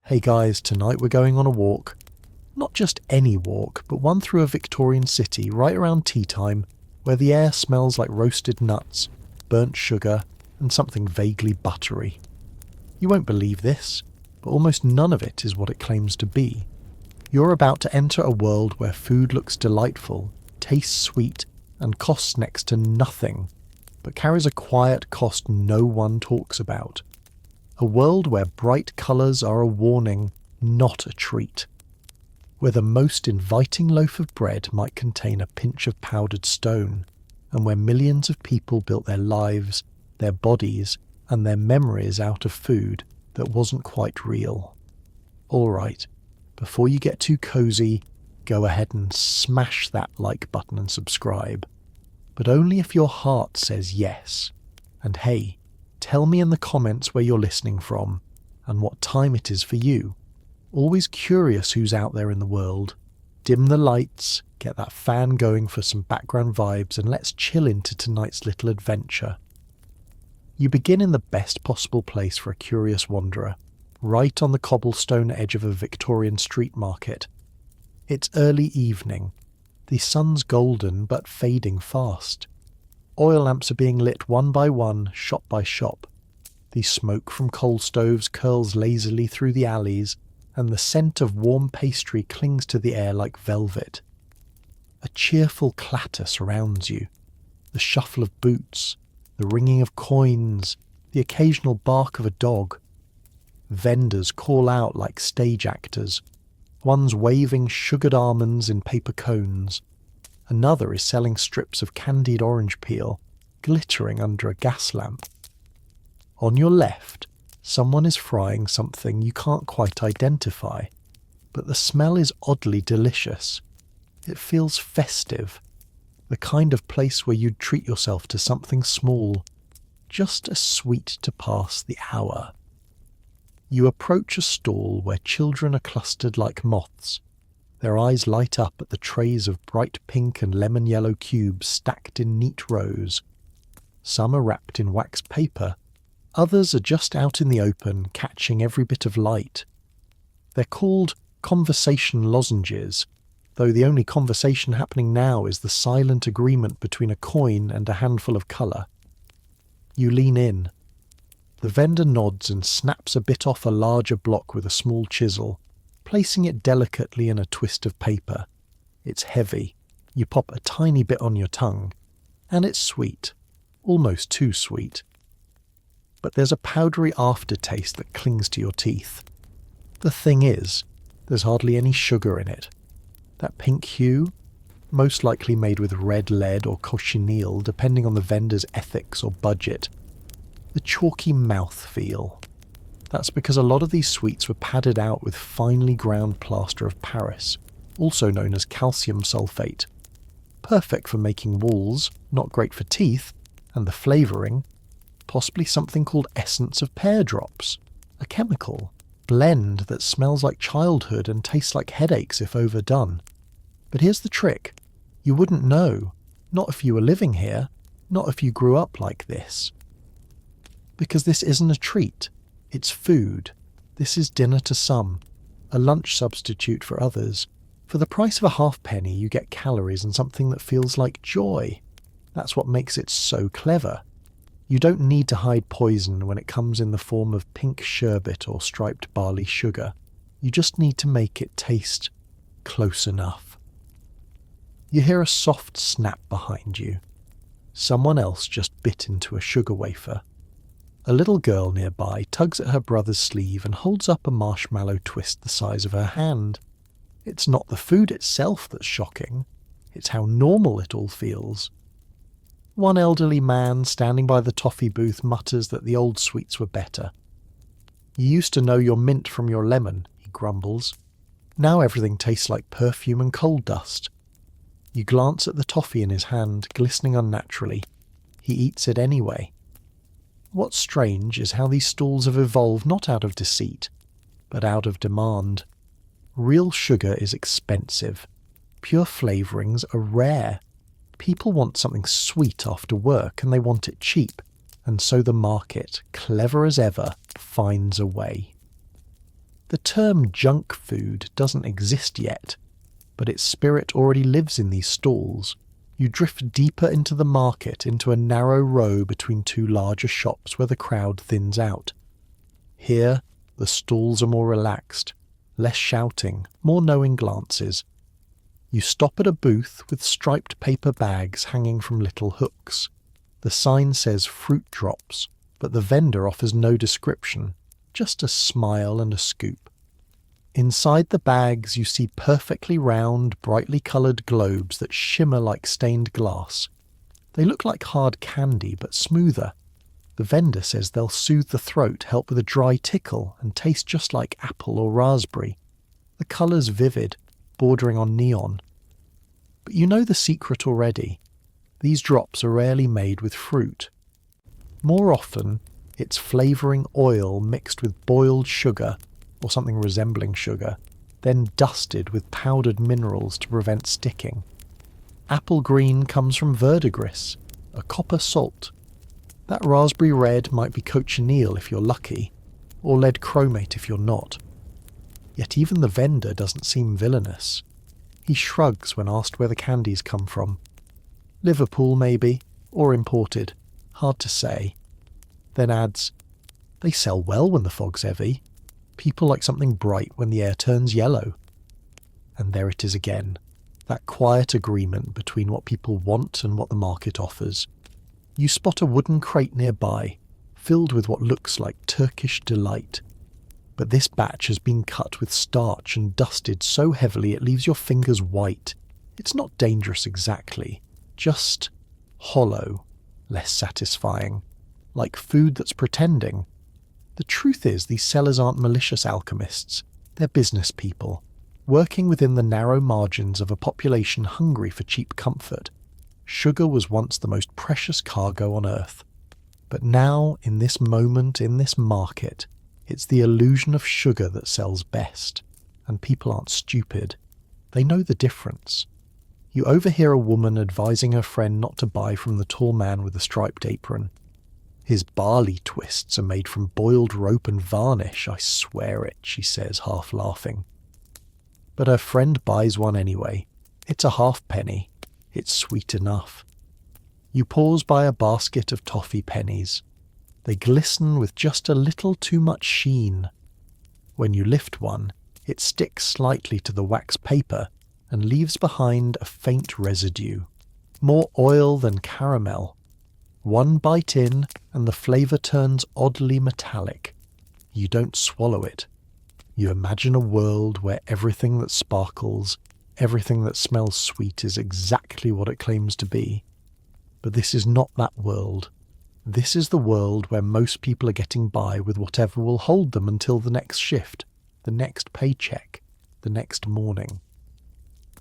Hey guys, tonight we're going on a walk. Not just any walk, but one through a Victorian city right around tea time, where the air smells like roasted nuts, burnt sugar, and something vaguely buttery. You won't believe this, but almost none of it is what it claims to be. You're about to enter a world where food looks delightful, tastes sweet, and costs next to nothing, but carries a quiet cost no one talks about. A world where bright colours are a warning, not a treat. Where the most inviting loaf of bread might contain a pinch of powdered stone, and where millions of people built their lives, their bodies, and their memories out of food that wasn't quite real. Alright, before you get too cozy, go ahead and smash that like button and subscribe. But only if your heart says yes. And hey, tell me in the comments where you're listening from, and what time it is for you. Always curious who's out there in the world. Dim the lights, get that fan going for some background vibes, and let's chill into tonight's little adventure. You begin in the best possible place for a curious wanderer, right on the cobblestone edge of a Victorian street market. It's early evening. The sun's golden but fading fast. Oil lamps are being lit one by one, shop by shop. The smoke from coal stoves curls lazily through the alleys, and the scent of warm pastry clings to the air like velvet. A cheerful clatter surrounds you. The shuffle of boots, the ringing of coins, the occasional bark of a dog. Vendors call out like stage actors. One's waving sugared almonds in paper cones. Another is selling strips of candied orange peel, glittering under a gas lamp. On your left, someone is frying something you can't quite identify, but the smell is oddly delicious. It feels festive, the kind of place where you'd treat yourself to something small, just a sweet to pass the hour. You approach a stall where children are clustered like moths. Their eyes light up at the trays of bright pink and lemon yellow cubes stacked in neat rows. Some are wrapped in wax paper, others are just out in the open, catching every bit of light. They're called conversation lozenges, though the only conversation happening now is the silent agreement between a coin and a handful of colour. You lean in. The vendor nods and snaps a bit off a larger block with a small chisel, placing it delicately in a twist of paper. It's heavy. You pop a tiny bit on your tongue, and it's sweet. Almost too sweet. But there's a powdery aftertaste that clings to your teeth. The thing is, there's hardly any sugar in it. That pink hue, most likely made with red lead or cochineal, depending on the vendor's ethics or budget. The chalky mouthfeel. That's because a lot of these sweets were padded out with finely ground plaster of Paris, also known as calcium sulfate. Perfect for making walls, not great for teeth, and the flavouring, possibly something called essence of pear drops, a chemical blend that smells like childhood and tastes like headaches if overdone. But here's the trick. You wouldn't know, not if you were living here, not if you grew up like this. Because this isn't a treat, it's food. This is dinner to some, a lunch substitute for others. For the price of a halfpenny you get calories and something that feels like joy. That's what makes it so clever. You don't need to hide poison when it comes in the form of pink sherbet or striped barley sugar. You just need to make it taste close enough. You hear a soft snap behind you. Someone else just bit into a sugar wafer. A little girl nearby tugs at her brother's sleeve and holds up a marshmallow twist the size of her hand. It's not the food itself that's shocking, it's how normal it all feels. One elderly man standing by the toffee booth mutters that the old sweets were better. You used to know your mint from your lemon, he grumbles. Now everything tastes like perfume and coal dust. You glance at the toffee in his hand, glistening unnaturally. He eats it anyway. What's strange is how these stalls have evolved not out of deceit, but out of demand. Real sugar is expensive. Pure flavourings are rare. People want something sweet after work, and they want it cheap, and so the market, clever as ever, finds a way. The term junk food doesn't exist yet, but its spirit already lives in these stalls. You drift deeper into the market, into a narrow row between two larger shops where the crowd thins out. Here, the stalls are more relaxed, less shouting, more knowing glances. You stop at a booth with striped paper bags hanging from little hooks. The sign says fruit drops, but the vendor offers no description, just a smile and a scoop. Inside the bags you see perfectly round, brightly coloured globes that shimmer like stained glass. They look like hard candy, but smoother. The vendor says they'll soothe the throat, help with a dry tickle, and taste just like apple or raspberry. The colour's vivid, bordering on neon. But you know the secret already. These drops are rarely made with fruit. More often, it's flavouring oil mixed with boiled sugar, or something resembling sugar, then dusted with powdered minerals to prevent sticking. Apple green comes from verdigris, a copper salt. That raspberry red might be cochineal if you're lucky, or lead chromate if you're not. Yet even the vendor doesn't seem villainous. He shrugs when asked where the candies come from. Liverpool maybe, or imported, hard to say. Then adds, "They sell well when the fog's heavy. People like something bright when the air turns yellow." And there it is again, that quiet agreement between what people want and what the market offers. You spot a wooden crate nearby, filled with what looks like Turkish delight. But this batch has been cut with starch and dusted so heavily it leaves your fingers white. It's not dangerous exactly, just hollow, less satisfying, like food that's pretending. The truth is, these sellers aren't malicious alchemists. They're business people, working within the narrow margins of a population hungry for cheap comfort. Sugar was once the most precious cargo on earth. But now, in this moment, in this market, it's the illusion of sugar that sells best. And people aren't stupid. They know the difference. You overhear a woman advising her friend not to buy from the tall man with the striped apron. "His barley twists are made from boiled rope and varnish, I swear it," she says, half laughing. But her friend buys one anyway. It's a halfpenny. It's sweet enough. You pause by a basket of toffee pennies. They glisten with just a little too much sheen. When you lift one, it sticks slightly to the wax paper and leaves behind a faint residue. More oil than caramel. One bite in, and the flavour turns oddly metallic. You don't swallow it. You imagine a world where everything that sparkles, everything that smells sweet is exactly what it claims to be. But this is not that world. This is the world where most people are getting by with whatever will hold them until the next shift, the next paycheck, the next morning.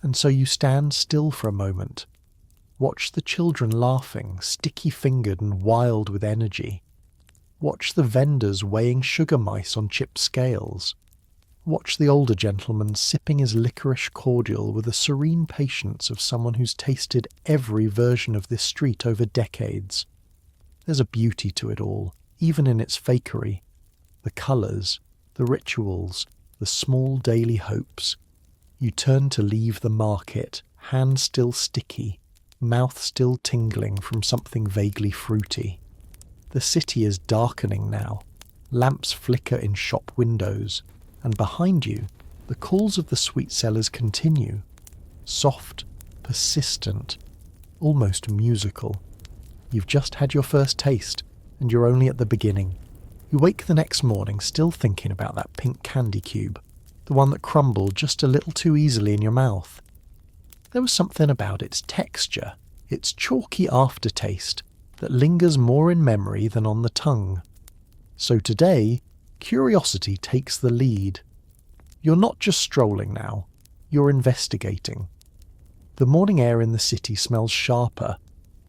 And so you stand still for a moment. Watch the children laughing, sticky-fingered and wild with energy. Watch the vendors weighing sugar mice on chip scales. Watch the older gentleman sipping his licorice cordial with the serene patience of someone who's tasted every version of this street over decades. There's a beauty to it all, even in its fakery. The colours, the rituals, the small daily hopes. You turn to leave the market, hand still sticky, mouth still tingling from something vaguely fruity. The city is darkening now. Lamps flicker in shop windows, and behind you, the calls of the sweet sellers continue. Soft, persistent, almost musical. You've just had your first taste, and you're only at the beginning. You wake the next morning still thinking about that pink candy cube, the one that crumbled just a little too easily in your mouth. There was something about its texture, its chalky aftertaste, that lingers more in memory than on the tongue. So today, curiosity takes the lead. You're not just strolling now, you're investigating. The morning air in the city smells sharper,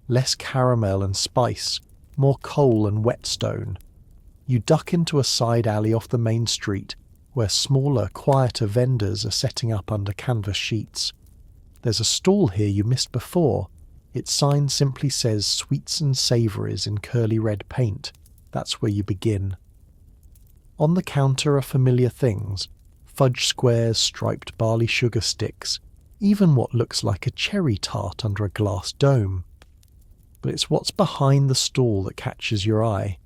less caramel and spice, more coal and whetstone. You duck into a side alley off the main street, where smaller, quieter vendors are setting up under canvas sheets. There's a stall here you missed before. Its sign simply says sweets and savouries in curly red paint. That's where you begin. On the counter are familiar things: fudge squares, striped barley sugar sticks, even what looks like a cherry tart under a glass dome. But it's what's behind the stall that catches your eye.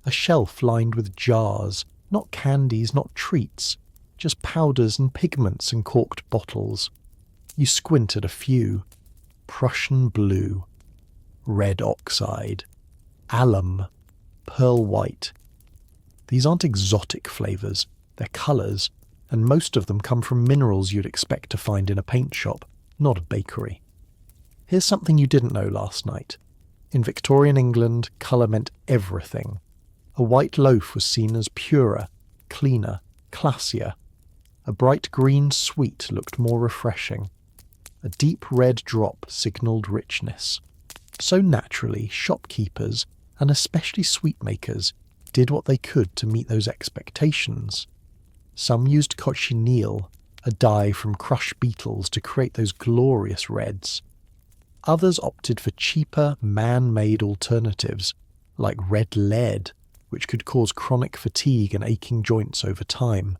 A shelf lined with jars, not candies, not treats, just powders and pigments and corked bottles. You squint at a few. Prussian blue, red oxide, alum, pearl white. These aren't exotic flavours, they're colours, and most of them come from minerals you'd expect to find in a paint shop, not a bakery. Here's something you didn't know last night. In Victorian England, colour meant everything. A white loaf was seen as purer, cleaner, classier. A bright green sweet looked more refreshing. A deep red drop signalled richness. So naturally, shopkeepers, and especially sweetmakers, did what they could to meet those expectations. Some used cochineal, a dye from crushed beetles, to create those glorious reds. Others opted for cheaper, man-made alternatives, like red lead, which could cause chronic fatigue and aching joints over time.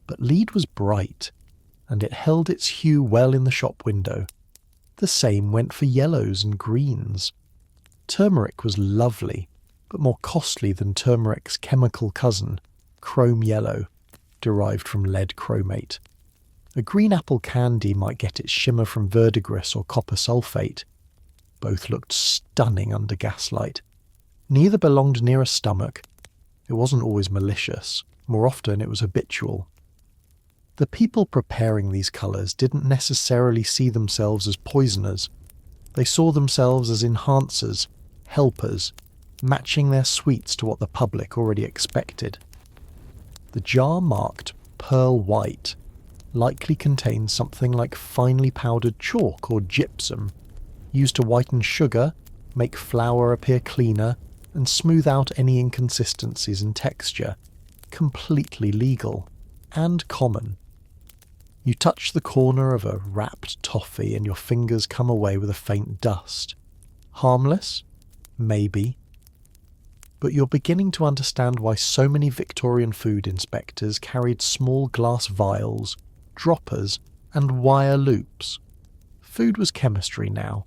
But lead was bright, and it held its hue well in the shop window. The same went for yellows and greens. Turmeric was lovely, but more costly than turmeric's chemical cousin, chrome yellow, derived from lead chromate. A green apple candy might get its shimmer from verdigris or copper sulfate. Both looked stunning under gaslight. Neither belonged near a stomach. It wasn't always malicious. More often it was habitual. The people preparing these colours didn't necessarily see themselves as poisoners. They saw themselves as enhancers, helpers, matching their sweets to what the public already expected. The jar marked pearl white likely contained something like finely powdered chalk or gypsum, used to whiten sugar, make flour appear cleaner, and smooth out any inconsistencies in texture. Completely legal and common. You touch the corner of a wrapped toffee and your fingers come away with a faint dust. Harmless? Maybe. But you're beginning to understand why so many Victorian food inspectors carried small glass vials, droppers, and wire loops. Food was chemistry now.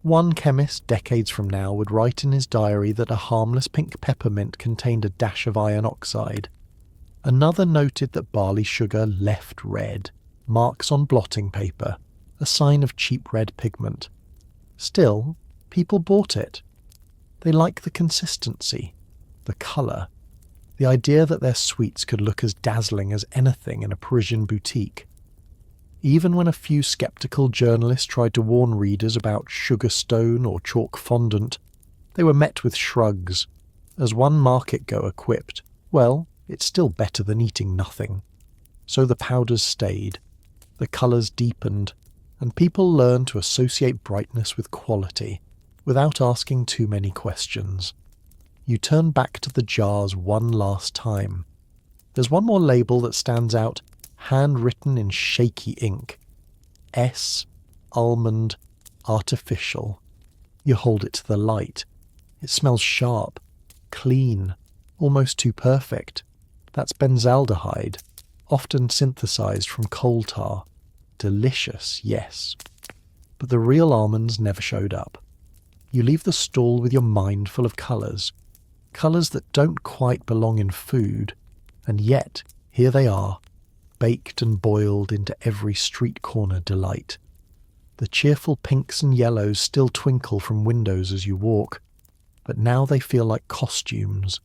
One chemist, decades from now, would write in his diary that a harmless pink peppermint contained a dash of iron oxide. Another noted that barley sugar left red, marks on blotting paper, a sign of cheap red pigment. Still, people bought it. They like the consistency, the colour, the idea that their sweets could look as dazzling as anything in a Parisian boutique. Even when a few sceptical journalists tried to warn readers about sugar stone or chalk fondant, they were met with shrugs. As one market-goer quipped, well, it's still better than eating nothing. So the powders stayed, the colours deepened, and people learned to associate brightness with quality, without asking too many questions. You turn back to the jars one last time. There's one more label that stands out, handwritten in shaky ink. S, almond, artificial. You hold it to the light. It smells sharp, clean, almost too perfect. That's benzaldehyde, often synthesized from coal tar. Delicious, yes. But the real almonds never showed up. You leave the stall with your mind full of colours that don't quite belong in food, and yet here they are, baked and boiled into every street corner delight. The cheerful pinks and yellows still twinkle from windows as you walk, but now they feel like costumes,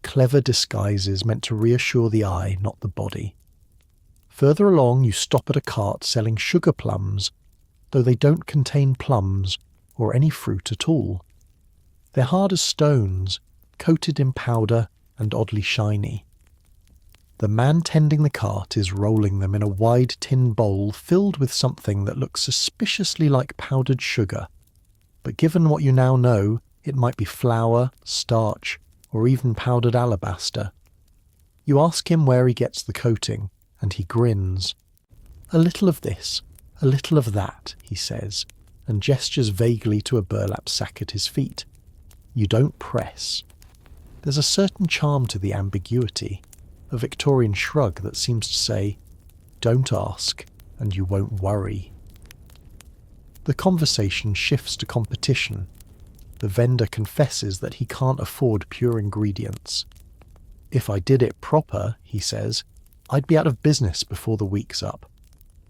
clever disguises meant to reassure the eye, not the body. Further along you stop at a cart selling sugar plums, though they don't contain plums or any fruit at all. They're hard as stones, coated in powder and oddly shiny. The man tending the cart is rolling them in a wide tin bowl filled with something that looks suspiciously like powdered sugar, but given what you now know, it might be flour, starch, or even powdered alabaster. You ask him where he gets the coating, and he grins. A little of this, a little of that, he says, and gestures vaguely to a burlap sack at his feet. You don't press. There's a certain charm to the ambiguity. a Victorian shrug that seems to say, "Don't ask, and you won't worry." The conversation shifts to competition. The vendor confesses that he can't afford pure ingredients. "If I did it proper," he says, "I'd be out of business before the week's up.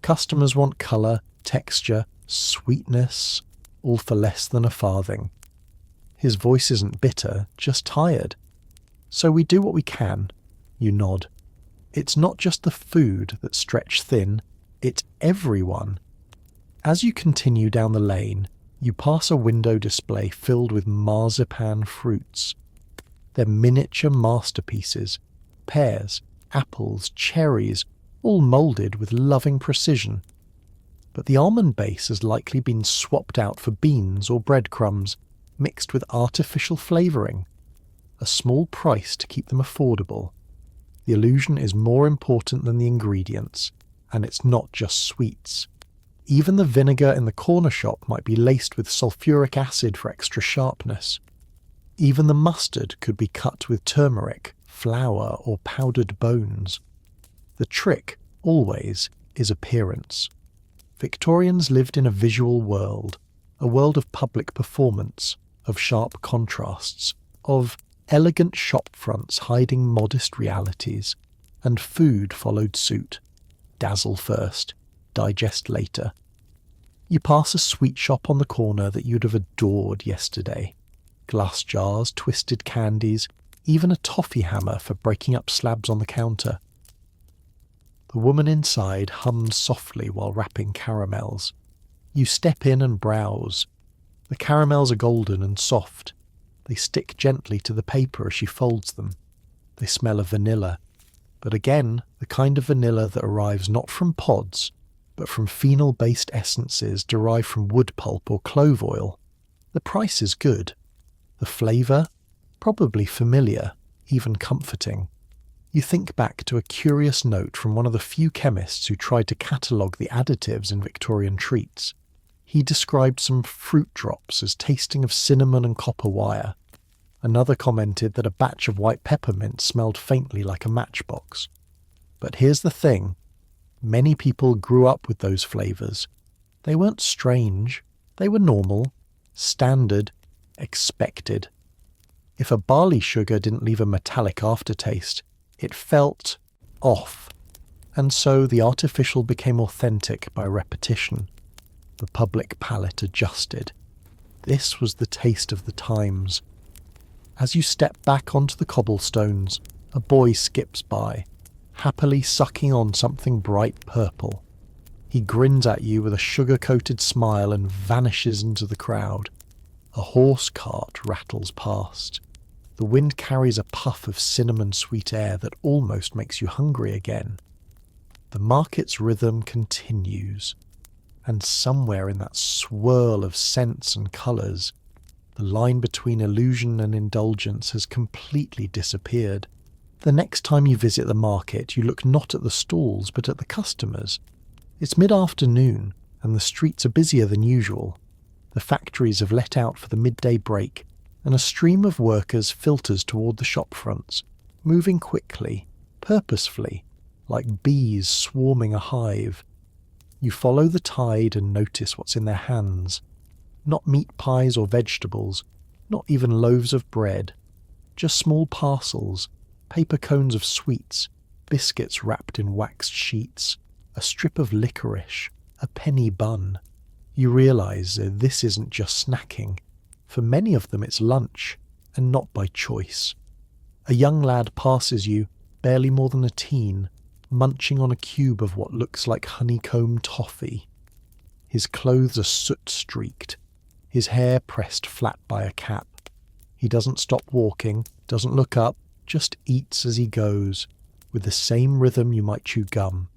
Customers want colour, texture, sweetness, all for less than a farthing." His voice isn't bitter, just tired. "So we do what we can." You nod. "It's not just the food that's stretched thin, it's everyone." As you continue down the lane, you pass a window display filled with marzipan fruits. They're miniature masterpieces, pears, apples, cherries, all moulded with loving precision. But the almond base has likely been swapped out for beans or breadcrumbs, mixed with artificial flavouring. A small price to keep them affordable. The illusion is more important than the ingredients, and it's not just sweets. Even the vinegar in the corner shop might be laced with sulfuric acid for extra sharpness. Even the mustard could be cut with turmeric, flour, or powdered bones. The trick, always, is appearance. Victorians lived in a visual world, a world of public performance, of sharp contrasts, of elegant shop fronts hiding modest realities, and food followed suit. Dazzle first, digest later. You pass a sweet shop on the corner that you'd have adored yesterday. Glass jars, twisted candies, even a toffee hammer for breaking up slabs on the counter. The woman inside hums softly while wrapping caramels. You step in and browse. The caramels are golden and soft. They stick gently to the paper as she folds them. They smell of vanilla, but again, the kind of vanilla that arrives not from pods, but from phenol-based essences derived from wood pulp or clove oil. The price is good. The flavour? Probably familiar, even comforting. You think back to a curious note from one of the few chemists who tried to catalogue the additives in Victorian treats. He described some fruit drops as tasting of cinnamon and copper wire. Another commented that a batch of white peppermint smelled faintly like a matchbox. But here's the thing. Many people grew up with those flavours. They weren't strange. They were normal, standard, expected. If a barley sugar didn't leave a metallic aftertaste, it felt off. And so the artificial became authentic by repetition. The public palate adjusted. This was the taste of the times. As you step back onto the cobblestones, a boy skips by, happily sucking on something bright purple. He grins at you with a sugar-coated smile and vanishes into the crowd. A horse cart rattles past. The wind carries a puff of cinnamon-sweet air that almost makes you hungry again. The market's rhythm continues, and somewhere in that swirl of scents and colours, the line between illusion and indulgence has completely disappeared. The next time you visit the market, you look not at the stalls but at the customers. It's mid-afternoon, and the streets are busier than usual. The factories have let out for the midday break, and a stream of workers filters toward the shop fronts, moving quickly, purposefully, like bees swarming a hive. You follow the tide and notice what's in their hands. Not meat pies or vegetables, not even loaves of bread. Just small parcels, paper cones of sweets, biscuits wrapped in waxed sheets, a strip of licorice, a penny bun. You realise this isn't just snacking. For many of them it's lunch, and not by choice. A young lad passes you, barely more than a teen, munching on a cube of what looks like honeycomb toffee. His clothes are soot-streaked, his hair pressed flat by a cap. He doesn't stop walking, doesn't look up, just eats as he goes, with the same rhythm you might chew gum.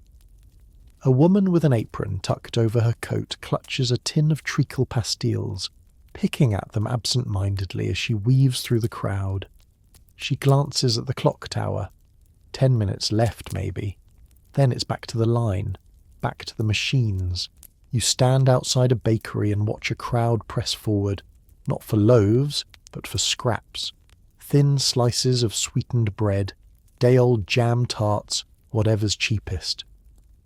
A woman with an apron tucked over her coat clutches a tin of treacle pastilles, picking at them absent-mindedly as she weaves through the crowd. She glances at the clock tower. 10 minutes left, maybe. Then it's back to the line, back to the machines. You stand outside a bakery and watch a crowd press forward, not for loaves, but for scraps. Thin slices of sweetened bread, day-old jam tarts, whatever's cheapest.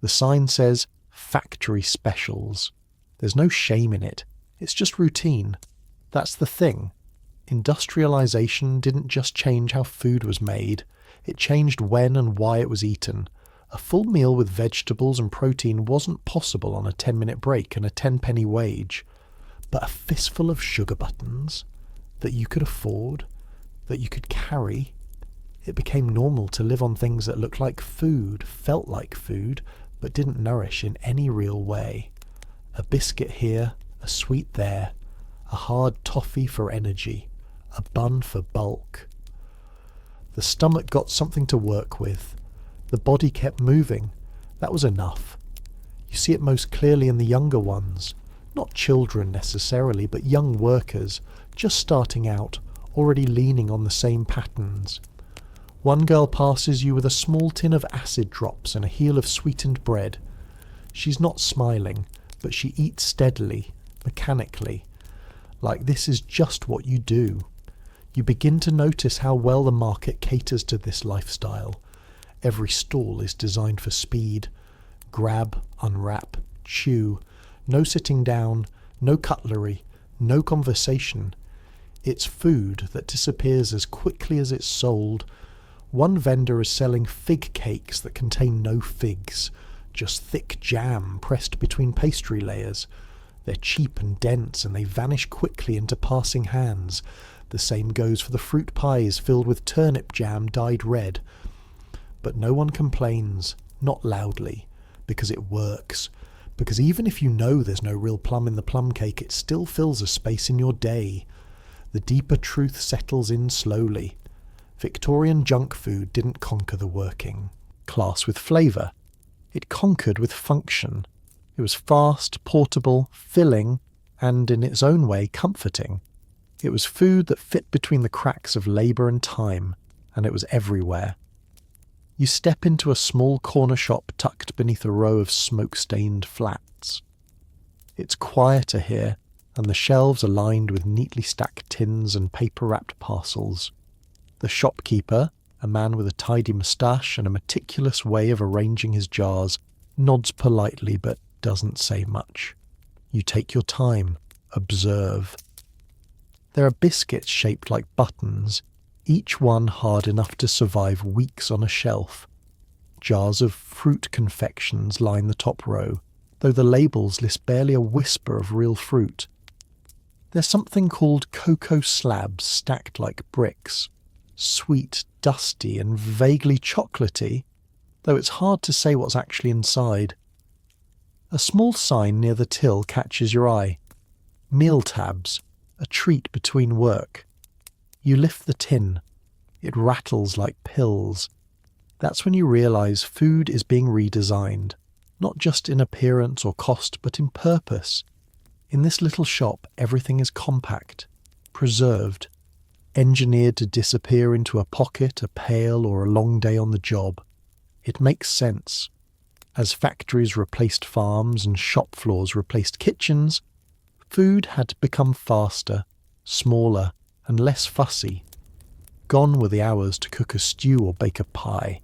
The sign says, factory specials. There's no shame in it. It's just routine. That's the thing. Industrialization didn't just change how food was made. It changed when and why it was eaten. A full meal with vegetables and protein wasn't possible on a 10-minute break and a 10-penny wage. But a fistful of sugar buttons that you could afford, that you could carry, it became normal to live on things that looked like food, felt like food, but didn't nourish in any real way. A biscuit here, a sweet there, a hard toffee for energy, a bun for bulk. The stomach got something to work with. The body kept moving. That was enough. You see it most clearly in the younger ones. Not children necessarily, but young workers, just starting out, already leaning on the same patterns. One girl passes you with a small tin of acid drops and a heel of sweetened bread. She's not smiling, but she eats steadily, mechanically, like this is just what you do. You begin to notice how well the market caters to this lifestyle. Every stall is designed for speed. Grab, unwrap, chew. No sitting down, no cutlery, no conversation. It's food that disappears as quickly as it's sold. One vendor is selling fig cakes that contain no figs, just thick jam pressed between pastry layers. They're cheap and dense, and they vanish quickly into passing hands. The same goes for the fruit pies filled with turnip jam dyed red. But no one complains, not loudly, because it works. Because even if you know there's no real plum in the plum cake, it still fills a space in your day. The deeper truth settles in slowly. Victorian junk food didn't conquer the working class with flavour. It conquered with function. It was fast, portable, filling, and in its own way comforting. It was food that fit between the cracks of labour and time, and it was everywhere. You step into a small corner shop tucked beneath a row of smoke-stained flats. It's quieter here, and the shelves are lined with neatly stacked tins and paper-wrapped parcels. The shopkeeper, a man with a tidy moustache and a meticulous way of arranging his jars, nods politely but doesn't say much. You take your time, observe. There are biscuits shaped like buttons, each one hard enough to survive weeks on a shelf. Jars of fruit confections line the top row, though the labels list barely a whisper of real fruit. There's something called cocoa slabs stacked like bricks, sweet, dusty, and vaguely chocolatey, though it's hard to say what's actually inside. A small sign near the till catches your eye. Meal tabs, a treat between work. You lift the tin. It rattles like pills. That's when you realise food is being redesigned, not just in appearance or cost, but in purpose. In this little shop, everything is compact, preserved, engineered to disappear into a pocket, a pail, or a long day on the job. It makes sense. As factories replaced farms and shop floors replaced kitchens, food had to become faster, smaller, and less fussy. Gone were the hours to cook a stew or bake a pie.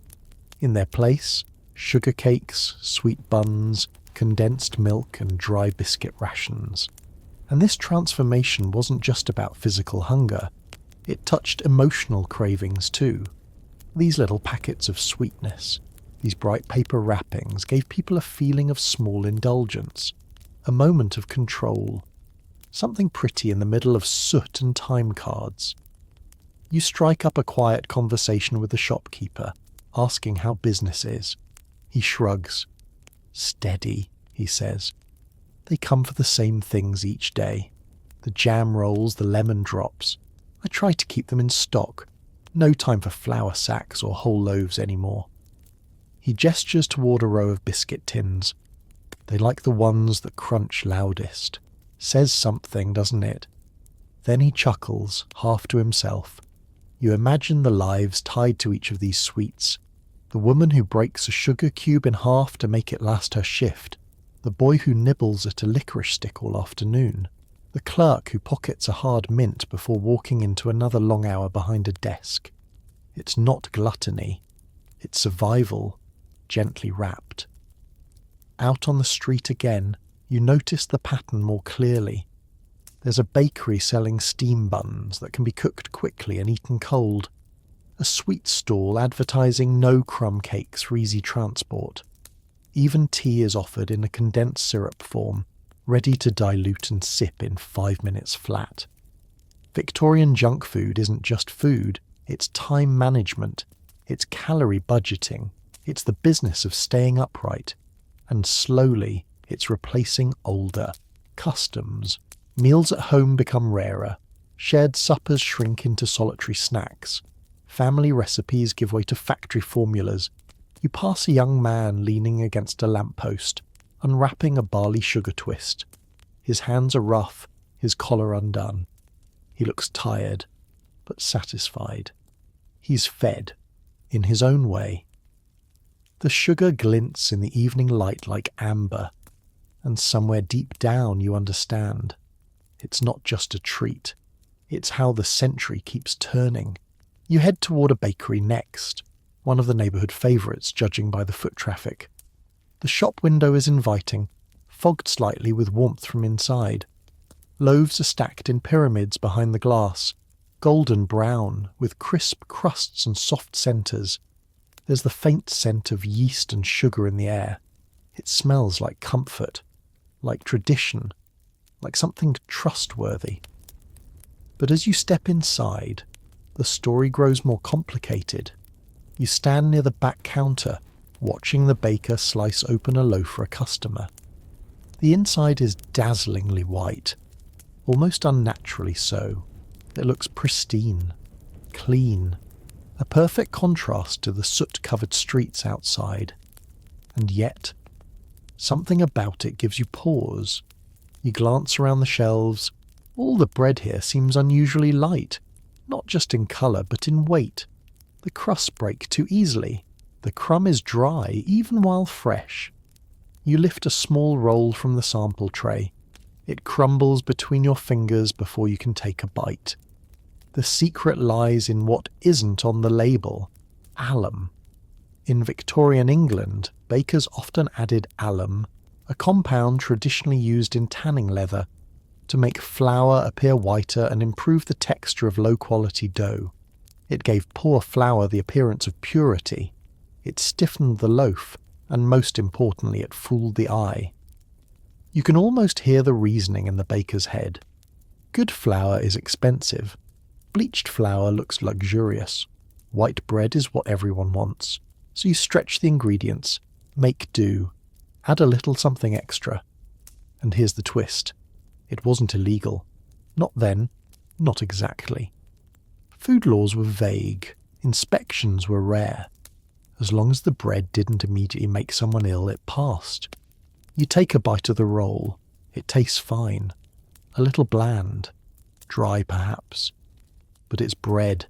In their place, sugar cakes, sweet buns, condensed milk, and dry biscuit rations. And this transformation wasn't just about physical hunger. It touched emotional cravings too. These little packets of sweetness, these bright paper wrappings, gave people a feeling of small indulgence, a moment of control, something pretty in the middle of soot and time cards. You strike up a quiet conversation with the shopkeeper, asking how business is. He shrugs. Steady, he says. They come for the same things each day. The jam rolls, the lemon drops. I try to keep them in stock. No time for flour sacks or whole loaves anymore. He gestures toward a row of biscuit tins. They like the ones that crunch loudest. Says something, doesn't it? Then he chuckles, half to himself. You imagine the lives tied to each of these sweets. The woman who breaks a sugar cube in half to make it last her shift. The boy who nibbles at a licorice stick all afternoon. The clerk who pockets a hard mint before walking into another long hour behind a desk. It's not gluttony. It's survival, gently wrapped. Out on the street again, you notice the pattern more clearly. There's a bakery selling steam buns that can be cooked quickly and eaten cold. A sweet stall advertising no crumb cakes for easy transport. Even tea is offered in a condensed syrup form, ready to dilute and sip in 5 minutes flat. Victorian junk food isn't just food, it's time management, it's calorie budgeting, it's the business of staying upright. And slowly, it's replacing older customs. Meals at home become rarer. Shared suppers shrink into solitary snacks. Family recipes give way to factory formulas. You pass a young man leaning against a lamppost, unwrapping a barley sugar twist. His hands are rough, his collar undone. He looks tired, but satisfied. He's fed, in his own way. The sugar glints in the evening light like amber, and somewhere deep down you understand. It's not just a treat, it's how the century keeps turning. You head toward a bakery next, one of the neighbourhood favourites judging by the foot traffic. The shop window is inviting, fogged slightly with warmth from inside. Loaves are stacked in pyramids behind the glass, golden brown, with crisp crusts and soft centres. There's the faint scent of yeast and sugar in the air. It smells like comfort, like tradition, like something trustworthy. But as you step inside, the story grows more complicated. You stand near the back counter, watching the baker slice open a loaf for a customer. The inside is dazzlingly white, almost unnaturally so. It looks pristine, clean, a perfect contrast to the soot-covered streets outside. And yet, something about it gives you pause. You glance around the shelves. All the bread here seems unusually light, not just in colour but in weight. The crusts break too easily. The crumb is dry, even while fresh. You lift a small roll from the sample tray. It crumbles between your fingers before you can take a bite. The secret lies in what isn't on the label: alum. In Victorian England, bakers often added alum, a compound traditionally used in tanning leather, to make flour appear whiter and improve the texture of low-quality dough. It gave poor flour the appearance of purity. It stiffened the loaf, and most importantly, it fooled the eye. You can almost hear the reasoning in the baker's head. Good flour is expensive. Bleached flour looks luxurious. White bread is what everyone wants. So you stretch the ingredients, make do, add a little something extra. And here's the twist. It wasn't illegal. Not then, not exactly. Food laws were vague. Inspections were rare. As long as the bread didn't immediately make someone ill, it passed. You take a bite of the roll. It tastes fine. A little bland. Dry, perhaps. But it's bread.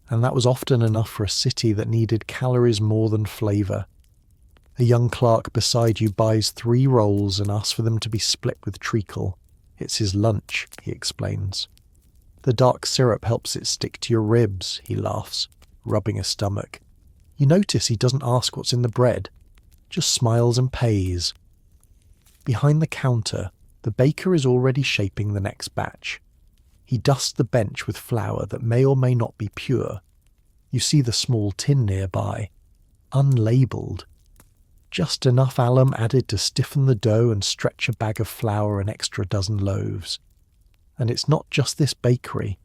And that was often enough for a city that needed calories more than flavour. A young clerk beside you buys 3 rolls and asks for them to be split with treacle. It's his lunch, he explains. The dark syrup helps it stick to your ribs, he laughs, rubbing his stomach. You notice he doesn't ask what's in the bread, just smiles and pays. Behind the counter, the baker is already shaping the next batch. He dusts the bench with flour that may or may not be pure. You see the small tin nearby, unlabelled. Just enough alum added to stiffen the dough and stretch a bag of flour an extra dozen loaves. And it's not just this bakery.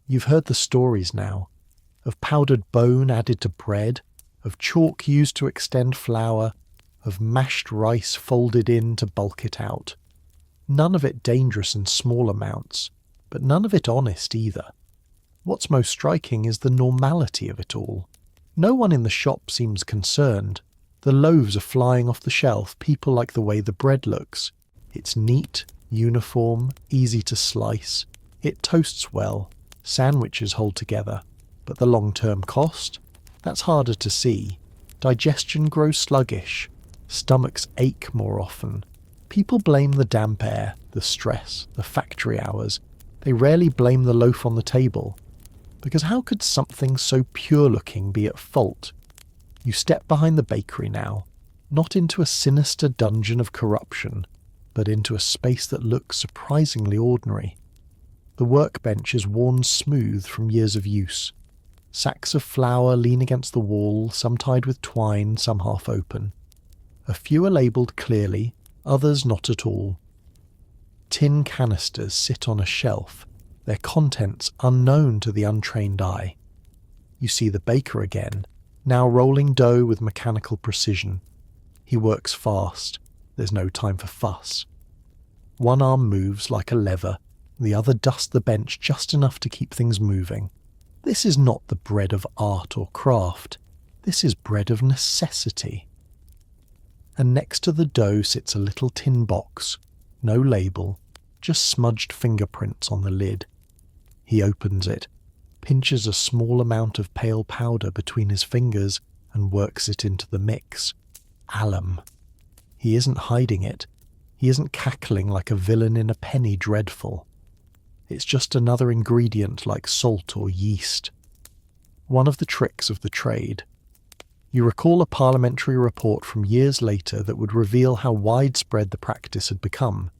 You've heard the stories now, of powdered bone added to bread, of chalk used to extend flour, of mashed rice folded in to bulk it out. None of it dangerous in small amounts, but none of it honest either. What's most striking is the normality of it all. No one in the shop seems concerned. The loaves are flying off the shelf. People like the way the bread looks. It's neat, uniform, easy to slice. It toasts well. Sandwiches hold together. But the long-term cost? That's harder to see. Digestion grows sluggish. Stomachs ache more often. People blame the damp air, the stress, the factory hours. They rarely blame the loaf on the table. Because how could something so pure-looking be at fault? You step behind the bakery now, not into a sinister dungeon of corruption, but into a space that looks surprisingly ordinary. The workbench is worn smooth from years of use. Sacks of flour lean against the wall, some tied with twine, some half open. A few are labelled clearly, others not at all. Tin canisters sit on a shelf, their contents unknown to the untrained eye. You see the baker again, now rolling dough with mechanical precision. He works fast, there's no time for fuss. One arm moves like a lever, the other dusts the bench just enough to keep things moving. This is not the bread of art or craft, this is bread of necessity. And next to the dough sits a little tin box, no label, just smudged fingerprints on the lid. He opens it, pinches a small amount of pale powder between his fingers and works it into the mix. Alum. He isn't hiding it. He isn't cackling like a villain in a penny dreadful. It's just another ingredient like salt or yeast. One of the tricks of the trade. You recall a parliamentary report from years later that would reveal how widespread the practice had become.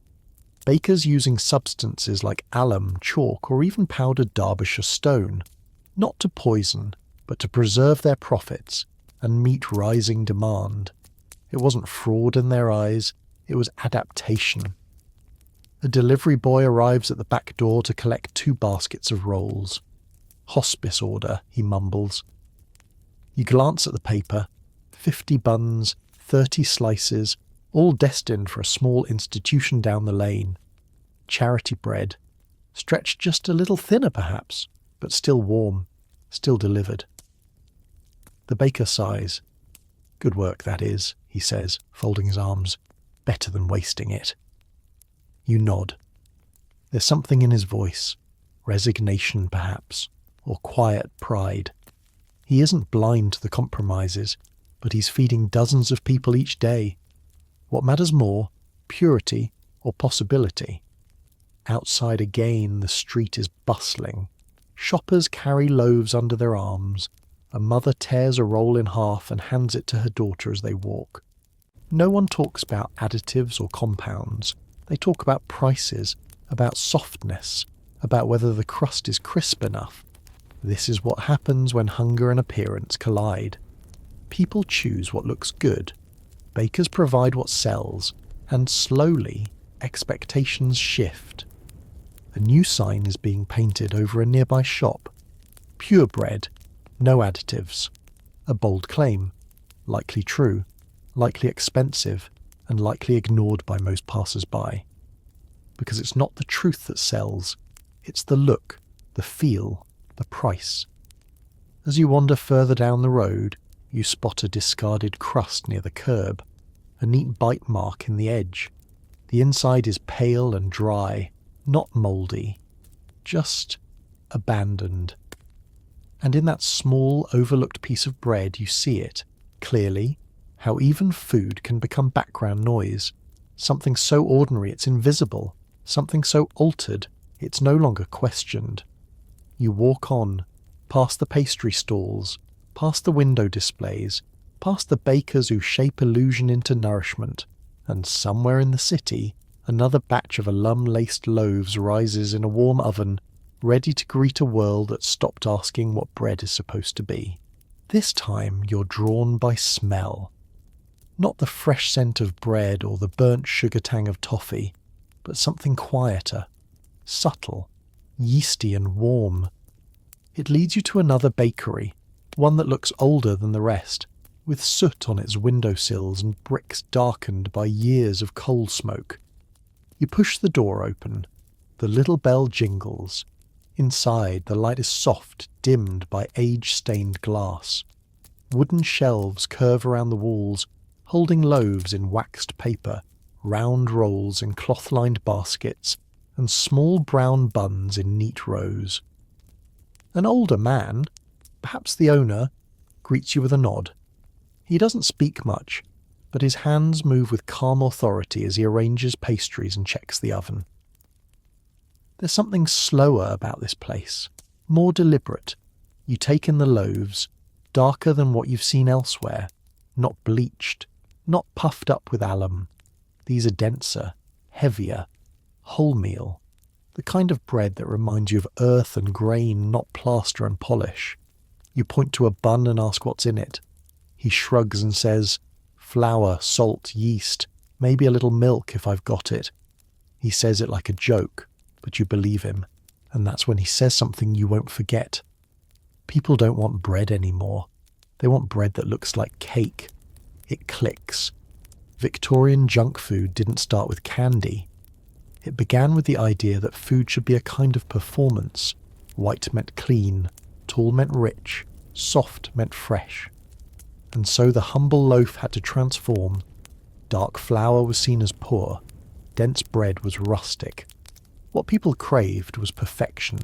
Bakers using substances like alum, chalk, or even powdered Derbyshire stone, not to poison, but to preserve their profits and meet rising demand. It wasn't fraud in their eyes, it was adaptation. A delivery boy arrives at the back door to collect 2 baskets of rolls. Hospice order, he mumbles. You glance at the paper, 50 buns, 30 slices, all destined for a small institution down the lane. Charity bread, stretched just a little thinner perhaps, but still warm, still delivered. The baker sighs. Good work, that is, he says, folding his arms. Better than wasting it. You nod. There's something in his voice, resignation perhaps, or quiet pride. He isn't blind to the compromises, but he's feeding dozens of people each day. What matters more, purity or possibility? Outside again, the street is bustling. Shoppers carry loaves under their arms. A mother tears a roll in half and hands it to her daughter as they walk. No one talks about additives or compounds. They talk about prices, about softness, about whether the crust is crisp enough. This is what happens when hunger and appearance collide. People choose what looks good. Bakers provide what sells, and slowly, expectations shift. A new sign is being painted over a nearby shop. Pure bread, no additives. A bold claim, likely true, likely expensive, and likely ignored by most passers-by. Because it's not the truth that sells, it's the look, the feel, the price. As you wander further down the road, you spot a discarded crust near the curb, a neat bite mark in the edge. The inside is pale and dry, not mouldy, just abandoned. And in that small, overlooked piece of bread you see it, clearly, how even food can become background noise, something so ordinary it's invisible, something so altered it's no longer questioned. You walk on, past the pastry stalls, past the window displays, past the bakers who shape illusion into nourishment, and somewhere in the city, another batch of alum-laced loaves rises in a warm oven, ready to greet a world that stopped asking what bread is supposed to be. This time you're drawn by smell. Not the fresh scent of bread or the burnt sugar tang of toffee, but something quieter, subtle, yeasty and warm. It leads you to another bakery, one that looks older than the rest, with soot on its windowsills and bricks darkened by years of coal smoke. You push the door open. The little bell jingles. Inside, the light is soft, dimmed by age-stained glass. Wooden shelves curve around the walls, holding loaves in waxed paper, round rolls in cloth-lined baskets, and small brown buns in neat rows. An older man, perhaps the owner, greets you with a nod. He doesn't speak much, but his hands move with calm authority as he arranges pastries and checks the oven. There's something slower about this place, more deliberate. You take in the loaves, darker than what you've seen elsewhere, not bleached, not puffed up with alum. These are denser, heavier, wholemeal, the kind of bread that reminds you of earth and grain, not plaster and polish. You point to a bun and ask what's in it. He shrugs and says, flour, salt, yeast, maybe a little milk if I've got it. He says it like a joke, but you believe him, and that's when he says something you won't forget. People don't want bread anymore. They want bread that looks like cake. It clicks. Victorian junk food didn't start with candy. It began with the idea that food should be a kind of performance. White meant clean, tall meant rich, soft meant fresh. And so the humble loaf had to transform. Dark flour was seen as poor. Dense bread was rustic. What people craved was perfection.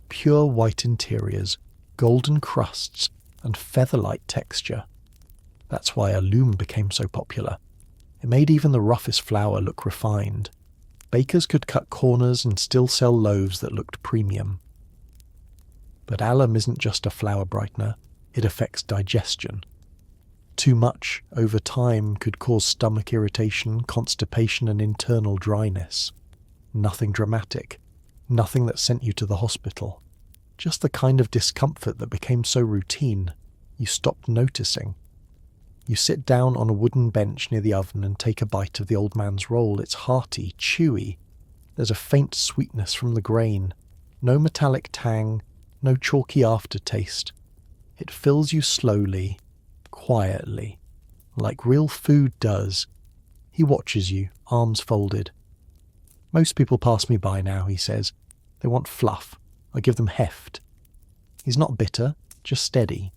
Pure white interiors, golden crusts, and feather-light texture. That's why a loom became so popular. It made even the roughest flour look refined. Bakers could cut corners and still sell loaves that looked premium. But alum isn't just a flour brightener, it affects digestion. Too much, over time, could cause stomach irritation, constipation and internal dryness. Nothing dramatic, nothing that sent you to the hospital. Just the kind of discomfort that became so routine, you stopped noticing. You sit down on a wooden bench near the oven and take a bite of the old man's roll. It's hearty, chewy. There's a faint sweetness from the grain. No metallic tang, no chalky aftertaste. It fills you slowly, quietly, like real food does. He watches you, arms folded. Most people pass me by now, he says. They want fluff. I give them heft. He's not bitter, just steady.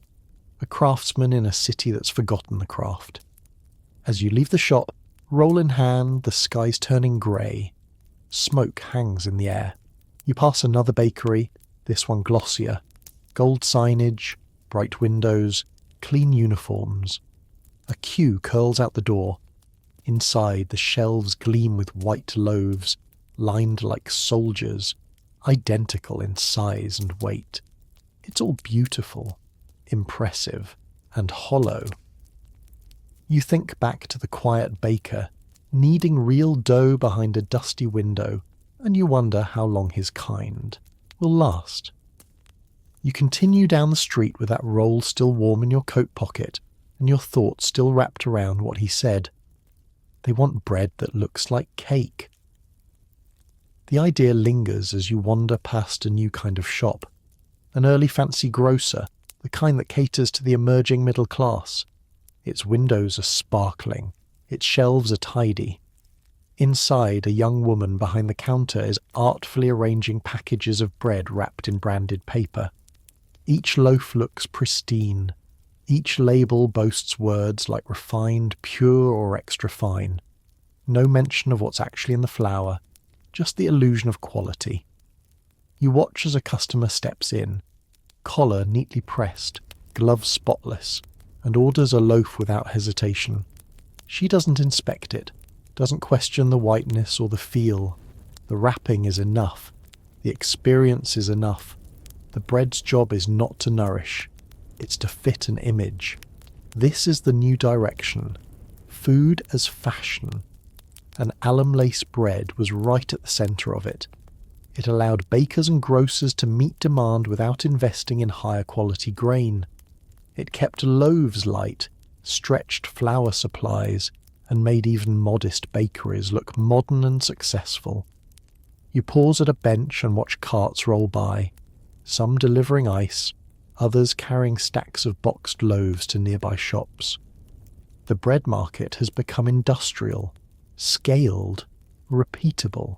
A craftsman in a city that's forgotten the craft. As you leave the shop, roll in hand, the sky's turning grey. Smoke hangs in the air. You pass another bakery, this one glossier. Gold signage, bright windows, clean uniforms. A queue curls out the door. Inside, the shelves gleam with white loaves, lined like soldiers, identical in size and weight. It's all beautiful, impressive, and hollow. You think back to the quiet baker, kneading real dough behind a dusty window, and you wonder how long his kind will last. You continue down the street with that roll still warm in your coat pocket, and your thoughts still wrapped around what he said. They want bread that looks like cake. The idea lingers as you wander past a new kind of shop, an early fancy grocer, the kind that caters to the emerging middle class. Its windows are sparkling, its shelves are tidy. Inside, a young woman behind the counter is artfully arranging packages of bread wrapped in branded paper. Each loaf looks pristine. Each label boasts words like refined, pure or extra fine. No mention of what's actually in the flour, just the illusion of quality. You watch as a customer steps in, collar neatly pressed, gloves spotless, and orders a loaf without hesitation. She doesn't inspect it, doesn't question the whiteness or the feel. The wrapping is enough. The experience is enough. The bread's job is not to nourish. It's to fit an image. This is the new direction. Food as fashion. And alum-lace bread was right at the centre of it. It allowed bakers and grocers to meet demand without investing in higher quality grain. It kept loaves light, stretched flour supplies, and made even modest bakeries look modern and successful. You pause at a bench and watch carts roll by, some delivering ice, others carrying stacks of boxed loaves to nearby shops. The bread market has become industrial, scaled, repeatable.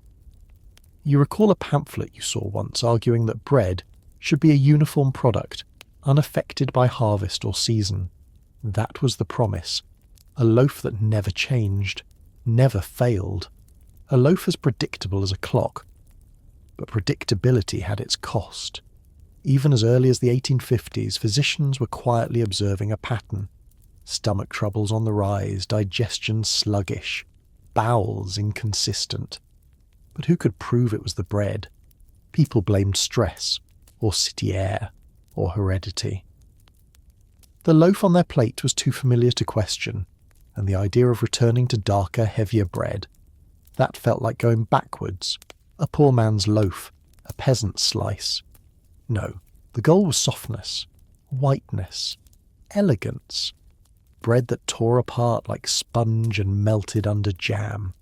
You recall a pamphlet you saw once arguing that bread should be a uniform product, unaffected by harvest or season. That was the promise. A loaf that never changed, never failed. A loaf as predictable as a clock. But predictability had its cost. Even as early as the 1850s, physicians were quietly observing a pattern. Stomach troubles on the rise, digestion sluggish, bowels inconsistent. But who could prove it was the bread? People blamed stress, or city air, or heredity. The loaf on their plate was too familiar to question, and the idea of returning to darker, heavier bread, that felt like going backwards, a poor man's loaf, a peasant's slice. No, the goal was softness, whiteness, elegance, bread that tore apart like sponge and melted under jam.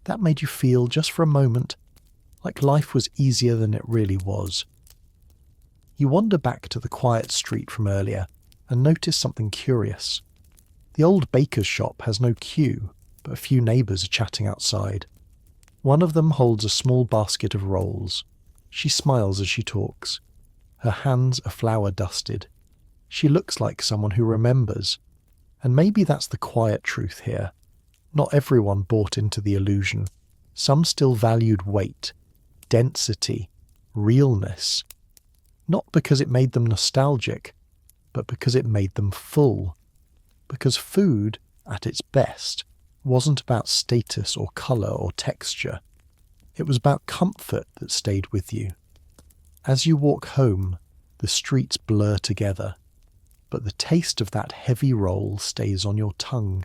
That made you feel, just for a moment, like life was easier than it really was. You wander back to the quiet street from earlier and notice something curious. The old baker's shop has no queue, but a few neighbours are chatting outside. One of them holds a small basket of rolls. She smiles as she talks. Her hands are flour-dusted. She looks like someone who remembers. And maybe that's the quiet truth here. Not everyone bought into the illusion. Some still valued weight, density, realness. Not because it made them nostalgic, but because it made them full. Because food, at its best, wasn't about status or colour or texture. It was about comfort that stayed with you. As you walk home, the streets blur together, but the taste of that heavy roll stays on your tongue.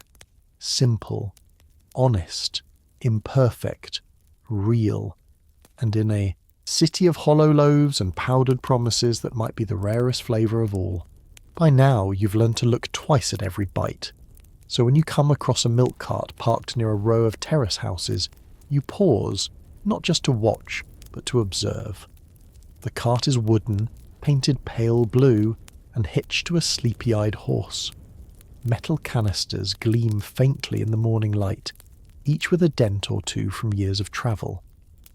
Simple, honest, imperfect, real, and in a city of hollow loaves and powdered promises that might be the rarest flavour of all. By now, you've learned to look twice at every bite. So when you come across a milk cart parked near a row of terrace houses, you pause, not just to watch, but to observe. The cart is wooden, painted pale blue, and hitched to a sleepy-eyed horse. Metal canisters gleam faintly in the morning light, each with a dent or two from years of travel.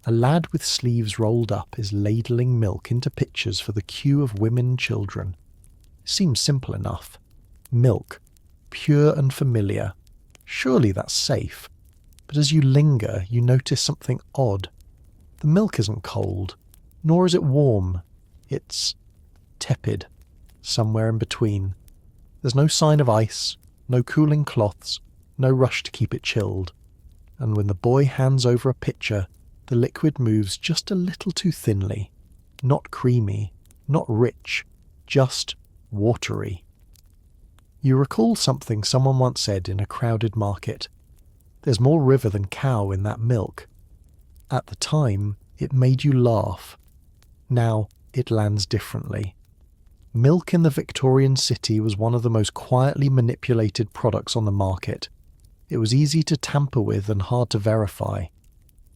A lad with sleeves rolled up is ladling milk into pitchers for the queue of women and children. Seems simple enough. Milk, pure and familiar. Surely that's safe. But as you linger, you notice something odd. The milk isn't cold, nor is it warm. It's tepid, somewhere in between. There's no sign of ice, no cooling cloths, no rush to keep it chilled. And when the boy hands over a pitcher, the liquid moves just a little too thinly. Not creamy, not rich, just watery. You recall something someone once said in a crowded market. There's more river than cow in that milk. At the time, it made you laugh. Now, it lands differently. Milk in the Victorian city was one of the most quietly manipulated products on the market. It was easy to tamper with and hard to verify.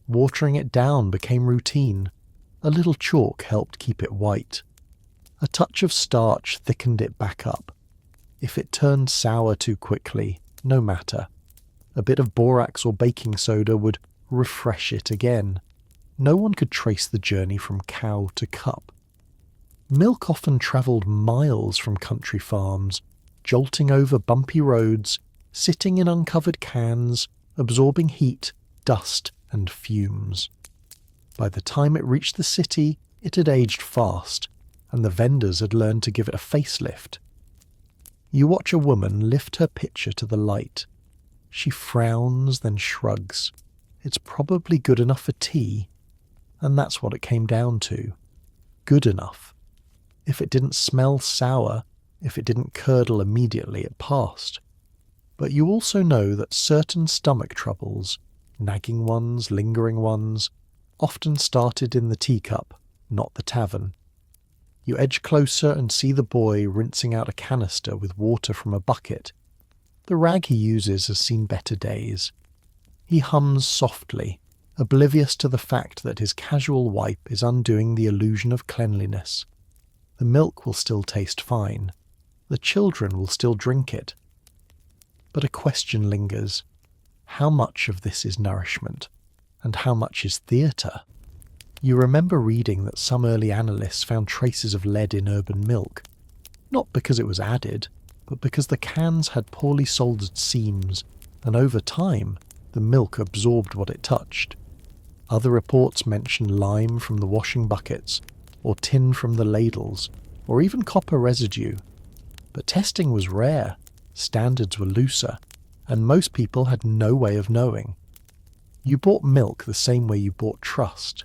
Watering it down became routine. A little chalk helped keep it white. A touch of starch thickened it back up. If it turned sour too quickly, no matter. A bit of borax or baking soda would refresh it again. No one could trace the journey from cow to cup. Milk often travelled miles from country farms, jolting over bumpy roads, sitting in uncovered cans, absorbing heat, dust, and fumes. By the time it reached the city, it had aged fast, and the vendors had learned to give it a facelift. You watch a woman lift her pitcher to the light. She frowns, then shrugs. It's probably good enough for tea, and that's what it came down to. Good enough. If it didn't smell sour, if it didn't curdle immediately, it passed. But you also know that certain stomach troubles, nagging ones, lingering ones, often started in the teacup, not the tavern. You edge closer and see the boy rinsing out a canister with water from a bucket. The rag he uses has seen better days. He hums softly, oblivious to the fact that his casual wipe is undoing the illusion of cleanliness. The milk will still taste fine. The children will still drink it. But a question lingers. How much of this is nourishment, and how much is theatre? You remember reading that some early analysts found traces of lead in urban milk, not because it was added, but because the cans had poorly soldered seams, and over time, the milk absorbed what it touched. Other reports mention lime from the washing buckets, or tin from the ladles, or even copper residue. But testing was rare, standards were looser, and most people had no way of knowing. You bought milk the same way you bought trust,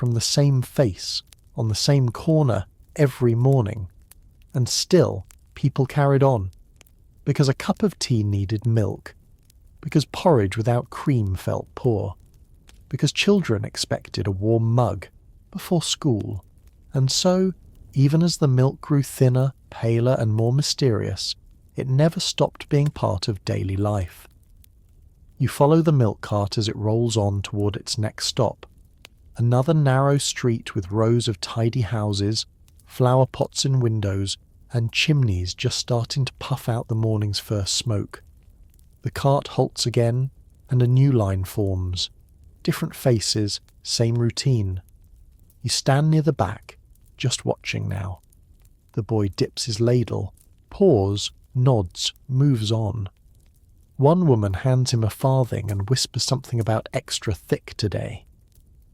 from the same face, on the same corner, every morning. And still, People carried on. Because a cup of tea needed milk. Because porridge without cream felt poor. Because children expected a warm mug before school. And so, even as the milk grew thinner, paler and more mysterious, it never stopped being part of daily life. You follow the milk cart as it rolls on toward its next stop. Another narrow street with rows of tidy houses, flower pots in windows, and chimneys just starting to puff out the morning's first smoke. The cart halts again, and a new line forms. Different faces, same routine. You stand near the back, just watching now. The boy dips his ladle, paws, nods, moves on. One woman hands him a farthing and whispers something about extra thick today.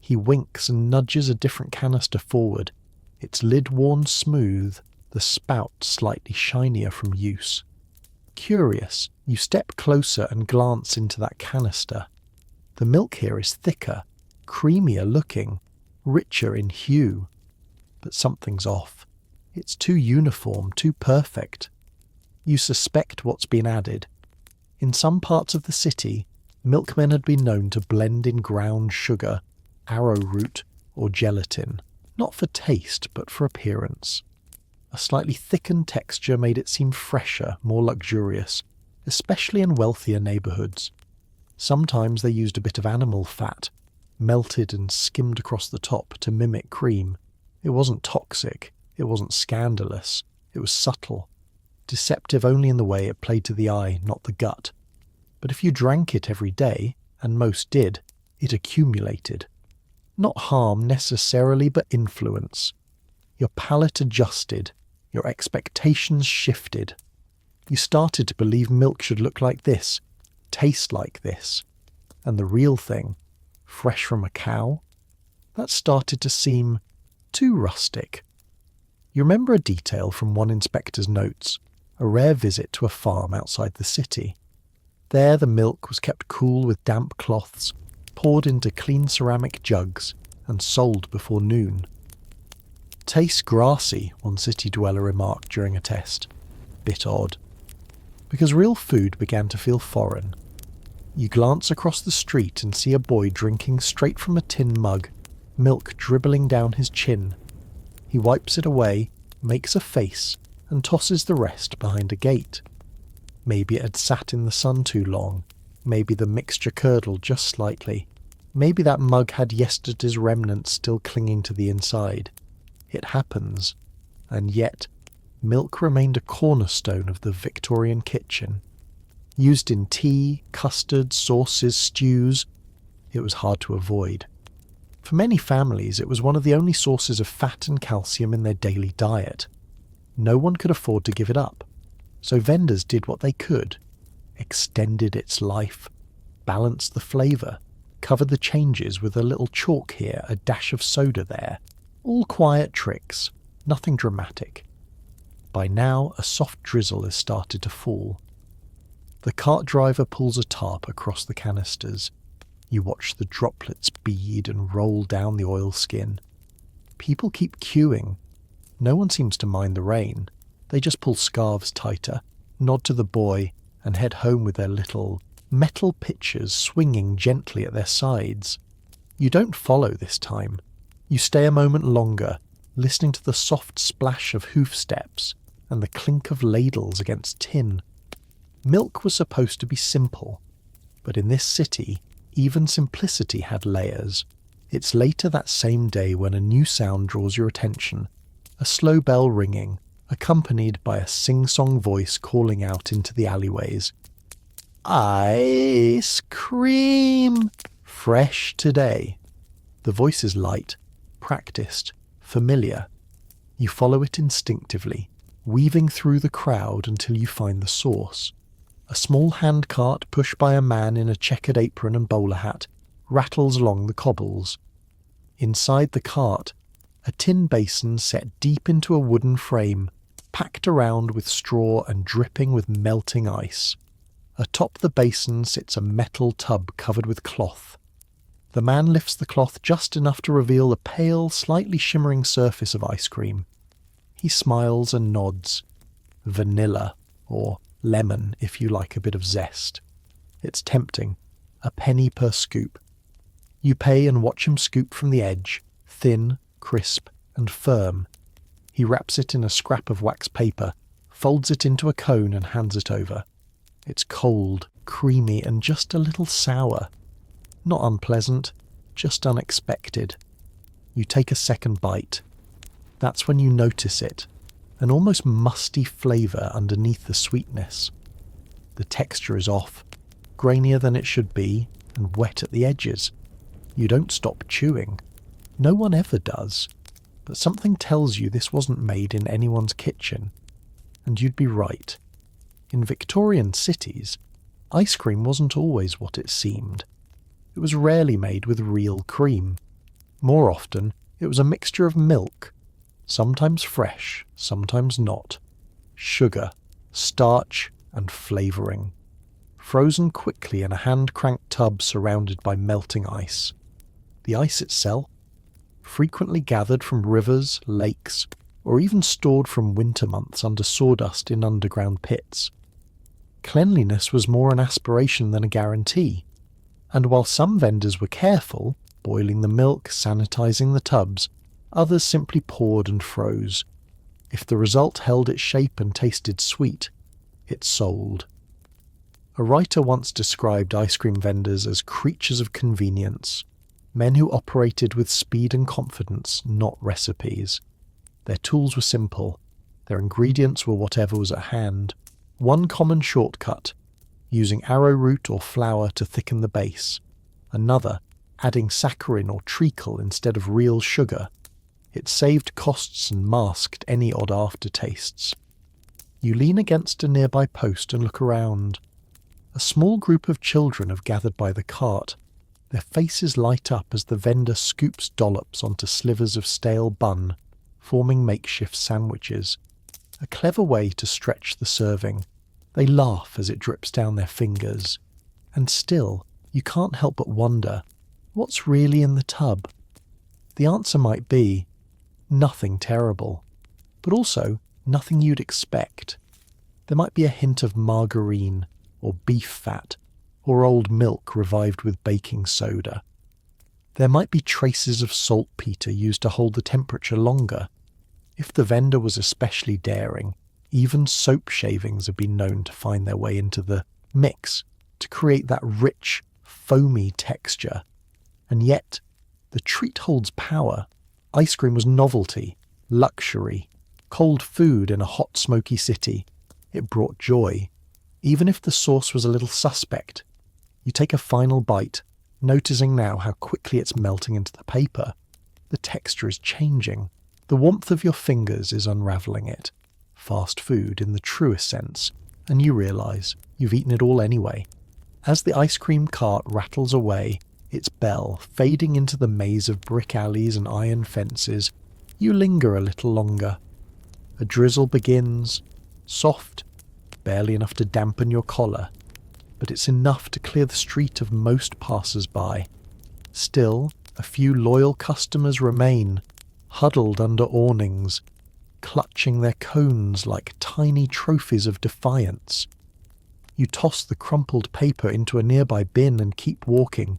He winks and nudges a different canister forward, its lid worn smooth, the spout slightly shinier from use. Curious, you step closer and glance into that canister. The milk here is thicker, creamier looking, richer in hue. But something's off. It's too uniform, too perfect. You suspect what's been added. In some parts of the city, milkmen had been known to blend in ground sugar, arrowroot, or gelatin, not for taste but for appearance. A slightly thickened texture made it seem fresher, more luxurious, especially in wealthier neighbourhoods. Sometimes they used a bit of animal fat, melted and skimmed across the top to mimic cream. It wasn't toxic, it wasn't scandalous, it was subtle. Deceptive only in the way it played to the eye, not the gut. But if you drank it every day, and most did, it accumulated. Not harm necessarily, but influence. Your palate adjusted, your expectations shifted. You started to believe milk should look like this, taste like this. And the real thing, fresh from a cow, that started to seem too rustic. You remember a detail from one inspector's notes, a rare visit to a farm outside the city. There the milk was kept cool with damp cloths, poured into clean ceramic jugs, and sold before noon. "Tastes grassy," one city dweller remarked during a test. Bit odd. Because real food began to feel foreign. You glance across the street and see a boy drinking straight from a tin mug, milk dribbling down his chin. He wipes it away, makes a face, and tosses the rest behind a gate. Maybe it had sat in the sun too long. Maybe the mixture curdled just slightly. Maybe that mug had yesterday's remnants still clinging to the inside. It happens. And yet, milk remained a cornerstone of the Victorian kitchen. Used in tea, custard, sauces, stews, it was hard to avoid. For many families, it was one of the only sources of fat and calcium in their daily diet. No one could afford to give it up, so vendors did what they could, extended its life, balanced the flavour, covered the changes with a little chalk here, a dash of soda there, all quiet tricks, nothing dramatic. By now, a soft drizzle has started to fall. The cart driver pulls a tarp across the canisters. You watch the droplets bead and roll down the oilskin. People keep queuing. No one seems to mind the rain. They just pull scarves tighter, nod to the boy, and head home with their little metal pitchers swinging gently at their sides. You don't follow this time. You stay a moment longer, listening to the soft splash of hoof steps and the clink of ladles against tin. Milk was supposed to be simple, but in this city, even simplicity had layers. It's later that same day when a new sound draws your attention, a slow bell ringing, accompanied by a sing-song voice calling out into the alleyways. "Ice cream! Fresh today." The voice is light, practiced, familiar. You follow it instinctively, weaving through the crowd until you find the source. A small handcart pushed by a man in a checkered apron and bowler hat rattles along the cobbles. Inside the cart, a tin basin set deep into a wooden frame, packed around with straw and dripping with melting ice. Atop the basin sits a metal tub covered with cloth. The man lifts the cloth just enough to reveal the pale, slightly shimmering surface of ice cream. He smiles and nods. vanilla, or lemon if you like a bit of zest. It's tempting. A penny per scoop. You pay and watch him scoop from the edge, thin, crisp, and firm. He wraps it in a scrap of wax paper, folds it into a cone and hands it over. It's cold, creamy, and just a little sour. Not unpleasant, just unexpected. You take a second bite. That's when you notice it, an almost musty flavour underneath the sweetness. The texture is off, grainier than it should be, and wet at the edges. You don't stop chewing. No one ever does. But something tells you this wasn't made in anyone's kitchen. And you'd be right. In Victorian cities, ice cream wasn't always what it seemed. It was rarely made with real cream. More often, it was a mixture of milk, sometimes fresh, sometimes not, sugar, starch, and flavouring, frozen quickly in a hand-cranked tub surrounded by melting ice. The ice itself, frequently gathered from rivers, lakes, or even stored from winter months under sawdust in underground pits. Cleanliness was more an aspiration than a guarantee, and while some vendors were careful, boiling the milk, sanitizing the tubs, others simply poured and froze. If the result held its shape and tasted sweet, it sold. A writer once described ice cream vendors as creatures of convenience, men who operated with speed and confidence, not recipes. Their tools were simple, their ingredients were whatever was at hand. One common shortcut, using arrowroot or flour to thicken the base. Another, adding saccharin or treacle instead of real sugar. It saved costs and masked any odd aftertastes. You lean against a nearby post and look around. A small group of children have gathered by the cart. Their faces light up as the vendor scoops dollops onto slivers of stale bun, forming makeshift sandwiches. A clever way to stretch the serving. They laugh as it drips down their fingers. And still, you can't help but wonder, what's really in the tub? The answer might be, nothing terrible, but also nothing you'd expect. There might be a hint of margarine, or beef fat, or old milk revived with baking soda. There might be traces of saltpeter used to hold the temperature longer. If the vendor was especially daring, even soap shavings have been known to find their way into the mix to create that rich, foamy texture. And yet, the treat holds power. Ice cream was novelty, luxury, cold food in a hot, smoky city. It brought joy, even if the sauce was a little suspect. You take a final bite, noticing now how quickly it's melting into the paper. The texture is changing. The warmth of your fingers is unravelling it. Fast food in the truest sense, and you realise you've eaten it all anyway. As the ice cream cart rattles away, its bell fading into the maze of brick alleys and iron fences, you linger a little longer. A drizzle begins, soft, barely enough to dampen your collar, but it's enough to clear the street of most passers-by. Still, a few loyal customers remain, huddled under awnings, clutching their cones like tiny trophies of defiance. You toss the crumpled paper into a nearby bin and keep walking,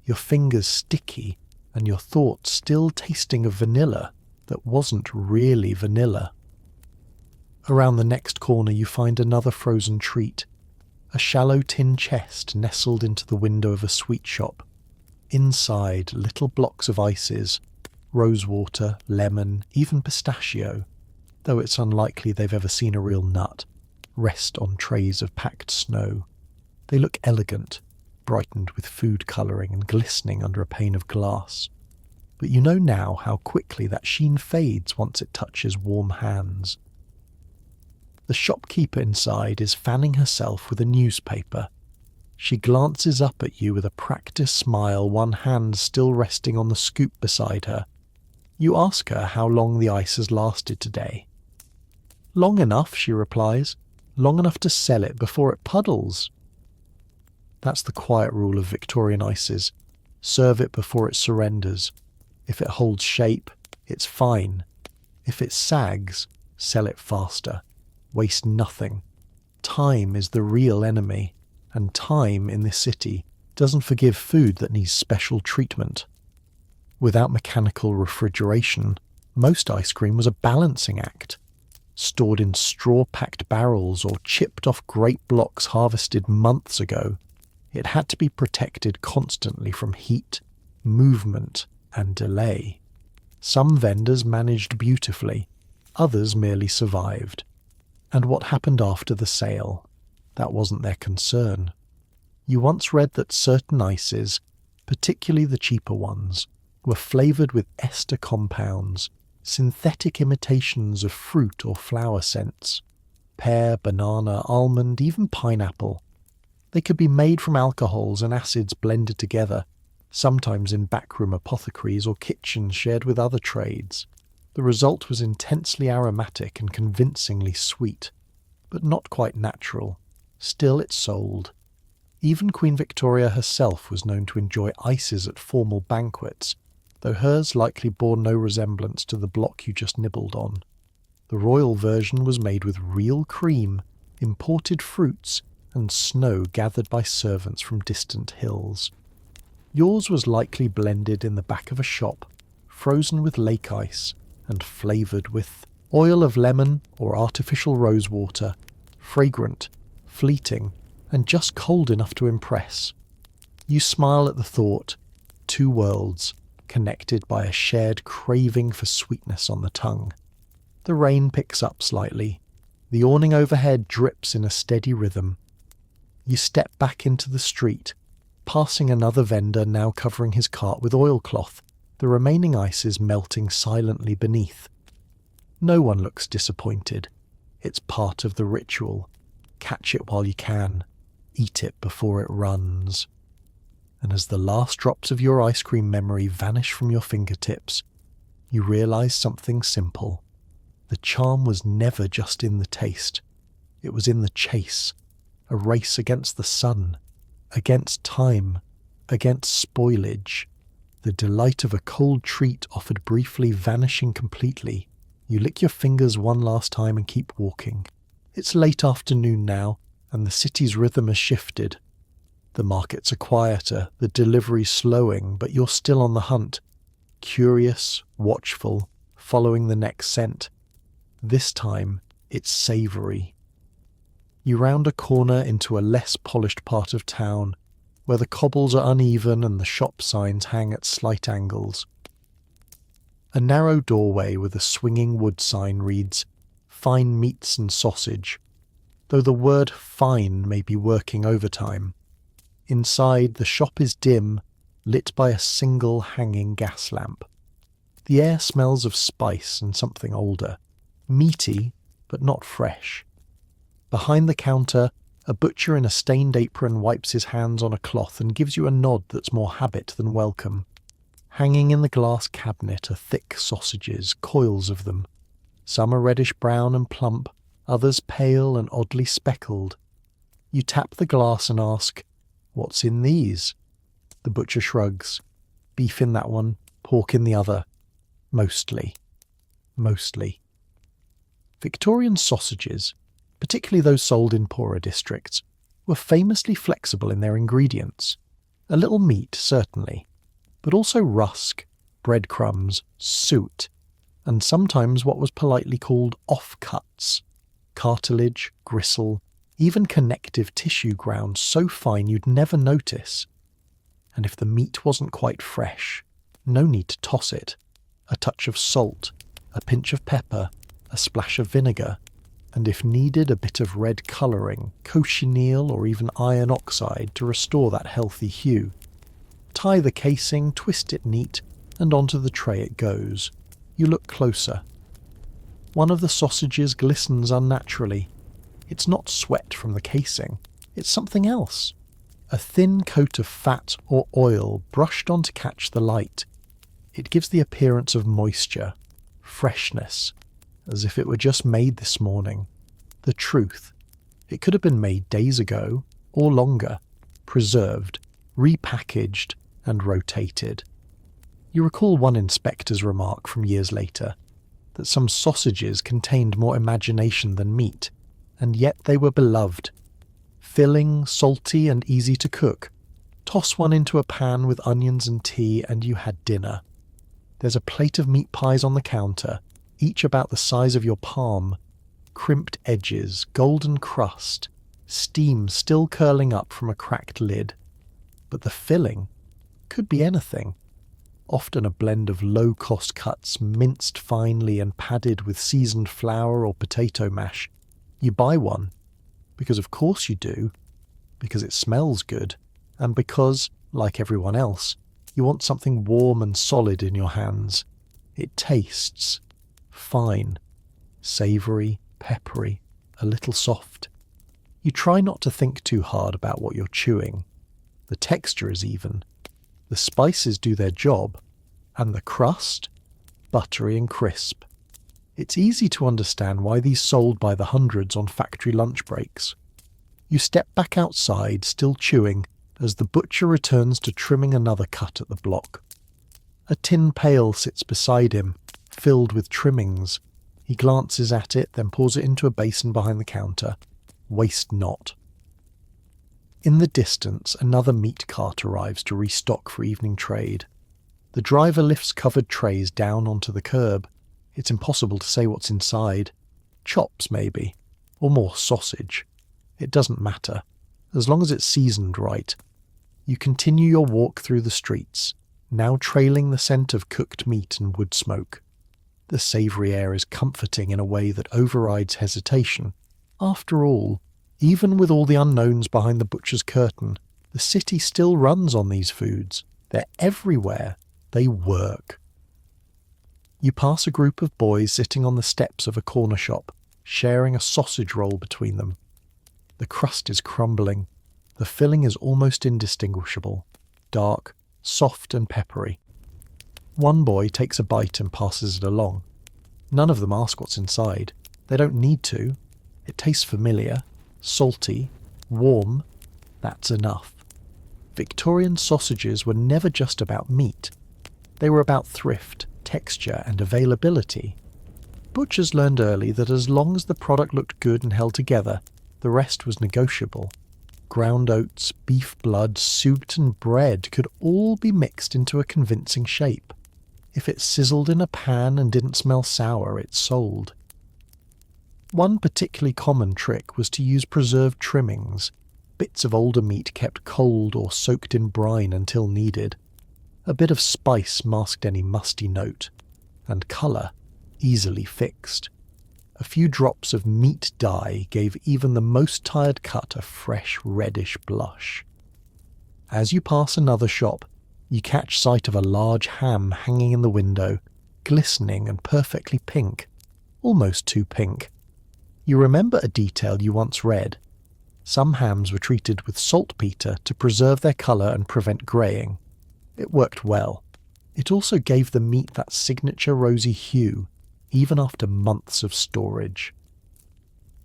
your fingers sticky and your thoughts still tasting of vanilla that wasn't really vanilla. Around the next corner you find another frozen treat, a shallow tin chest nestled into the window of a sweet shop. Inside, little blocks of ices, rosewater, lemon, even pistachio, though it's unlikely they've ever seen a real nut, rest on trays of packed snow. They look elegant, brightened with food colouring and glistening under a pane of glass. But you know now how quickly that sheen fades once it touches warm hands. The shopkeeper inside is fanning herself with a newspaper. She glances up at you with a practised smile, one hand still resting on the scoop beside her. You ask her how long the ice has lasted today. Long enough, she replies. Long enough to sell it before it puddles. That's the quiet rule of Victorian ices. Serve it before it surrenders. If it holds shape, it's fine. If it sags, sell it faster. Waste nothing. Time is the real enemy, and time in this city doesn't forgive food that needs special treatment. Without mechanical refrigeration, most ice cream was a balancing act. Stored in straw-packed barrels or chipped off grape blocks harvested months ago, it had to be protected constantly from heat, movement, and delay. Some vendors managed beautifully, others merely survived. And what happened after the sale? That wasn't their concern. You once read that certain ices, particularly the cheaper ones, were flavoured with ester compounds, synthetic imitations of fruit or flower scents. Pear, banana, almond, even pineapple. They could be made from alcohols and acids blended together, sometimes in backroom apothecaries or kitchens shared with other trades. The result was intensely aromatic and convincingly sweet, but not quite natural. Still it sold. Even Queen Victoria herself was known to enjoy ices at formal banquets, though hers likely bore no resemblance to the block you just nibbled on. The royal version was made with real cream, imported fruits, and snow gathered by servants from distant hills. Yours was likely blended in the back of a shop, frozen with lake ice, and flavoured with oil of lemon or artificial rosewater, fragrant, fleeting, and just cold enough to impress. You smile at the thought, two worlds, connected by a shared craving for sweetness on the tongue. The rain picks up slightly. The awning overhead drips in a steady rhythm. You step back into the street, passing another vendor now covering his cart with oilcloth, the remaining ices melting silently beneath. No one looks disappointed. It's part of the ritual. Catch it while you can. Eat it before it runs. And as the last drops of your ice cream memory vanish from your fingertips, you realise something simple. The charm was never just in the taste. It was in the chase. A race against the sun, against time, against spoilage. The delight of a cold treat offered briefly vanishing completely. You lick your fingers one last time and keep walking. It's late afternoon now, and the city's rhythm has shifted. The markets are quieter, the delivery's slowing, but you're still on the hunt. Curious, watchful, following the next scent. This time, it's savoury. You round a corner into a less polished part of town, where the cobbles are uneven and the shop signs hang at slight angles. A narrow doorway with a swinging wood sign reads, "Fine meats and sausage," though the word fine may be working overtime. Inside, the shop is dim, lit by a single hanging gas lamp. The air smells of spice and something older, meaty, but not fresh. Behind the counter, a butcher in a stained apron wipes his hands on a cloth and gives you a nod that's more habit than welcome. Hanging in the glass cabinet are thick sausages, coils of them. Some are reddish-brown and plump, others pale and oddly speckled. You tap the glass and ask, "What's in these?" The butcher shrugs. "Beef in that one, pork in the other. Mostly." Mostly. Victorian sausages, particularly those sold in poorer districts, were famously flexible in their ingredients. A little meat, certainly, but also rusk, breadcrumbs, suet, and sometimes what was politely called offcuts, cartilage, gristle, even connective tissue ground so fine you'd never notice. And if the meat wasn't quite fresh, no need to toss it. A touch of salt, a pinch of pepper, a splash of vinegar, and if needed a bit of red colouring, cochineal or even iron oxide to restore that healthy hue. Tie the casing, twist it neat, and onto the tray it goes. You look closer. One of the sausages glistens unnaturally. It's not sweat from the casing, it's something else. A thin coat of fat or oil brushed on to catch the light. It gives the appearance of moisture, freshness, as if it were just made this morning. The truth, it could have been made days ago, or longer, preserved, repackaged, and rotated. You recall one inspector's remark from years later, that some sausages contained more imagination than meat, and yet they were beloved. Filling, salty, and easy to cook. Toss one into a pan with onions and tea and you had dinner. There's a plate of meat pies on the counter, each about the size of your palm. Crimped edges, golden crust, steam still curling up from a cracked lid. But the filling could be anything. Often a blend of low-cost cuts, minced finely and padded with seasoned flour or potato mash. You buy one, because of course you do, because it smells good, and because, like everyone else, you want something warm and solid in your hands. It tastes fine, savoury, peppery, a little soft. You try not to think too hard about what you're chewing. The texture is even. The spices do their job, and the crust, buttery and crisp. It's easy to understand why these sold by the hundreds on factory lunch breaks. You step back outside, still chewing, as the butcher returns to trimming another cut at the block. A tin pail sits beside him, filled with trimmings. He glances at it, then pours it into a basin behind the counter. Waste not. In the distance, another meat cart arrives to restock for evening trade. The driver lifts covered trays down onto the curb. It's impossible to say what's inside. Chops, maybe. Or more sausage. It doesn't matter, as long as it's seasoned right. You continue your walk through the streets, now trailing the scent of cooked meat and wood smoke. The savoury air is comforting in a way that overrides hesitation. After all, even with all the unknowns behind the butcher's curtain, the city still runs on these foods. They're everywhere. They work. You pass a group of boys sitting on the steps of a corner shop, sharing a sausage roll between them. The crust is crumbling. The filling is almost indistinguishable, dark, soft and peppery. One boy takes a bite and passes it along. None of them ask what's inside. They don't need to. It tastes familiar, salty, warm. That's enough. Victorian sausages were never just about meat. They were about thrift, texture and availability. Butchers learned early that as long as the product looked good and held together, the rest was negotiable. Ground oats, beef blood, suet and bread could all be mixed into a convincing shape. If it sizzled in a pan and didn't smell sour, it sold. One particularly common trick was to use preserved trimmings, bits of older meat kept cold or soaked in brine until needed. A bit of spice masked any musty note, and colour easily fixed. A few drops of meat dye gave even the most tired cut a fresh reddish blush. As you pass another shop, you catch sight of a large ham hanging in the window, glistening and perfectly pink, almost too pink. You remember a detail you once read. Some hams were treated with saltpetre to preserve their colour and prevent greying. It worked well. It also gave the meat that signature rosy hue, even after months of storage.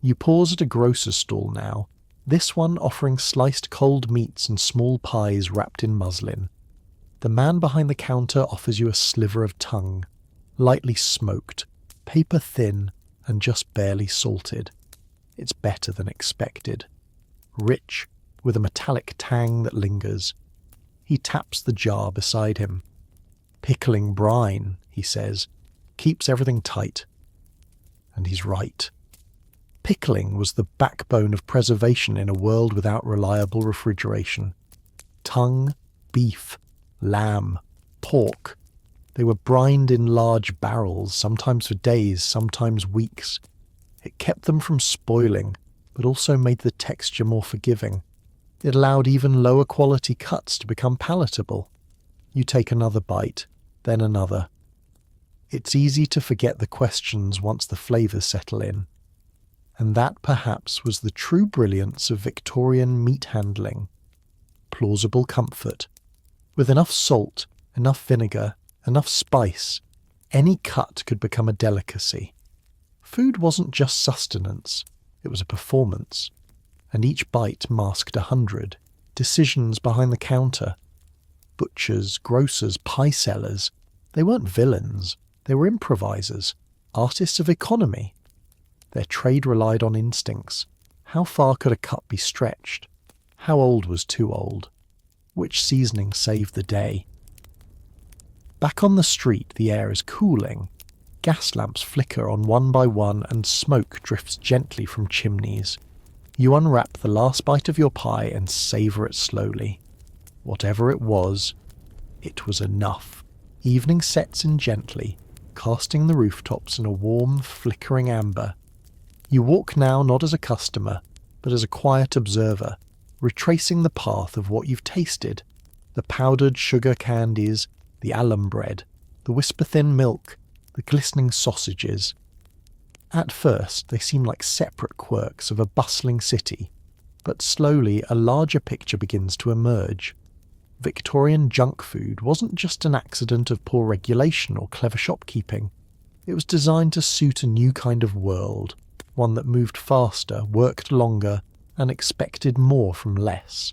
You pause at a grocer's stall now, this one offering sliced cold meats and small pies wrapped in muslin. The man behind the counter offers you a sliver of tongue, lightly smoked, paper thin, and just barely salted. It's better than expected. Rich, with a metallic tang that lingers. He taps the jar beside him. Pickling brine, he says, keeps everything tight. And he's right. Pickling was the backbone of preservation in a world without reliable refrigeration. Tongue, beef, lamb, pork. They were brined in large barrels, sometimes for days, sometimes weeks. It kept them from spoiling, but also made the texture more forgiving. It allowed even lower quality cuts to become palatable. You take another bite, then another. It's easy to forget the questions once the flavours settle in. And that perhaps was the true brilliance of Victorian meat handling. Plausible comfort. With enough salt, enough vinegar, enough spice, any cut could become a delicacy. Food wasn't just sustenance, it was a performance. And each bite masked 100 decisions behind the counter. Butchers, grocers, pie sellers, they weren't villains. They were improvisers, artists of economy. Their trade relied on instincts. How far could a cut be stretched? How old was too old? Which seasoning saved the day? Back on the street, the air is cooling. Gas lamps flicker on one by one and smoke drifts gently from chimneys. You unwrap the last bite of your pie and savour it slowly. Whatever it was enough. Evening sets in gently, casting the rooftops in a warm, flickering amber. You walk now not as a customer, but as a quiet observer, retracing the path of what you've tasted, the powdered sugar candies, the alum bread, the whisper-thin milk, the glistening sausages. At first they seem like separate quirks of a bustling city, but slowly a larger picture begins to emerge. Victorian junk food wasn't just an accident of poor regulation or clever shopkeeping. It was designed to suit a new kind of world, one that moved faster, worked longer, and expected more from less.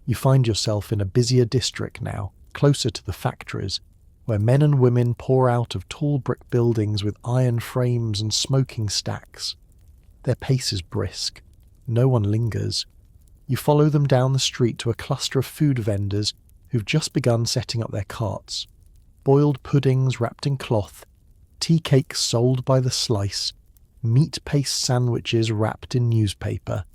You find yourself in a busier district now, closer to the factories, where men and women pour out of tall brick buildings with iron frames and smoking stacks. Their pace is brisk. No one lingers. You follow them down the street to a cluster of food vendors who've just begun setting up their carts. Boiled puddings wrapped in cloth, tea cakes sold by the slice, meat paste sandwiches wrapped in newspaper.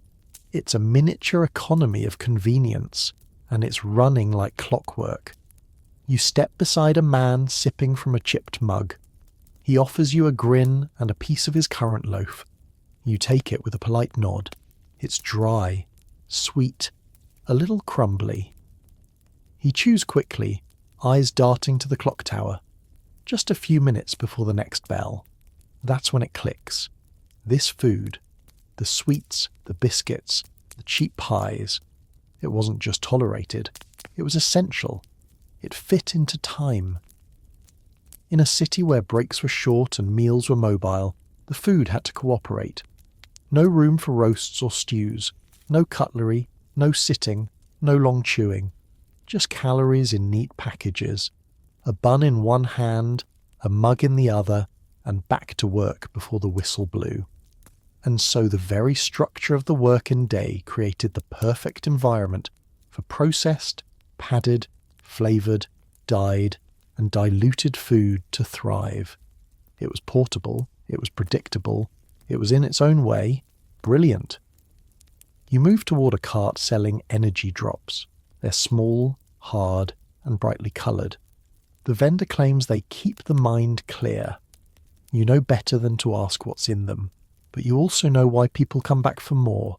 It's a miniature economy of convenience, and it's running like clockwork. You step beside a man sipping from a chipped mug. He offers you a grin and a piece of his currant loaf. You take it with a polite nod. It's dry, sweet, a little crumbly. He chews quickly, eyes darting to the clock tower. Just a few minutes before the next bell. That's when it clicks. This food, the sweets, the biscuits, the cheap pies, it wasn't just tolerated, it was essential. It fit into time. In a city where breaks were short and meals were mobile, the food had to cooperate. No room for roasts or stews, no cutlery, no sitting, no long chewing. Just calories in neat packages. A bun in one hand, a mug in the other, and back to work before the whistle blew. And so the very structure of the working day created the perfect environment for processed, padded, flavoured, dyed, and diluted food to thrive. It was portable, it was predictable, it was in its own way brilliant. You move toward a cart selling energy drops. They're small, hard, and brightly coloured. The vendor claims they keep the mind clear. You know better than to ask what's in them, but you also know why people come back for more.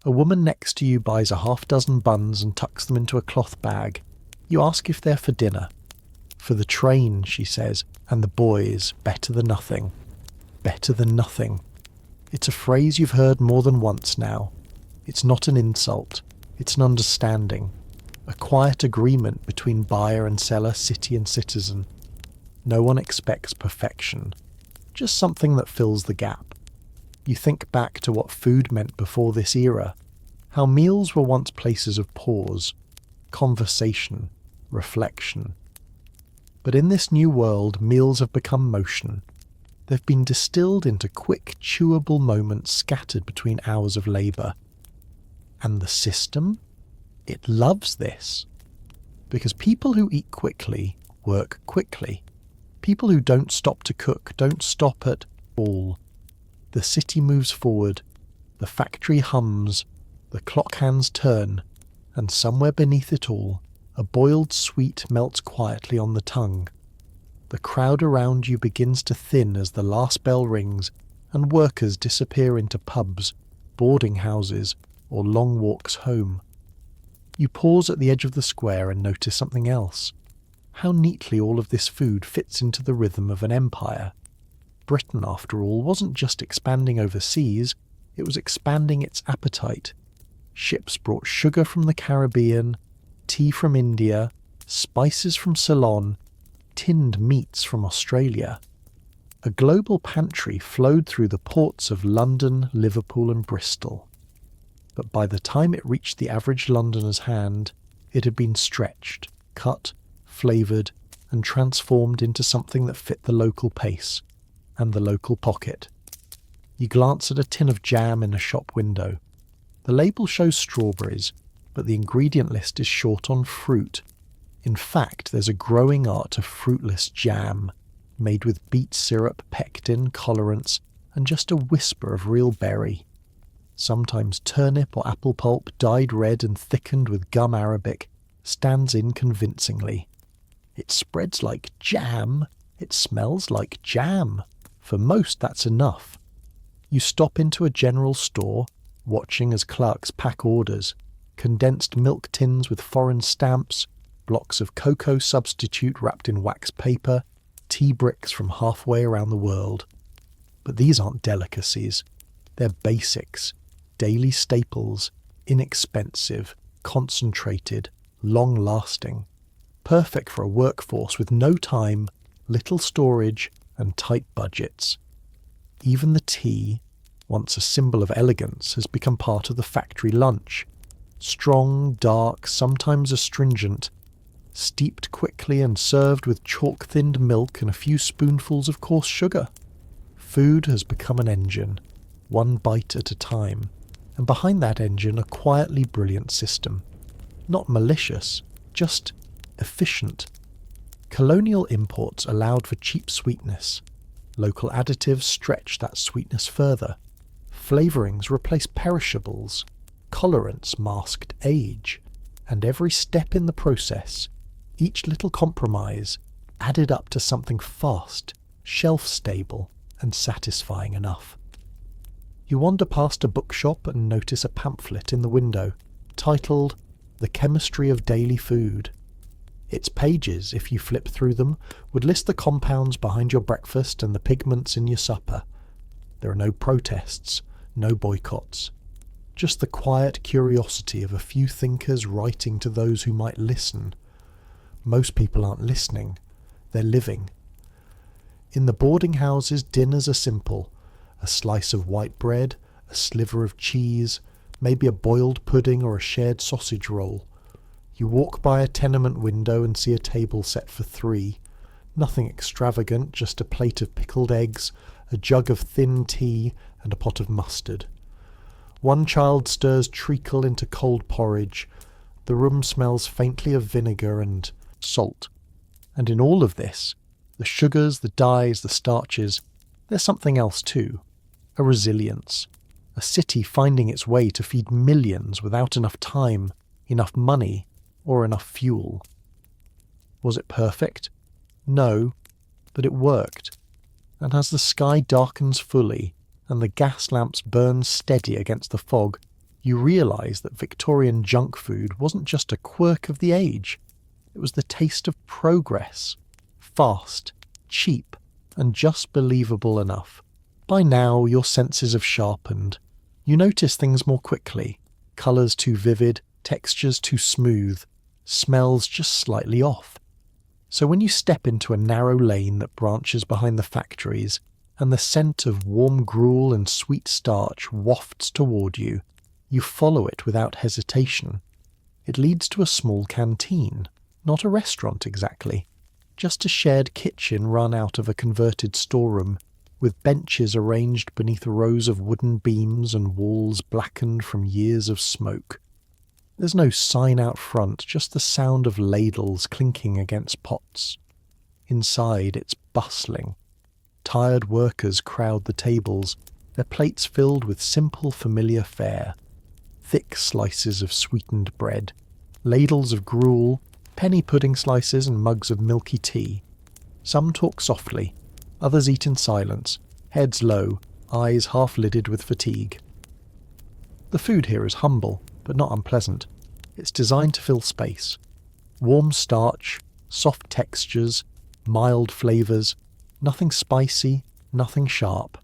A woman next to you buys a half-dozen buns and tucks them into a cloth bag. You ask if they're for dinner. For the train, she says, and the boys, better than nothing. Better than nothing. It's a phrase you've heard more than once now. It's not an insult. It's an understanding. A quiet agreement between buyer and seller, city and citizen. No one expects perfection. Just something that fills the gap. You think back to what food meant before this era. How meals were once places of pause, conversation, reflection. But in this new world, meals have become motion. They've been distilled into quick, chewable moments scattered between hours of labour. And the system? It loves this. Because people who eat quickly work quickly. People who don't stop to cook don't stop at all. The city moves forward, the factory hums, the clock hands turn, and somewhere beneath it all, a boiled sweet melts quietly on the tongue. The crowd around you begins to thin as the last bell rings, and workers disappear into pubs, boarding houses, or long walks home. You pause at the edge of the square and notice something else. How neatly all of this food fits into the rhythm of an empire. Britain, after all, wasn't just expanding overseas, it was expanding its appetite. Ships brought sugar from the Caribbean, tea from India, spices from Ceylon, tinned meats from Australia. A global pantry flowed through the ports of London, Liverpool and Bristol. But by the time it reached the average Londoner's hand, it had been stretched, cut, flavoured, and transformed into something that fit the local pace and the local pocket. You glance at a tin of jam in a shop window. The label shows strawberries, but the ingredient list is short on fruit. In fact, there's a growing art of fruitless jam, made with beet syrup, pectin, colorants, and just a whisper of real berry. Sometimes turnip or apple pulp, dyed red and thickened with gum arabic, stands in convincingly. It spreads like jam. It smells like jam. For most, that's enough. You stop into a general store, watching as clerks pack orders, condensed milk tins with foreign stamps, blocks of cocoa substitute wrapped in wax paper, tea bricks from halfway around the world. But these aren't delicacies. They're basics, daily staples, inexpensive, concentrated, long-lasting, perfect for a workforce with no time, little storage, and tight budgets. Even the tea, once a symbol of elegance, has become part of the factory lunch. Strong, dark, sometimes astringent, steeped quickly and served with chalk-thinned milk and a few spoonfuls of coarse sugar. Food has become an engine, one bite at a time, and behind that engine a quietly brilliant system. Not malicious, just efficient. Colonial imports allowed for cheap sweetness. Local additives stretch that sweetness further. Flavourings replace perishables. Colorants masked age. And every step in the process, each little compromise, added up to something fast, shelf-stable, and satisfying enough. You wander past a bookshop and notice a pamphlet in the window, titled The Chemistry of Daily Food. Its pages, if you flip through them, would list the compounds behind your breakfast and the pigments in your supper. There are no protests, no boycotts. Just the quiet curiosity of a few thinkers writing to those who might listen. Most people aren't listening, they're living. In the boarding houses, dinners are simple. A slice of white bread, a sliver of cheese, maybe a boiled pudding or a shared sausage roll. You walk by a tenement window and see a table set for 3. Nothing extravagant, just a plate of pickled eggs, a jug of thin tea, and a pot of mustard. One child stirs treacle into cold porridge. The room smells faintly of vinegar and salt. And in all of this, the sugars, the dyes, the starches, there's something else too. A resilience. A city finding its way to feed millions without enough time, enough money, or enough fuel. Was it perfect? No, but it worked. And as the sky darkens fully, and the gas lamps burn steady against the fog, you realise that Victorian junk food wasn't just a quirk of the age. It was the taste of progress. Fast, cheap, and just believable enough. By now, your senses have sharpened. You notice things more quickly. Colours too vivid, textures too smooth, smells just slightly off. So when you step into a narrow lane that branches behind the factories, and the scent of warm gruel and sweet starch wafts toward you, you follow it without hesitation. It leads to a small canteen, not a restaurant exactly, just a shared kitchen run out of a converted storeroom, with benches arranged beneath rows of wooden beams and walls blackened from years of smoke. There's no sign out front, just the sound of ladles clinking against pots. Inside, it's bustling. Tired workers crowd the tables, their plates filled with simple, familiar fare. Thick slices of sweetened bread, ladles of gruel, penny pudding slices and mugs of milky tea. Some talk softly, others eat in silence, heads low, eyes half-lidded with fatigue. The food here is humble, but not unpleasant. It's designed to fill space. Warm starch, soft textures, mild flavours, nothing spicy, nothing sharp.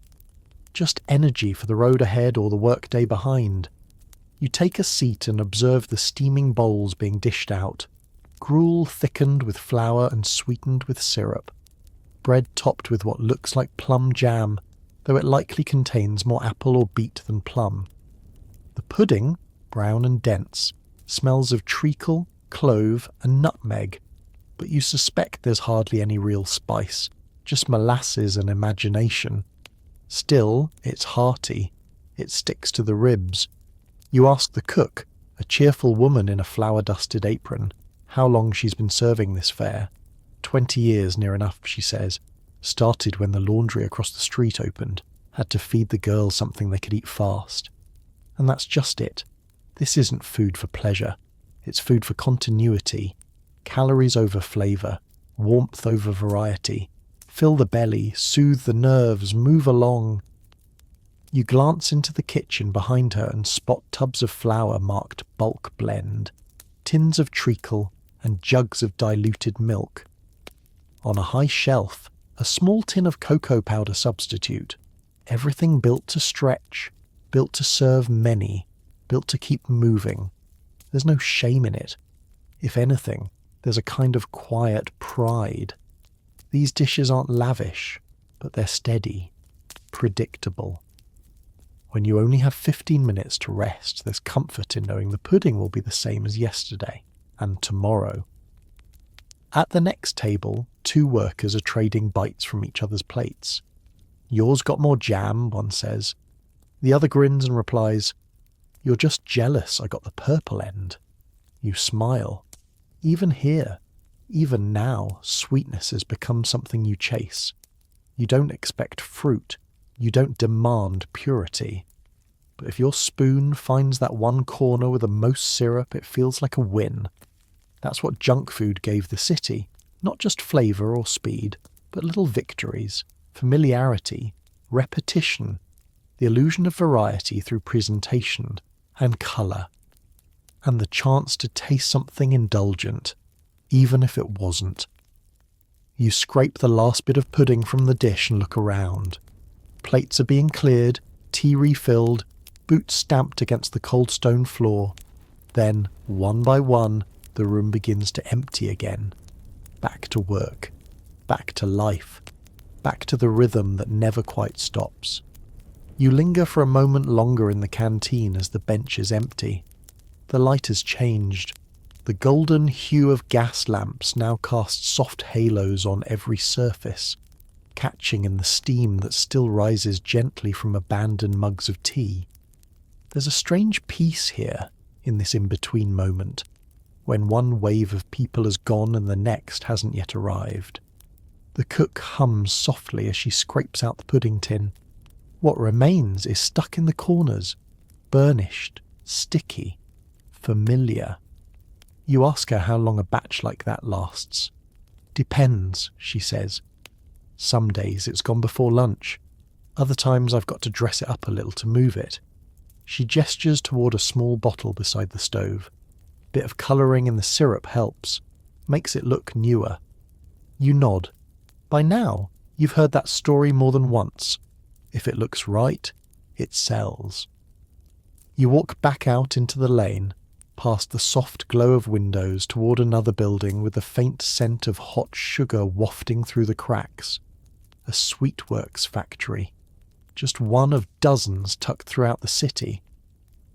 Just energy for the road ahead or the workday behind. You take a seat and observe the steaming bowls being dished out. Gruel thickened with flour and sweetened with syrup. Bread topped with what looks like plum jam, though it likely contains more apple or beet than plum. The pudding, brown and dense, smells of treacle, clove and nutmeg, but you suspect there's hardly any real spice, just molasses and imagination. Still, it's hearty. It sticks to the ribs. You ask the cook, a cheerful woman in a flour-dusted apron, how long she's been serving this fare. 20 years near enough, she says. Started when the laundry across the street opened. Had to feed the girls something they could eat fast. And that's just it. This isn't food for pleasure. It's food for continuity. Calories over flavour. Warmth over variety. Fill the belly, soothe the nerves, move along. You glance into the kitchen behind her and spot tubs of flour marked bulk blend, tins of treacle, and jugs of diluted milk. On a high shelf, a small tin of cocoa powder substitute. Everything built to stretch, built to serve many, built to keep moving. There's no shame in it. If anything, there's a kind of quiet pride. These dishes aren't lavish, but they're steady, predictable. When you only have 15 minutes to rest, there's comfort in knowing the pudding will be the same as yesterday and tomorrow. At the next table, 2 workers are trading bites from each other's plates. Yours got more jam, one says. The other grins and replies, "You're just jealous I got the purple end." You smile. Even here, even now, sweetness has become something you chase. You don't expect fruit. You don't demand purity. But if your spoon finds that one corner with the most syrup, it feels like a win. That's what junk food gave the city. Not just flavour or speed, but little victories, familiarity, repetition, the illusion of variety through presentation and colour, and the chance to taste something indulgent, even if it wasn't. You scrape the last bit of pudding from the dish and look around. Plates are being cleared, tea refilled, boots stamped against the cold stone floor. Then, one by one, the room begins to empty again. Back to work. Back to life. Back to the rhythm that never quite stops. You linger for a moment longer in the canteen as the bench is empty. The light has changed. The golden hue of gas lamps now casts soft halos on every surface, catching in the steam that still rises gently from abandoned mugs of tea. There's a strange peace here, in this in-between moment, when one wave of people has gone and the next hasn't yet arrived. The cook hums softly as she scrapes out the pudding tin. What remains is stuck in the corners, burnished, sticky, familiar. You ask her how long a batch like that lasts. "Depends," she says. "Some days it's gone before lunch. Other times I've got to dress it up a little to move it." She gestures toward a small bottle beside the stove. Bit of colouring in the syrup helps, makes it look newer. You nod. By now, you've heard that story more than once. If it looks right, it sells. You walk back out into the lane, past the soft glow of windows toward another building with the faint scent of hot sugar wafting through the cracks. A sweetworks factory. Just one of dozens tucked throughout the city.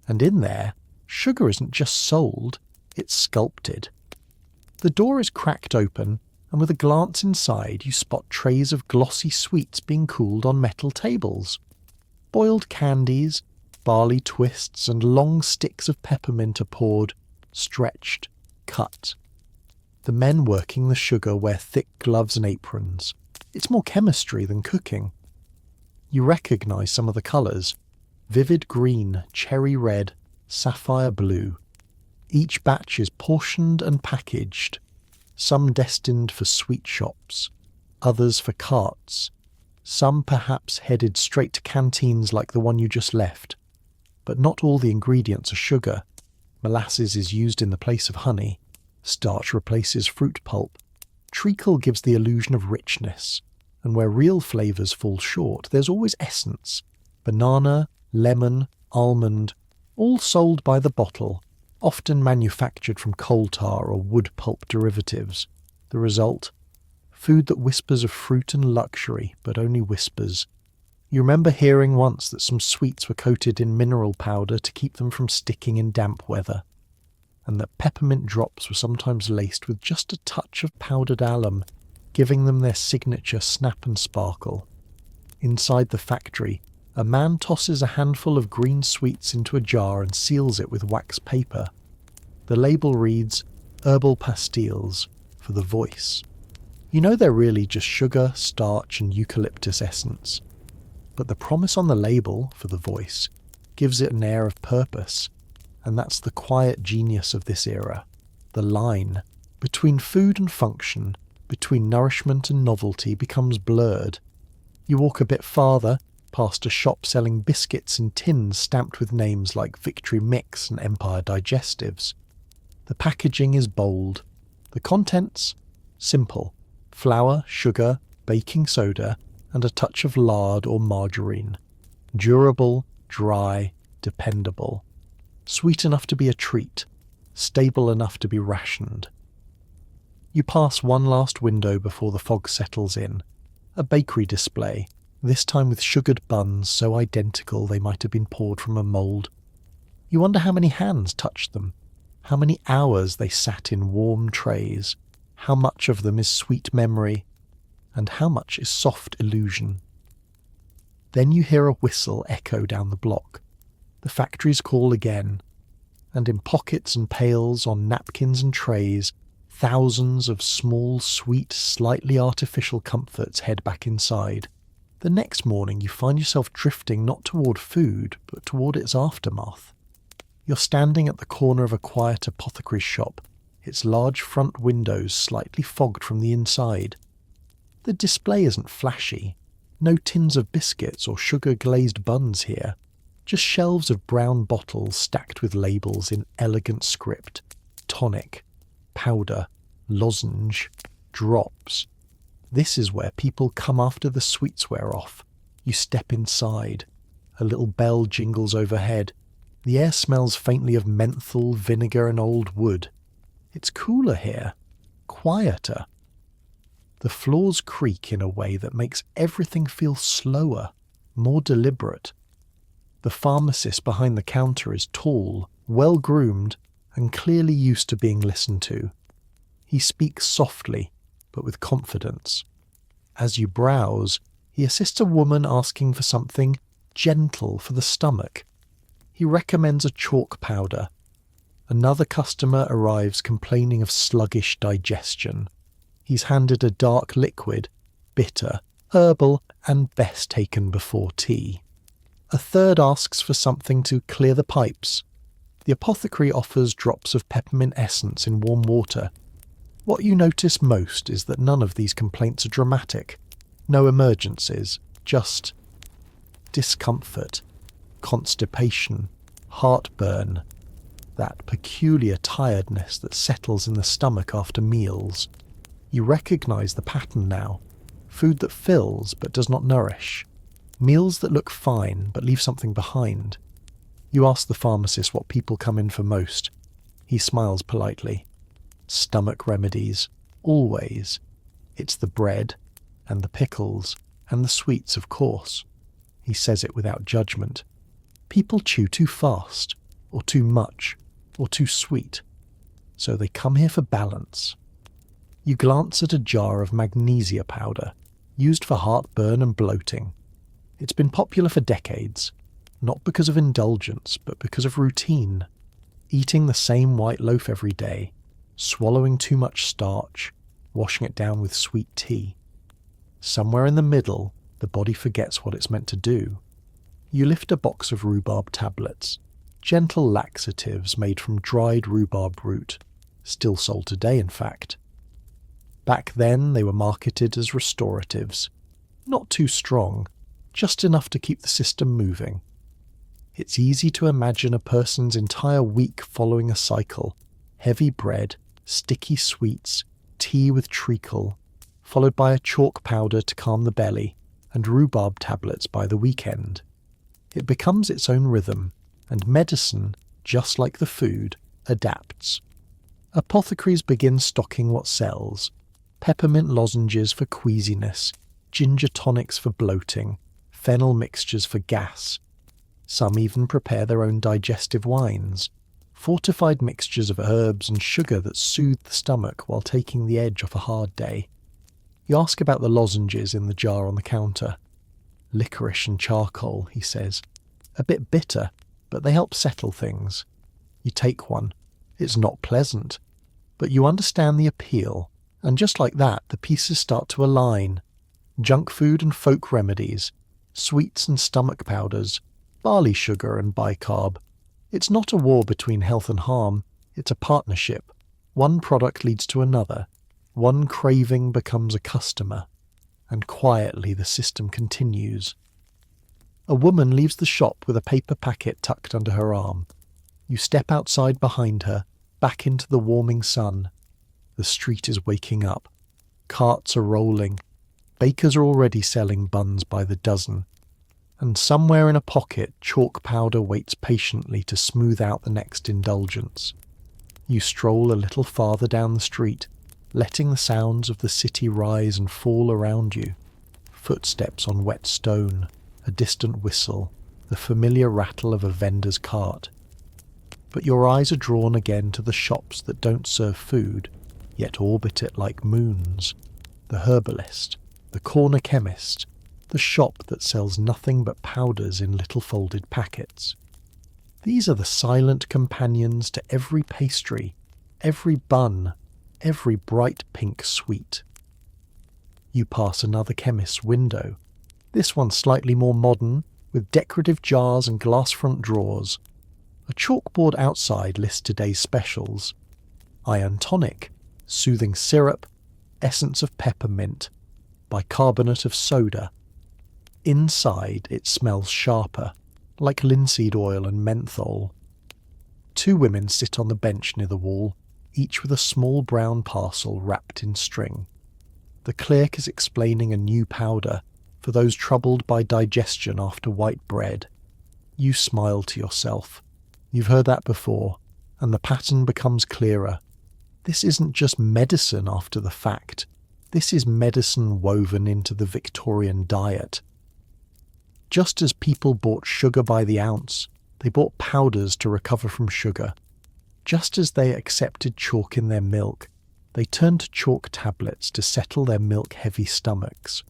And in there, sugar isn't just sold, it's sculpted. The door is cracked open, and with a glance inside you spot trays of glossy sweets being cooled on metal tables. Boiled candies, barley twists, and long sticks of peppermint are poured, stretched, cut. The men working the sugar wear thick gloves and aprons. It's more chemistry than cooking. You recognise some of the colours. Vivid green, cherry red, sapphire blue. Each batch is portioned and packaged, some destined for sweet shops, others for carts, some perhaps headed straight to canteens like the one you just left. But not all the ingredients are sugar. Molasses is used in the place of honey. Starch replaces fruit pulp. Treacle gives the illusion of richness. And where real flavours fall short, there's always essence. Banana, lemon, almond, all sold by the bottle, often manufactured from coal tar or wood pulp derivatives. The result? Food that whispers of fruit and luxury, but only whispers. You remember hearing once that some sweets were coated in mineral powder to keep them from sticking in damp weather, and that peppermint drops were sometimes laced with just a touch of powdered alum, giving them their signature snap and sparkle. Inside the factory, a man tosses a handful of green sweets into a jar and seals it with wax paper. The label reads, "Herbal pastilles for the voice." You know they're really just sugar, starch and eucalyptus essence. But the promise on the label for the voice gives it an air of purpose, and that's the quiet genius of this era. The line between food and function, between nourishment and novelty, becomes blurred. You walk a bit farther, past a shop selling biscuits in tins stamped with names like Victory Mix and Empire Digestives. The packaging is bold. The contents? Simple. Flour, sugar, baking soda, and a touch of lard or margarine. Durable, dry, dependable. Sweet enough to be a treat. Stable enough to be rationed. You pass one last window before the fog settles in. A bakery display, this time with sugared buns so identical they might have been poured from a mould. You wonder how many hands touched them, how many hours they sat in warm trays, how much of them is sweet memory, and how much is soft illusion. Then you hear a whistle echo down the block. The factory's call again, and in pockets and pails, on napkins and trays, thousands of small, sweet, slightly artificial comforts head back inside. The next morning you find yourself drifting not toward food, but toward its aftermath. You're standing at the corner of a quiet apothecary shop, its large front windows slightly fogged from the inside. The display isn't flashy. No tins of biscuits or sugar-glazed buns here. Just shelves of brown bottles stacked with labels in elegant script. Tonic, powder, lozenge, drops. This is where people come after the sweets wear off. You step inside. A little bell jingles overhead. The air smells faintly of menthol, vinegar and old wood. It's cooler here. Quieter. The floors creak in a way that makes everything feel slower, more deliberate. The pharmacist behind the counter is tall, well-groomed, and clearly used to being listened to. He speaks softly, but with confidence. As you browse, he assists a woman asking for something gentle for the stomach. He recommends a chalk powder. Another customer arrives complaining of sluggish digestion. He's handed a dark liquid, bitter, herbal, and best taken before tea. A third asks for something to clear the pipes. The apothecary offers drops of peppermint essence in warm water. What you notice most is that none of these complaints are dramatic. No emergencies, just discomfort, constipation, heartburn, that peculiar tiredness that settles in the stomach after meals. You recognise the pattern now. Food that fills but does not nourish. Meals that look fine but leave something behind. You ask the pharmacist what people come in for most. He smiles politely. Stomach remedies. Always. It's the bread, and the pickles, and the sweets, of course. He says it without judgment. People chew too fast, or too much, or too sweet. So they come here for balance. You glance at a jar of magnesia powder, used for heartburn and bloating. It's been popular for decades, not because of indulgence, but because of routine. Eating the same white loaf every day, swallowing too much starch, washing it down with sweet tea. Somewhere in the middle, the body forgets what it's meant to do. You lift a box of rhubarb tablets, gentle laxatives made from dried rhubarb root, still sold today in fact. Back then they were marketed as restoratives. Not too strong, just enough to keep the system moving. It's easy to imagine a person's entire week following a cycle. Heavy bread, sticky sweets, tea with treacle, followed by a chalk powder to calm the belly, and rhubarb tablets by the weekend. It becomes its own rhythm, and medicine, just like the food, adapts. Apothecaries begin stocking what sells. Peppermint lozenges for queasiness, ginger tonics for bloating, fennel mixtures for gas. Some even prepare their own digestive wines, fortified mixtures of herbs and sugar that soothe the stomach while taking the edge off a hard day. You ask about the lozenges in the jar on the counter. Licorice and charcoal, he says. A bit bitter, but they help settle things. You take one. It's not pleasant, but you understand the appeal, and just like that, the pieces start to align. Junk food and folk remedies, sweets and stomach powders, barley sugar and bicarb. It's not a war between health and harm, it's a partnership. One product leads to another. One craving becomes a customer. And quietly the system continues. A woman leaves the shop with a paper packet tucked under her arm. You step outside behind her, back into the warming sun. The street is waking up. Carts are rolling. Bakers are already selling buns by the dozen. And somewhere in a pocket, chalk powder waits patiently to smooth out the next indulgence. You stroll a little farther down the street, letting the sounds of the city rise and fall around you. Footsteps on wet stone, a distant whistle, the familiar rattle of a vendor's cart. But your eyes are drawn again to the shops that don't serve food, yet orbit it like moons. The herbalist, the corner chemist, the shop that sells nothing but powders in little folded packets. These are the silent companions to every pastry, every bun, every bright pink sweet. You pass another chemist's window, this one slightly more modern, with decorative jars and glass front drawers. A chalkboard outside lists today's specials. Iron tonic, soothing syrup, essence of peppermint, bicarbonate of soda. Inside it smells sharper, like linseed oil and menthol. Two women sit on the bench near the wall, each with a small brown parcel wrapped in string. The clerk is explaining a new powder for those troubled by digestion after white bread. You smile to yourself. You've heard that before, and the pattern becomes clearer. This isn't just medicine after the fact. This is medicine woven into the Victorian diet. Just as people bought sugar by the ounce, they bought powders to recover from sugar. Just as they accepted chalk in their milk, they turned to chalk tablets to settle their milk-heavy stomachs.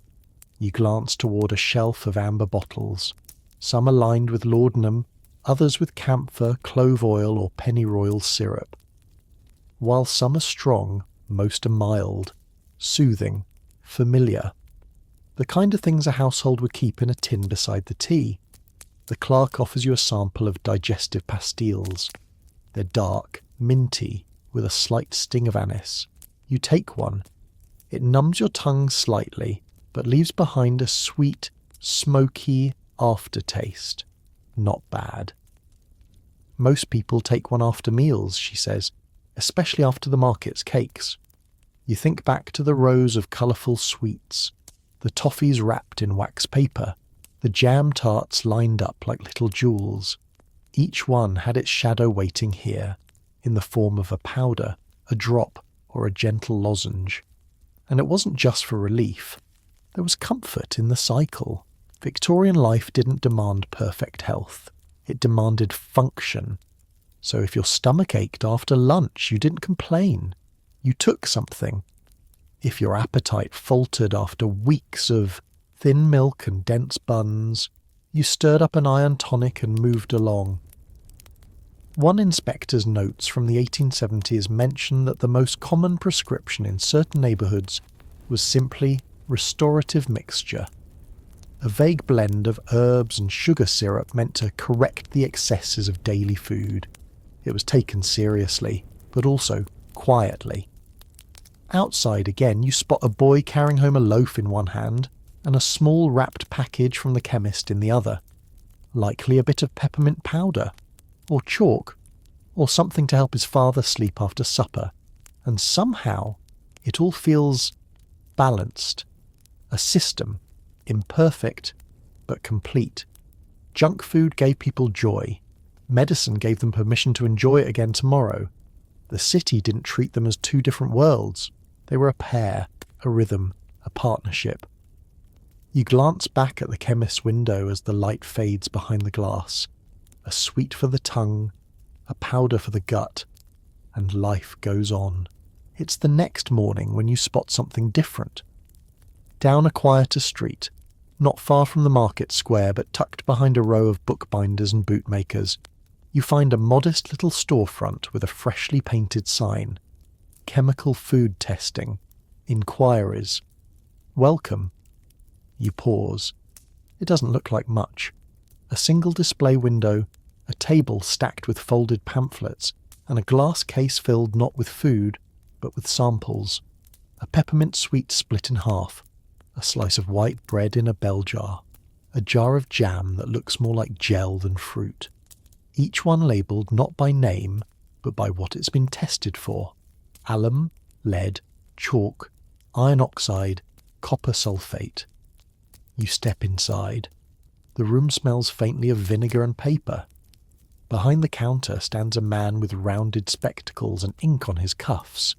You glance toward a shelf of amber bottles, some are lined with laudanum, others with camphor, clove oil or pennyroyal syrup. While some are strong, most are mild, soothing, familiar. The kind of things a household would keep in a tin beside the tea. The clerk offers you a sample of digestive pastilles. They're dark, minty, with a slight sting of anise. You take one. It numbs your tongue slightly, but leaves behind a sweet, smoky aftertaste. Not bad. Most people take one after meals, she says, especially after the market's cakes. You think back to the rows of colourful sweets, the toffees wrapped in wax paper, the jam tarts lined up like little jewels. Each one had its shadow waiting here, in the form of a powder, a drop, or a gentle lozenge. And it wasn't just for relief. There was comfort in the cycle. Victorian life didn't demand perfect health. It demanded function. So if your stomach ached after lunch, you didn't complain. You took something. If your appetite faltered after weeks of thin milk and dense buns, you stirred up an iron tonic and moved along. One inspector's notes from the 1870s mention that the most common prescription in certain neighbourhoods was simply restorative mixture, a vague blend of herbs and sugar syrup meant to correct the excesses of daily food. It was taken seriously, but also quietly. Outside again, you spot a boy carrying home a loaf in one hand and a small wrapped package from the chemist in the other. Likely a bit of peppermint powder, or chalk, or something to help his father sleep after supper. And somehow, it all feels balanced. A system, imperfect, but complete. Junk food gave people joy. Medicine gave them permission to enjoy it again tomorrow. The city didn't treat them as two different worlds. They were a pair, a rhythm, a partnership. You glance back at the chemist's window as the light fades behind the glass. A sweet for the tongue, a powder for the gut, and life goes on. It's the next morning when you spot something different. Down a quieter street, Not far from the market square, but tucked behind a row of bookbinders and bootmakers, you find a modest little storefront with a freshly painted sign. Chemical food testing. Inquiries. Welcome. You pause. It doesn't look like much. A single display window, a table stacked with folded pamphlets, and a glass case filled not with food, but with samples. A peppermint sweet split in half, a slice of white bread in a bell jar, a jar of jam that looks more like gel than fruit. Each one labelled not by name, but by what it's been tested for. Alum, lead, chalk, iron oxide, copper sulfate. You step inside. The room smells faintly of vinegar and paper. Behind the counter stands a man with rounded spectacles and ink on his cuffs.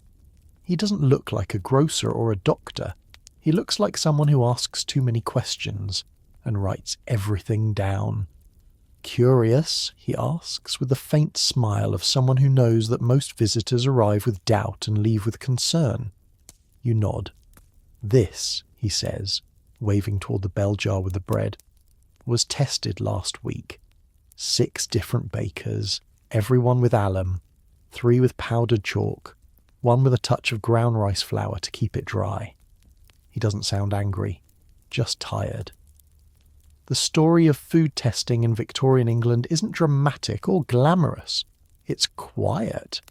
He doesn't look like a grocer or a doctor. He looks like someone who asks too many questions and writes everything down. Curious, he asks, with the faint smile of someone who knows that most visitors arrive with doubt and leave with concern. You nod. This, he says, waving toward the bell jar with the bread, was tested last week. 6 different bakers, everyone with alum, 3 with powdered chalk, 1 with a touch of ground rice flour to keep it dry. He doesn't sound angry, just tired. The story of food testing in Victorian England isn't dramatic or glamorous. It's quiet.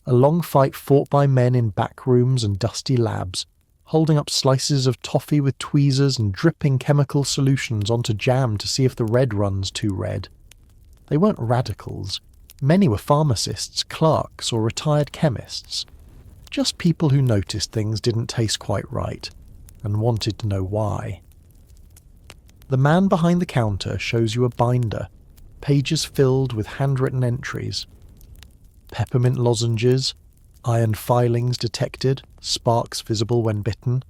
A long fight fought by men in back rooms and dusty labs, holding up slices of toffee with tweezers and dripping chemical solutions onto jam to see if the red runs too red. They weren't radicals. Many were pharmacists, clerks, or retired chemists. Just people who noticed things didn't taste quite right, and wanted to know why. The man behind the counter shows you a binder, pages filled with handwritten entries. Peppermint lozenges, iron filings detected, sparks visible when bitten.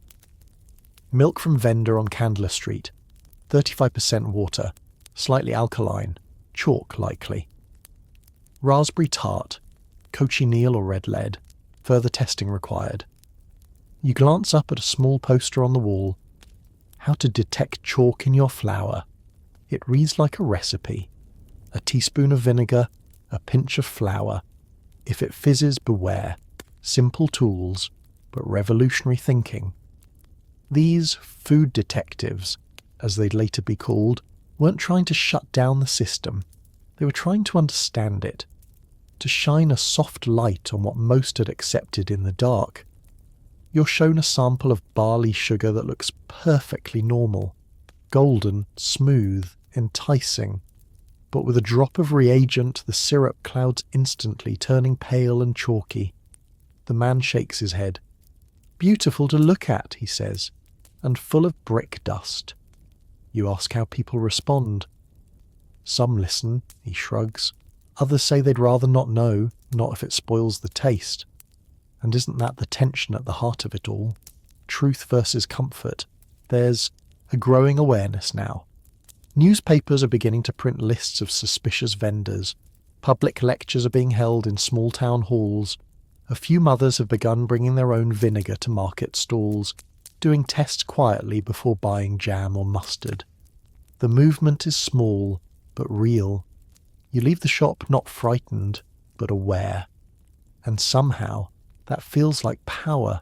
Milk from vendor on Candler Street, 35% water, slightly alkaline, chalk likely. Raspberry tart, cochineal or red lead, further testing required. You glance up at a small poster on the wall. How to detect chalk in your flour. It reads like a recipe. A teaspoon of vinegar, a pinch of flour. If it fizzes, beware. Simple tools, but revolutionary thinking. These food detectives, as they'd later be called, weren't trying to shut down the system. They were trying to understand it, to shine a soft light on what most had accepted in the dark. You're shown a sample of barley sugar that looks perfectly normal, golden, smooth, enticing. But with a drop of reagent, the syrup clouds instantly, turning pale and chalky. The man shakes his head. Beautiful to look at, he says, and full of brick dust. You ask how people respond. Some listen, he shrugs. Others say they'd rather not know, not if it spoils the taste. And isn't that the tension at the heart of it all? Truth versus comfort. There's a growing awareness now. Newspapers are beginning to print lists of suspicious vendors. Public lectures are being held in small town halls. A few mothers have begun bringing their own vinegar to market stalls, doing tests quietly before buying jam or mustard. The movement is small, but real. You leave the shop not frightened, but aware. And somehow, that feels like power.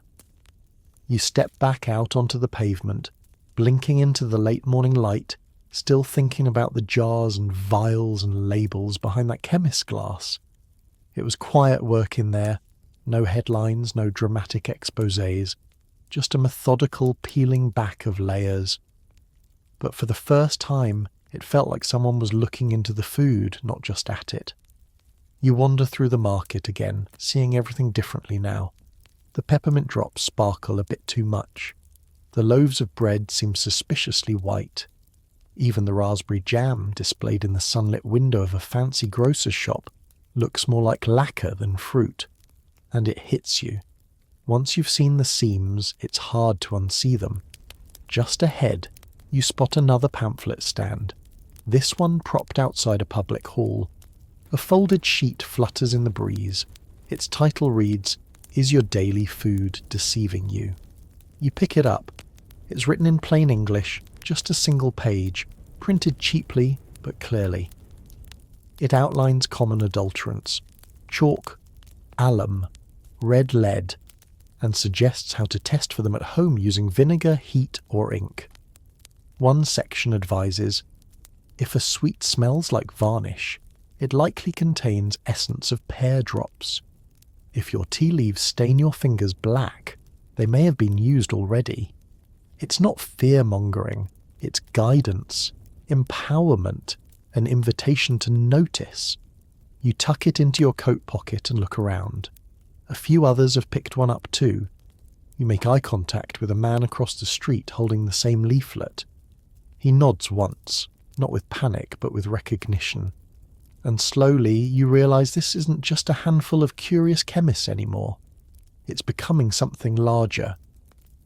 You step back out onto the pavement, blinking into the late morning light, still thinking about the jars and vials and labels behind that chemist's glass. It was quiet work in there, no headlines, no dramatic exposés, just a methodical peeling back of layers. But for the first time, it felt like someone was looking into the food, not just at it. You wander through the market again, seeing everything differently now. The peppermint drops sparkle a bit too much. The loaves of bread seem suspiciously white. Even the raspberry jam, displayed in the sunlit window of a fancy grocer's shop, looks more like lacquer than fruit. And it hits you. Once you've seen the seams, it's hard to unsee them. Just ahead, you spot another pamphlet stand. This one propped outside a public hall. A folded sheet flutters in the breeze. Its title reads, "Is Your Daily Food Deceiving You?" You pick it up. It's written in plain English, just a single page, printed cheaply but clearly. It outlines common adulterants: chalk, alum, red lead, and suggests how to test for them at home using vinegar, heat, or ink. One section advises, if a sweet smells like varnish, it likely contains essence of pear drops. If your tea leaves stain your fingers black, they may have been used already. It's not fear-mongering, it's guidance, empowerment, an invitation to notice. You tuck it into your coat pocket and look around. A few others have picked one up too. You make eye contact with a man across the street holding the same leaflet. He nods once, not with panic but with recognition. And slowly you realise this isn't just a handful of curious chemists anymore. It's becoming something larger.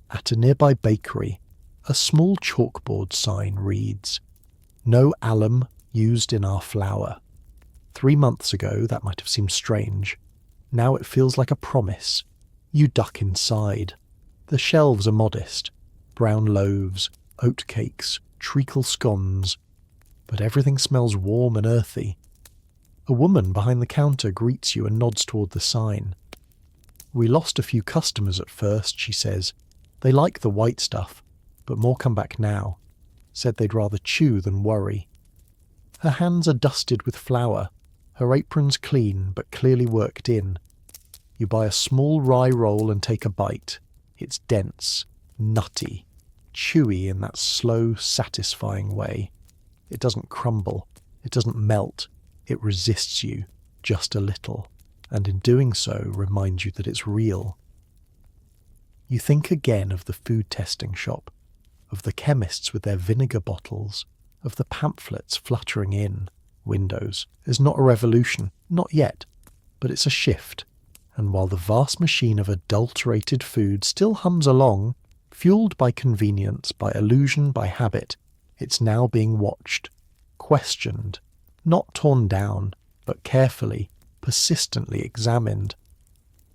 At a nearby bakery, a small chalkboard sign reads, "No alum used in our flour." 3 months ago that might have seemed strange. Now it feels like a promise. You duck inside. The shelves are modest. Brown loaves, oat cakes, treacle scones. But everything smells warm and earthy. A woman behind the counter greets you and nods toward the sign. "We lost a few customers at first," she says. "They like the white stuff, but more come back now. Said they'd rather chew than worry." Her hands are dusted with flour. Her apron's clean, but clearly worked in. You buy a small rye roll and take a bite. It's dense, nutty, chewy in that slow, satisfying way. It doesn't crumble. It doesn't melt. It resists you, just a little, and in doing so reminds you that it's real. You think again of the food testing shop, of the chemists with their vinegar bottles, of the pamphlets fluttering in windows. There's not a revolution, not yet, but it's a shift. And while the vast machine of adulterated food still hums along, fueled by convenience, by illusion, by habit, it's now being watched, questioned, not torn down, but carefully, persistently examined.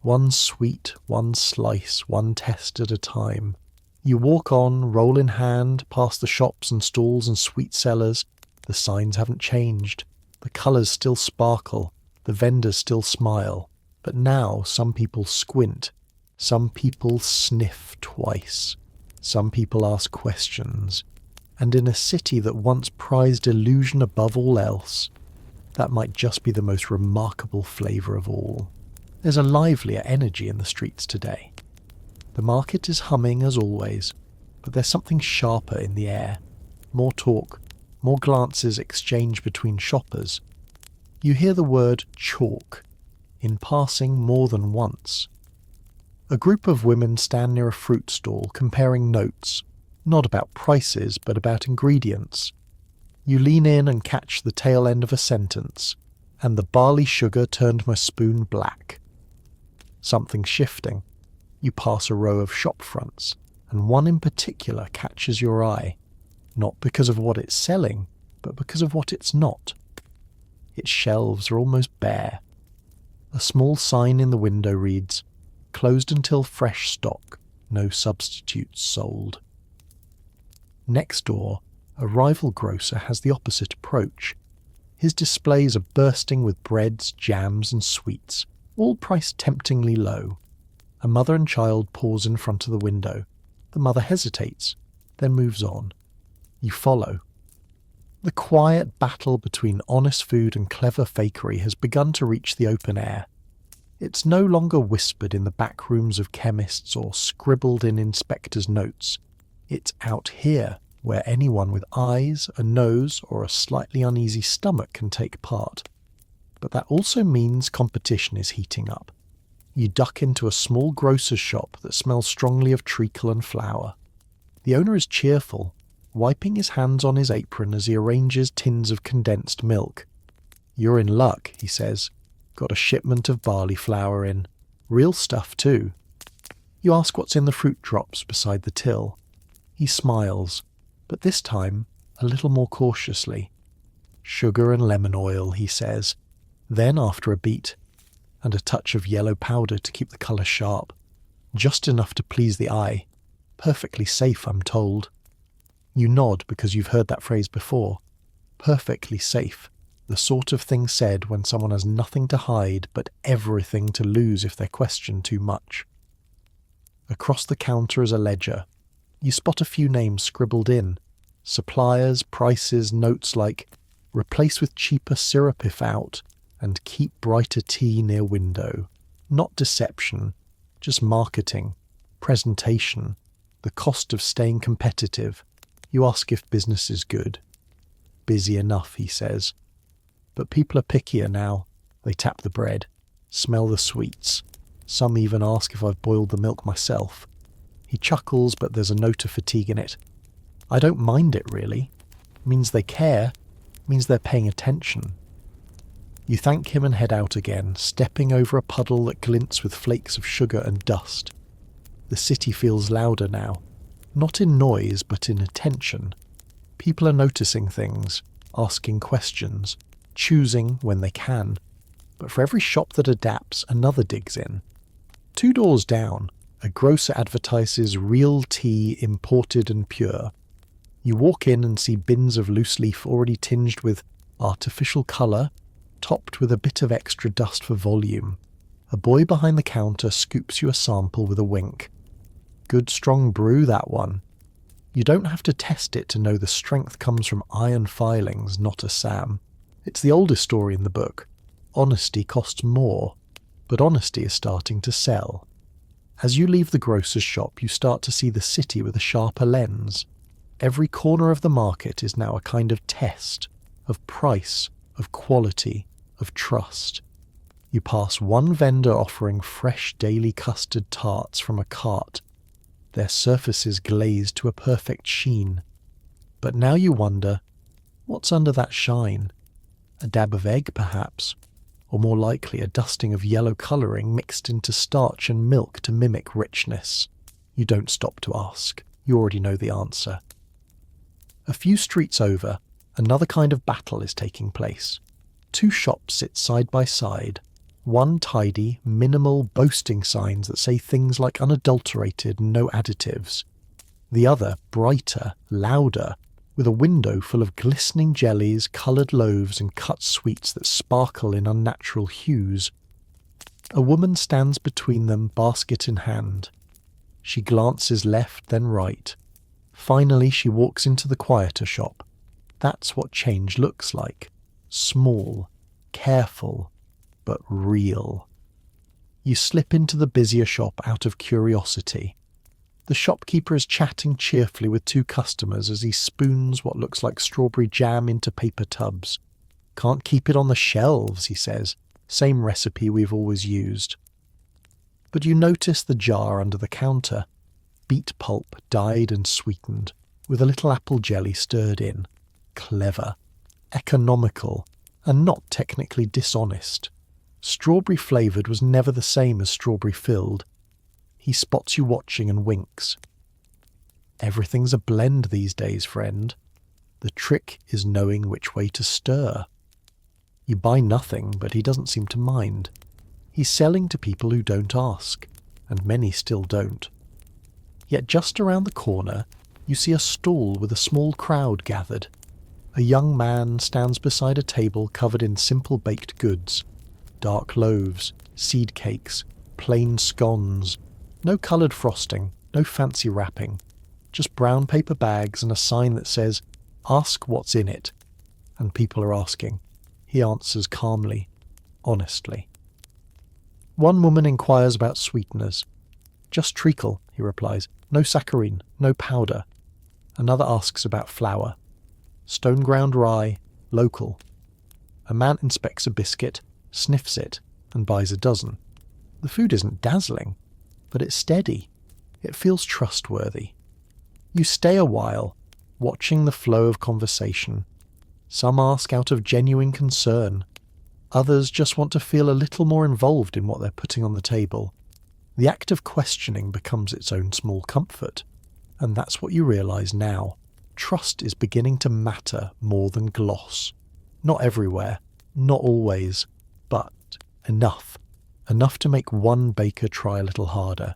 One sweet, one slice, one test at a time. You walk on, roll in hand, past the shops and stalls and sweet sellers. The signs haven't changed. The colours still sparkle. The vendors still smile. But now some people squint. Some people sniff twice. Some people ask questions. And in a city that once prized illusion above all else, that might just be the most remarkable flavour of all. There's a livelier energy in the streets today. The market is humming as always, but there's something sharper in the air. More talk, more glances exchanged between shoppers. You hear the word chalk, in passing more than once. A group of women stand near a fruit stall comparing notes, not about prices but about ingredients. You lean in and catch the tail end of a sentence, and the barley sugar turned my spoon black. Something's shifting. You pass a row of shop fronts, and one in particular catches your eye, not because of what it's selling, but because of what it's not. Its shelves are almost bare. A small sign in the window reads, "Closed until fresh stock, no substitutes sold." Next door, a rival grocer has the opposite approach. His displays are bursting with breads, jams and sweets, all priced temptingly low. A mother and child pause in front of the window. The mother hesitates, then moves on. You follow. The quiet battle between honest food and clever fakery has begun to reach the open air. It's no longer whispered in the back rooms of chemists or scribbled in inspectors' notes. It's out here, where anyone with eyes, a nose, or a slightly uneasy stomach can take part. But that also means competition is heating up. You duck into a small grocer's shop that smells strongly of treacle and flour. The owner is cheerful, wiping his hands on his apron as he arranges tins of condensed milk. "You're in luck," he says. "Got a shipment of barley flour in. Real stuff, too." You ask what's in the fruit drops beside the till. He smiles, but this time a little more cautiously. "Sugar and lemon oil," he says. Then, after a beat, "and a touch of yellow powder to keep the colour sharp. Just enough to please the eye. Perfectly safe, I'm told." You nod because you've heard that phrase before. Perfectly safe. The sort of thing said when someone has nothing to hide but everything to lose if they're questioned too much. Across the counter is a ledger. You spot a few names scribbled in. Suppliers, prices, notes like replace with cheaper syrup if out and keep brighter tea near window. Not deception, just marketing, presentation, the cost of staying competitive. You ask if business is good. Busy enough, he says. But people are pickier now. They tap the bread, smell the sweets. Some even ask if I've boiled the milk myself. He chuckles, but there's a note of fatigue in it. I don't mind it, really. Means they care. Means they're paying attention. You thank him and head out again, stepping over a puddle that glints with flakes of sugar and dust. The city feels louder now. Not in noise, but in attention. People are noticing things, asking questions, choosing when they can. But for every shop that adapts, another digs in. 2 doors down, a grocer advertises real tea, imported and pure. You walk in and see bins of loose leaf already tinged with artificial colour, topped with a bit of extra dust for volume. A boy behind the counter scoops you a sample with a wink. Good strong brew, that one. You don't have to test it to know the strength comes from iron filings, not a SAM. It's the oldest story in the book. Honesty costs more, but honesty is starting to sell. As you leave the grocer's shop, you start to see the city with a sharper lens. Every corner of the market is now a kind of test, of price, of quality, of trust. You pass one vendor offering fresh daily custard tarts from a cart, their surfaces glazed to a perfect sheen. But now you wonder, what's under that shine? A dab of egg, perhaps? Or more likely a dusting of yellow colouring mixed into starch and milk to mimic richness? You don't stop to ask. You already know the answer. A few streets over, another kind of battle is taking place. 2 shops sit side by side. One tidy, minimal boasting signs that say things like unadulterated, no additives. The other, brighter, louder, with a window full of glistening jellies, coloured loaves and cut sweets that sparkle in unnatural hues. A woman stands between them, basket in hand. She glances left, then right. Finally she walks into the quieter shop. That's what change looks like. Small, careful, but real. You slip into the busier shop out of curiosity. The shopkeeper is chatting cheerfully with 2 customers as he spoons what looks like strawberry jam into paper tubs. Can't keep it on the shelves, he says. Same recipe we've always used. But you notice the jar under the counter. Beet pulp, dyed and sweetened, with a little apple jelly stirred in. Clever, economical, and not technically dishonest. Strawberry flavoured was never the same as strawberry filled. He spots you watching and winks. Everything's a blend these days, friend. The trick is knowing which way to stir. You buy nothing, but he doesn't seem to mind. He's selling to people who don't ask, and many still don't. Yet just around the corner, you see a stall with a small crowd gathered. A young man stands beside a table covered in simple baked goods. Dark loaves, seed cakes, plain scones. No coloured frosting, no fancy wrapping. Just brown paper bags and a sign that says, "Ask what's in it." And people are asking. He answers calmly, honestly. One woman inquires about sweeteners. "Just treacle," he replies. "No saccharine, no powder." Another asks about flour. "Stone ground rye, local." A man inspects a biscuit, sniffs it, and buys a dozen. The food isn't dazzling, but it's steady. It feels trustworthy. You stay a while, watching the flow of conversation. Some ask out of genuine concern. Others just want to feel a little more involved in what they're putting on the table. The act of questioning becomes its own small comfort. And that's what you realise now. Trust is beginning to matter more than gloss. Not everywhere, not always, but enough. Enough to make one baker try a little harder.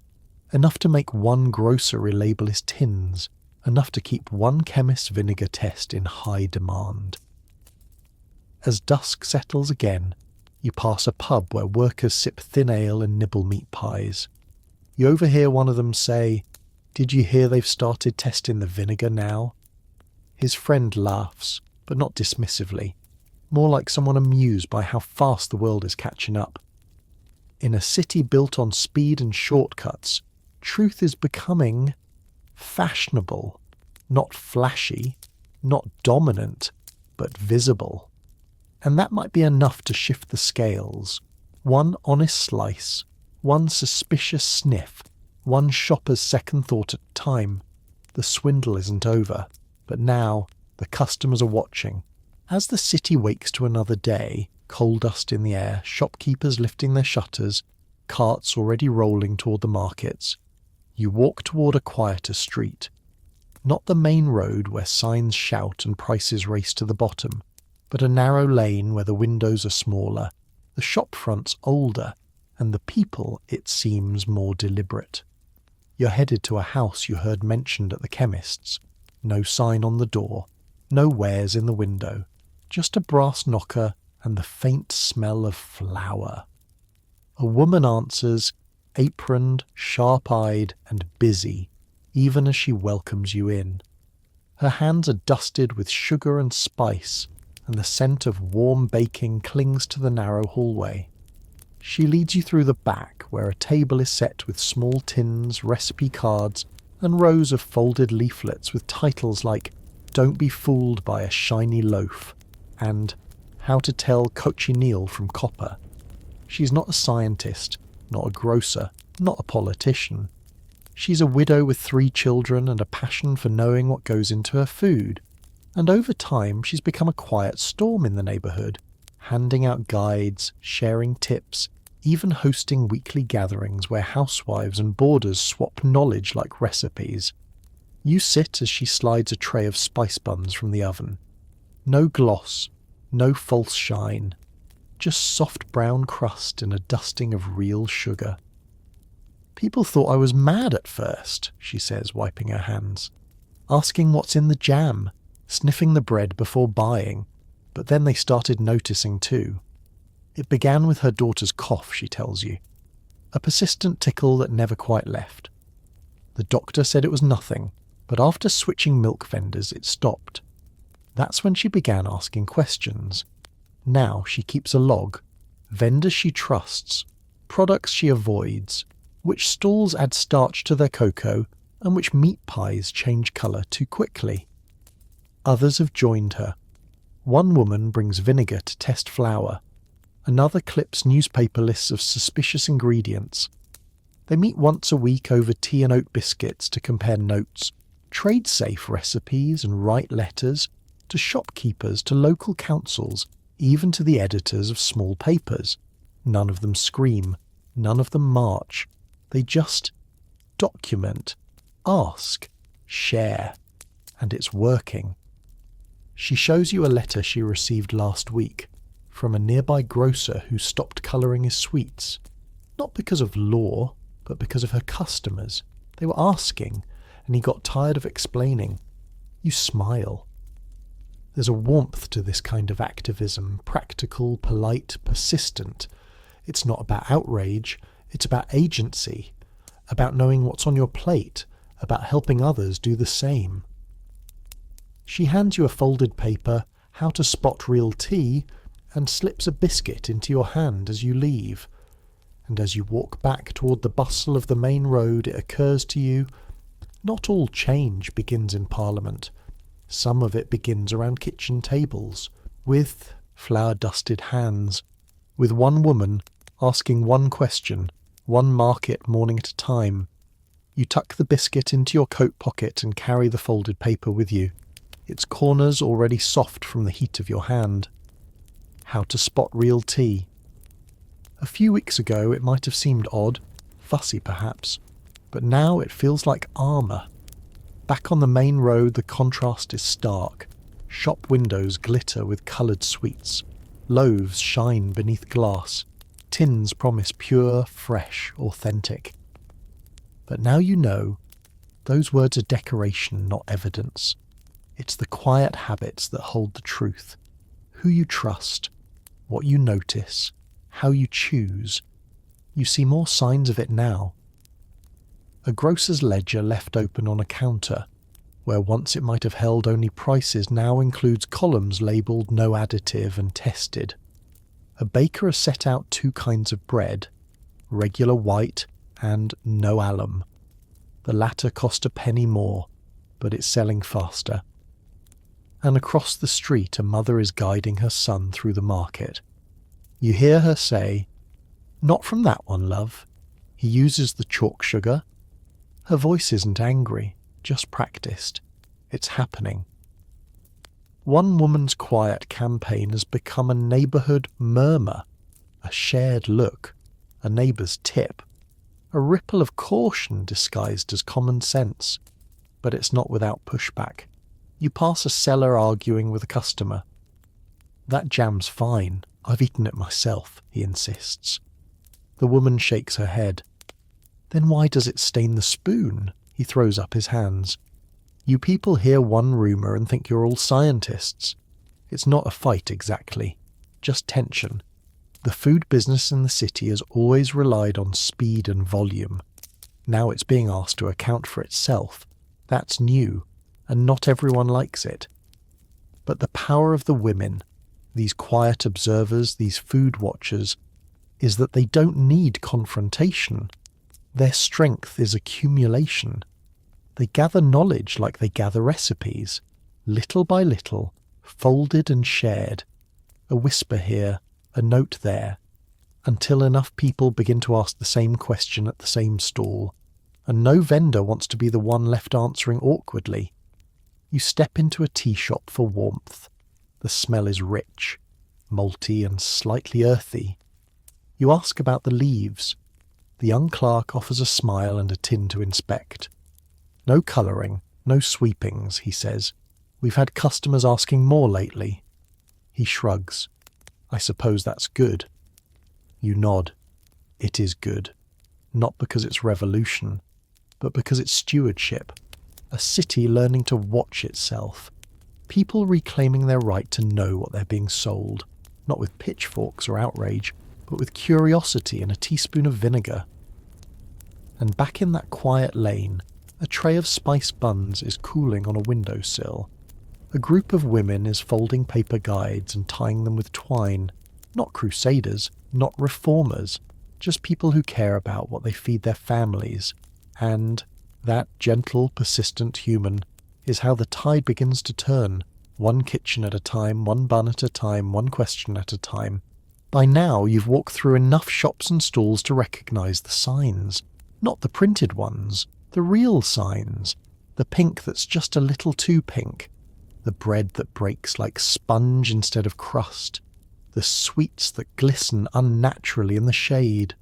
Enough to make one grocer relabel his tins. enough to keep one chemist's vinegar test in high demand. As dusk settles again, you pass a pub where workers sip thin ale and nibble meat pies. You overhear one of them say, "Did you hear they've started testing the vinegar now?" His friend laughs, but not dismissively, more like someone amused by how fast the world is catching up. In a city built on speed and shortcuts, truth is becoming fashionable, not flashy, not dominant, but visible. And that might be enough to shift the scales. One honest slice, one suspicious sniff, one shopper's second thought at a time. The swindle isn't over, but now the customers are watching. As the city wakes to another day, coal dust in the air, shopkeepers lifting their shutters, carts already rolling toward the markets, you walk toward a quieter street. Not the main road where signs shout and prices race to the bottom, but a narrow lane where the windows are smaller, the shop fronts older, and the people, it seems, more deliberate. You're headed to a house you heard mentioned at the chemist's. No sign on the door, no wares in the window, just a brass knocker and the faint smell of flour. A woman answers, aproned, sharp-eyed, and busy, even as she welcomes you in. Her hands are dusted with sugar and spice, and the scent of warm baking clings to the narrow hallway. She leads you through the back, where a table is set with small tins, recipe cards, and rows of folded leaflets with titles like "Don't be fooled by a shiny loaf" and "How to tell cochineal from copper." She's not a scientist, not a grocer, not a politician. She's a widow with 3 children and a passion for knowing what goes into her food. And over time she's become a quiet storm in the neighbourhood, handing out guides, sharing tips, even hosting weekly gatherings where housewives and boarders swap knowledge like recipes. You sit as she slides a tray of spice buns from the oven. No gloss, no false shine, just soft brown crust and a dusting of real sugar. "People thought I was mad at first," she says, wiping her hands, "asking what's in the jam, sniffing the bread before buying, but then they started noticing too. It began with her daughter's cough," she tells you, a persistent tickle that never quite left. The doctor said it was nothing, but after switching milk vendors it stopped. That's when she began asking questions. Now she keeps a log, vendors she trusts, products she avoids, which stalls add starch to their cocoa, and which meat pies change colour too quickly. Others have joined her. One woman brings vinegar to test flour. Another clips newspaper lists of suspicious ingredients. They meet once a week over tea and oat biscuits to compare notes, trade safe recipes and write letters to shopkeepers, to local councils, even to the editors of small papers. None of them scream, none of them march. They just document, ask, share, and it's working. She shows you a letter she received last week from a nearby grocer who stopped colouring his sweets, not because of law, but because of her customers. They were asking, and he got tired of explaining. You smile. There's a warmth to this kind of activism, practical, polite, persistent. It's not about outrage, it's about agency, about knowing what's on your plate, about helping others do the same. She hands you a folded paper, "How to Spot Real Tea," and slips a biscuit into your hand as you leave. And as you walk back toward the bustle of the main road, it occurs to you, not all change begins in Parliament. Some of it begins around kitchen tables, with flour-dusted hands, with one woman asking one question, one market morning at a time. You tuck the biscuit into your coat pocket and carry the folded paper with you, its corners already soft from the heat of your hand. How to spot real tea. A few weeks ago it might have seemed odd, fussy perhaps, but now it feels like armour. Back on the main road the contrast is stark. Shop windows glitter with coloured sweets. Loaves shine beneath glass. Tins promise pure, fresh, authentic. But now you know, Those words are decoration, not evidence. It's the quiet habits that hold the truth. Who you trust, what you notice, how you choose. You see more signs of it now. A grocer's ledger left open on a counter, where once it might have held only prices, now includes columns labelled no additive and tested. A baker has set out 2 kinds of bread, regular white and no alum. The latter cost a penny more, but it's selling faster. And across the street a mother is guiding her son through the market. You hear her say, "Not from that one, love. He uses the chalk sugar." Her voice isn't angry, just practiced. It's happening. One woman's quiet campaign has become a neighbourhood murmur, a shared look, a neighbour's tip, a ripple of caution disguised as common sense. But it's not without pushback. You pass a seller arguing with a customer. "That jam's fine. I've eaten it myself," he insists. The woman shakes her head. "Then why does it stain the spoon?" He throws up his hands. You people hear one rumour and think you're all scientists. It's not a fight exactly, just tension. The food business in the city has always relied on speed and volume. Now it's being asked to account for itself. That's new, and not everyone likes it. But the power of the women, these quiet observers, these food watchers, is that they don't need confrontation. Their strength is accumulation. They gather knowledge like they gather recipes, little by little, folded and shared, a whisper here, a note there, until enough people begin to ask the same question at the same stall, and no vendor wants to be the one left answering awkwardly. You step into a tea shop for warmth. The smell is rich, malty and slightly earthy. You ask about the leaves. The young clerk offers a smile and a tin to inspect. "No colouring, no sweepings," he says. "We've had customers asking more lately." He shrugs. "I suppose that's good." You nod. It is good. Not because it's revolution, but because it's stewardship. A city learning to watch itself. People reclaiming their right to know what they're being sold, not with pitchforks or outrage, but with curiosity and a teaspoon of vinegar. And back in that quiet lane, a tray of spice buns is cooling on a windowsill. A group of women is folding paper guides and tying them with twine. Not crusaders, not reformers, just people who care about what they feed their families. And that gentle, persistent human is how the tide begins to turn, one kitchen at a time, one bun at a time, one question at a time. By now you've walked through enough shops and stalls to recognise the signs. Not the printed ones, the real signs. The pink that's just a little too pink. The bread that breaks like sponge instead of crust. The sweets that glisten unnaturally in the shade.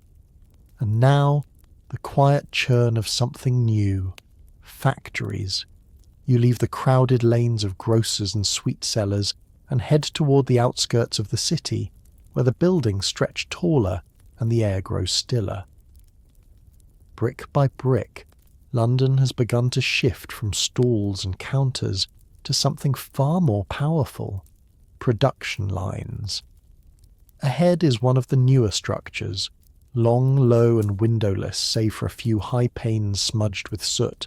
And now, the quiet churn of something new. Factories. You leave the crowded lanes of grocers and sweet sellers and head toward the outskirts of the city, where the buildings stretch taller and the air grows stiller. Brick by brick, London has begun to shift from stalls and counters to something far more powerful: production lines. Ahead is one of the newer structures, long, low and windowless save for a few high panes smudged with soot.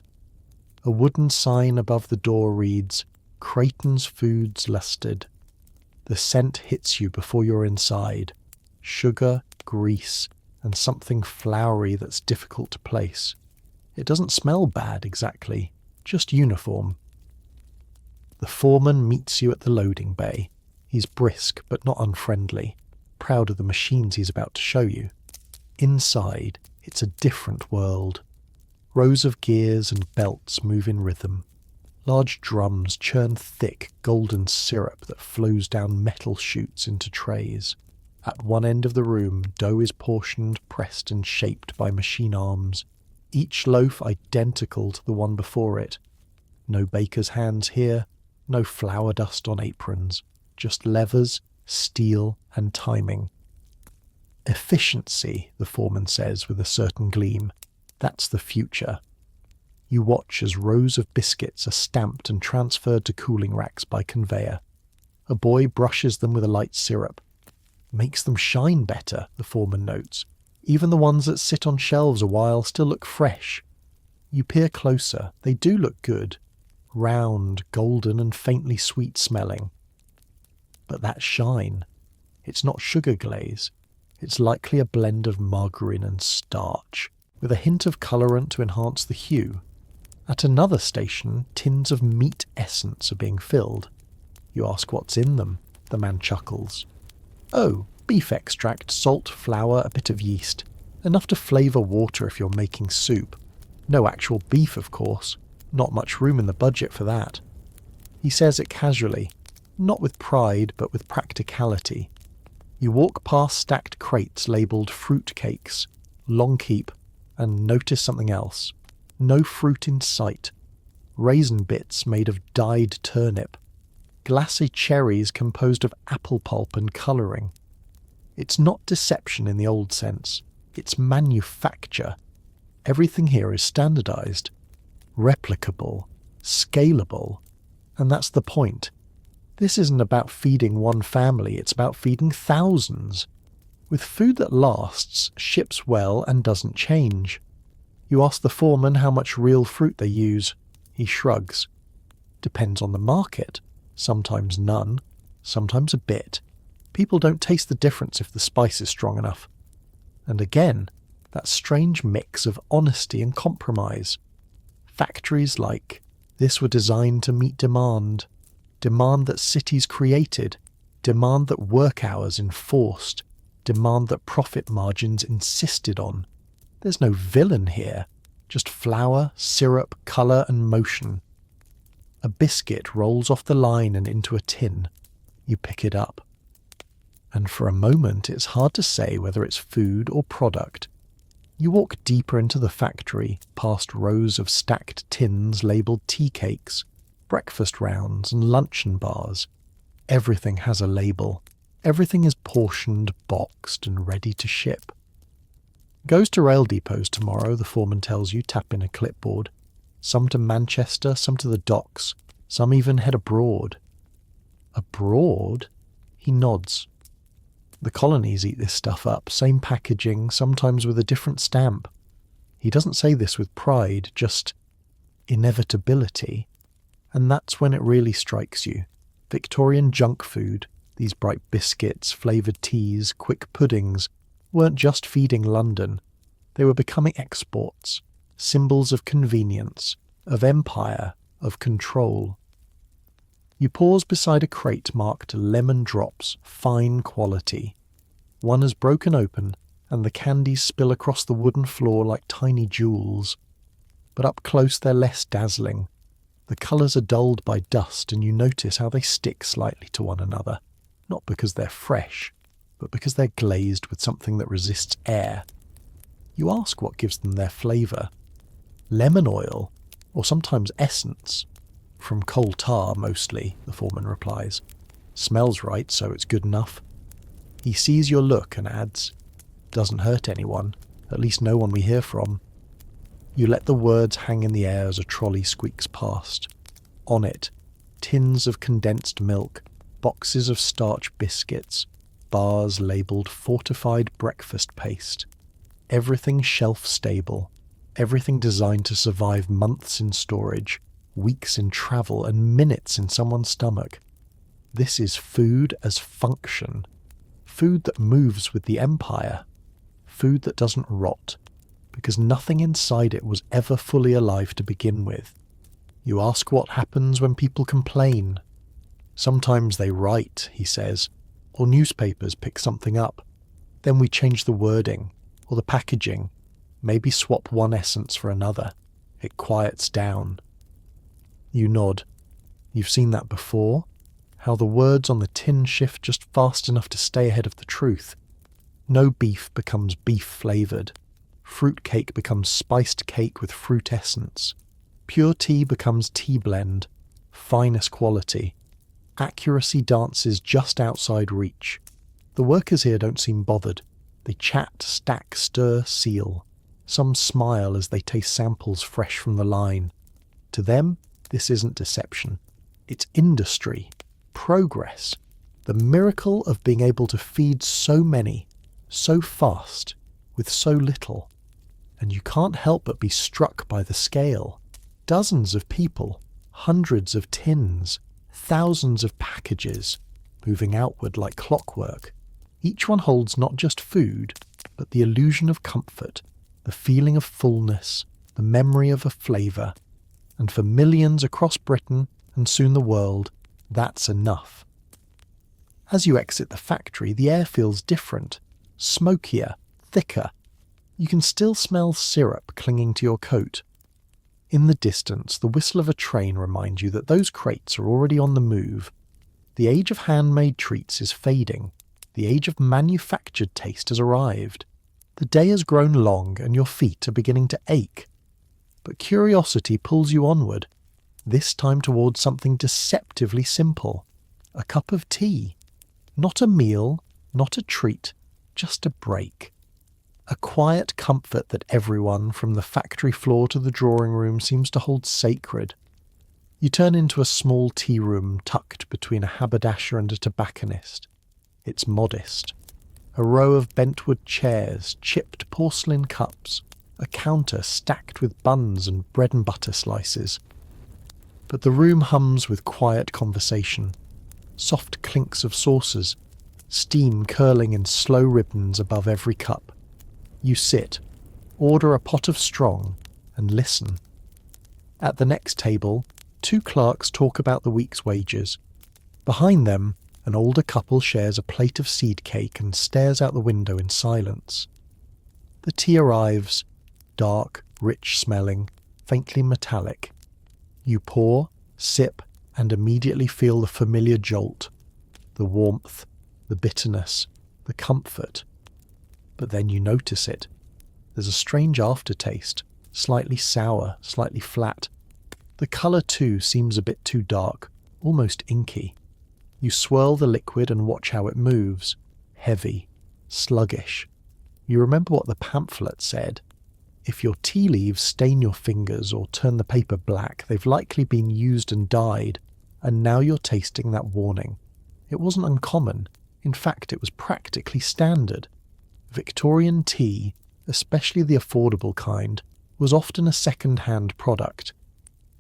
A wooden sign above the door reads, "Creighton's Foods Lusted." The scent hits you before you're inside. Sugar, grease, and something floury that's difficult to place. It doesn't smell bad exactly, just uniform. The foreman meets you at the loading bay. He's brisk but not unfriendly, proud of the machines he's about to show you. Inside, it's a different world. Rows of gears and belts move in rhythm. Large drums churn thick, golden syrup that flows down metal chutes into trays. At one end of the room, dough is portioned, pressed and shaped by machine arms, each loaf identical to the one before it. No baker's hands here, no flour dust on aprons, just levers, steel and timing. Efficiency, the foreman says with a certain gleam. That's the future. You watch as rows of biscuits are stamped and transferred to cooling racks by conveyor. A boy brushes them with a light syrup. Makes them shine better, the foreman notes. Even the ones that sit on shelves a while still look fresh. You peer closer. They do look good. Round, golden and faintly sweet smelling. But that shine, it's not sugar glaze. It's likely a blend of margarine and starch, with a hint of colourant to enhance the hue. At another station, tins of meat essence are being filled. You ask what's in them. The man chuckles. Oh, beef extract, salt, flour, a bit of yeast. Enough to flavour water if you're making soup. No actual beef, of course. Not much room in the budget for that. He says it casually, not with pride, but with practicality. You walk past stacked crates labelled fruit cakes, long keep, and notice something else. No fruit in sight. Raisin bits made of dyed turnip. Glassy cherries composed of apple pulp and colouring. It's not deception in the old sense. It's manufacture. Everything here is standardised, replicable, scalable, and that's the point. This isn't about feeding one family, it's about feeding thousands. With food that lasts, ships well, and doesn't change. You ask the foreman how much real fruit they use. He shrugs. Depends on the market. Sometimes none, sometimes a bit. People don't taste the difference if the spice is strong enough. And again, that strange mix of honesty and compromise. Factories like this were designed to meet demand. Demand that cities created. Demand that work hours enforced. Demand that profit margins insisted on. There's no villain here. Just flour, syrup, colour and motion. A biscuit rolls off the line and into a tin. You pick it up. And for a moment it's hard to say whether it's food or product. You walk deeper into the factory, past rows of stacked tins labelled tea cakes, breakfast rounds and luncheon bars. Everything has a label. Everything is portioned, boxed and ready to ship. Goes to rail depots tomorrow, the foreman tells you, tapping a clipboard. Some to Manchester, some to the docks, some even head abroad. Abroad? He nods. The colonies eat this stuff up, same packaging, sometimes with a different stamp. He doesn't say this with pride, just inevitability. And that's when it really strikes you. Victorian junk food, these bright biscuits, flavoured teas, quick puddings, weren't just feeding London. They were becoming exports, symbols of convenience, of empire, of control. You pause beside a crate marked lemon drops, fine quality. One has broken open, and the candies spill across the wooden floor like tiny jewels. But up close they're less dazzling. The colours are dulled by dust, and you notice how they stick slightly to one another, not because they're fresh, but because they're glazed with something that resists air. You ask what gives them their flavour. Lemon oil, or sometimes essence. From coal tar, mostly, the foreman replies. Smells right, so it's good enough. He sees your look and adds, doesn't hurt anyone, at least no one we hear from. You let the words hang in the air as a trolley squeaks past. On it, tins of condensed milk, boxes of starch biscuits, bars labelled fortified breakfast paste. Everything shelf-stable, everything designed to survive months in storage, weeks in travel, and minutes in someone's stomach. This is food as function. Food that moves with the empire. Food that doesn't rot, because nothing inside it was ever fully alive to begin with. You ask what happens when people complain. Sometimes they write, he says, or newspapers pick something up. Then we change the wording, or the packaging, maybe swap one essence for another. It quiets down. You nod. You've seen that before? How the words on the tin shift just fast enough to stay ahead of the truth. No beef becomes beef-flavoured. Fruit cake becomes spiced cake with fruit essence. Pure tea becomes tea blend. Finest quality. Accuracy dances just outside reach. The workers here don't seem bothered. They chat, stack, stir, seal. Some smile as they taste samples fresh from the line. To them, this isn't deception. It's industry, progress, the miracle of being able to feed so many, so fast, with so little. And you can't help but be struck by the scale. Dozens of people, hundreds of tins, thousands of packages, moving outward like clockwork. Each one holds not just food, but the illusion of comfort, the feeling of fullness, the memory of a flavour. And for millions across Britain, and soon the world, that's enough. As you exit the factory, the air feels different, smokier, thicker. You can still smell syrup clinging to your coat. In the distance, the whistle of a train reminds you that those crates are already on the move. The age of handmade treats is fading. The age of manufactured taste has arrived. The day has grown long and your feet are beginning to ache. But curiosity pulls you onward, this time towards something deceptively simple. A cup of tea. Not a meal, not a treat, just a break. A quiet comfort that everyone, from the factory floor to the drawing room, seems to hold sacred. You turn into a small tea room tucked between a haberdasher and a tobacconist. It's modest. A row of bentwood chairs, chipped porcelain cups, a counter stacked with buns and bread and butter slices. But the room hums with quiet conversation, soft clinks of saucers, steam curling in slow ribbons above every cup. You sit, order a pot of strong, and listen. At the next table, two clerks talk about the week's wages. Behind them, an older couple shares a plate of seed cake and stares out the window in silence. The tea arrives, dark, rich-smelling, faintly metallic. You pour, sip, and immediately feel the familiar jolt, the warmth, the bitterness, the comfort. But then you notice it. There's a strange aftertaste, slightly sour, slightly flat. The colour too seems a bit too dark, almost inky. You swirl the liquid and watch how it moves, heavy, sluggish. You remember what the pamphlet said. If your tea leaves stain your fingers or turn the paper black, they've likely been used and dyed, and now you're tasting that warning. It wasn't uncommon. In fact, it was practically standard. Victorian tea, especially the affordable kind, was often a second-hand product.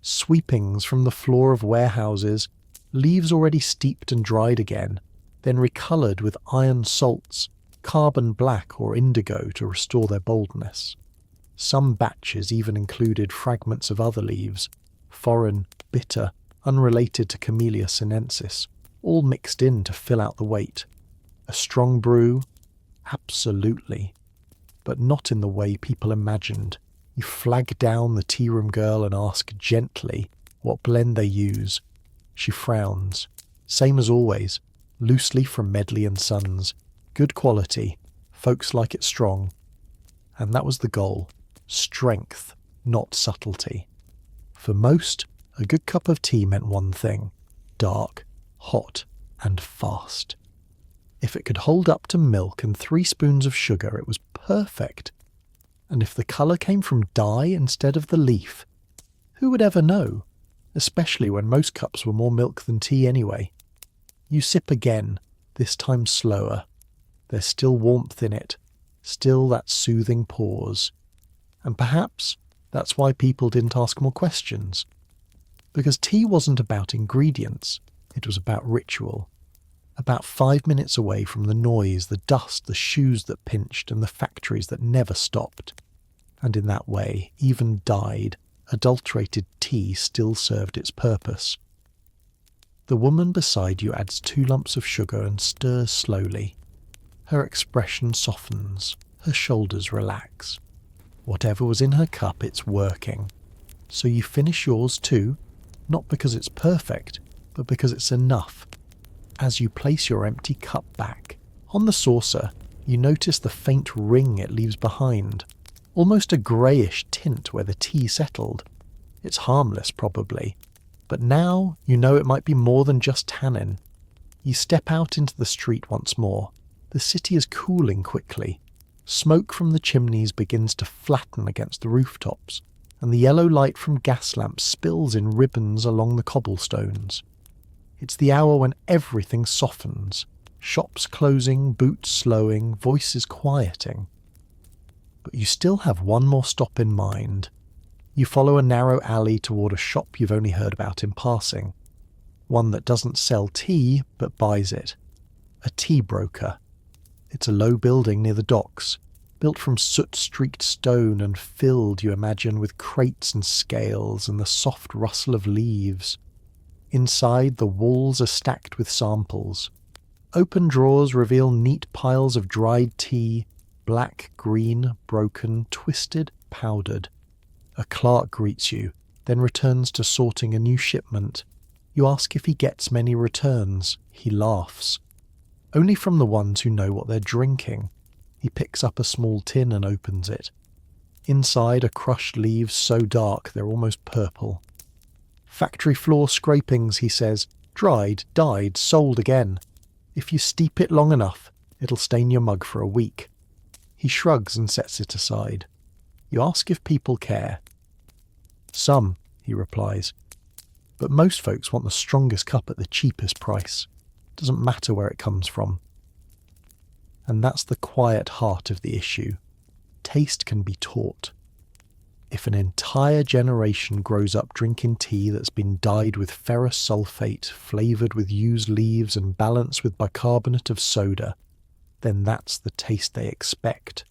Sweepings from the floor of warehouses, leaves already steeped and dried again, then recoloured with iron salts, carbon black or indigo to restore their boldness. Some batches even included fragments of other leaves, foreign, bitter, unrelated to Camellia sinensis, all mixed in to fill out the weight. A strong brew? Absolutely. But not in the way people imagined. You flag down the tea room girl and ask gently what blend they use. She frowns. Same as always, loosely from Medley and Sons. Good quality. Folks like it strong. And that was the goal. Strength, not subtlety. For most, a good cup of tea meant one thing. Dark, hot, and fast. If it could hold up to milk and 3 spoons of sugar, it was perfect. And if the colour came from dye instead of the leaf, who would ever know? Especially when most cups were more milk than tea anyway. You sip again, this time slower. There's still warmth in it, still that soothing pause. And perhaps that's why people didn't ask more questions. Because tea wasn't about ingredients, it was about ritual. About 5 minutes away from the noise, the dust, the shoes that pinched, and the factories that never stopped. And in that way, even dyed, adulterated tea still served its purpose. The woman beside you adds 2 lumps of sugar and stirs slowly. Her expression softens, her shoulders relax. Whatever was in her cup, it's working. So you finish yours too, not because it's perfect, but because it's enough. As you place your empty cup back, on the saucer, you notice the faint ring it leaves behind, almost a greyish tint where the tea settled. It's harmless, probably, but now you know it might be more than just tannin. You step out into the street once more. The city is cooling quickly. Smoke from the chimneys begins to flatten against the rooftops, and the yellow light from gas lamps spills in ribbons along the cobblestones. It's the hour when everything softens, shops closing, boots slowing, voices quieting. But you still have one more stop in mind. You follow a narrow alley toward a shop you've only heard about in passing. One that doesn't sell tea, but buys it. A tea broker. It's a low building near the docks, built from soot-streaked stone and filled, you imagine, with crates and scales and the soft rustle of leaves. Inside, the walls are stacked with samples. Open drawers reveal neat piles of dried tea, black, green, broken, twisted, powdered. A clerk greets you, then returns to sorting a new shipment. You ask if he gets many returns. He laughs. Only from the ones who know what they're drinking. He picks up a small tin and opens it. Inside are crushed leaves so dark they're almost purple. Factory floor scrapings, he says, dried, dyed, sold again. If you steep it long enough, it'll stain your mug for a week. He shrugs and sets it aside. You ask if people care. Some, he replies. But most folks want the strongest cup at the cheapest price. Doesn't matter where it comes from. And that's the quiet heart of the issue. Taste can be taught. If an entire generation grows up drinking tea that's been dyed with ferrous sulfate, flavoured with used leaves and balanced with bicarbonate of soda, then that's the taste they expect.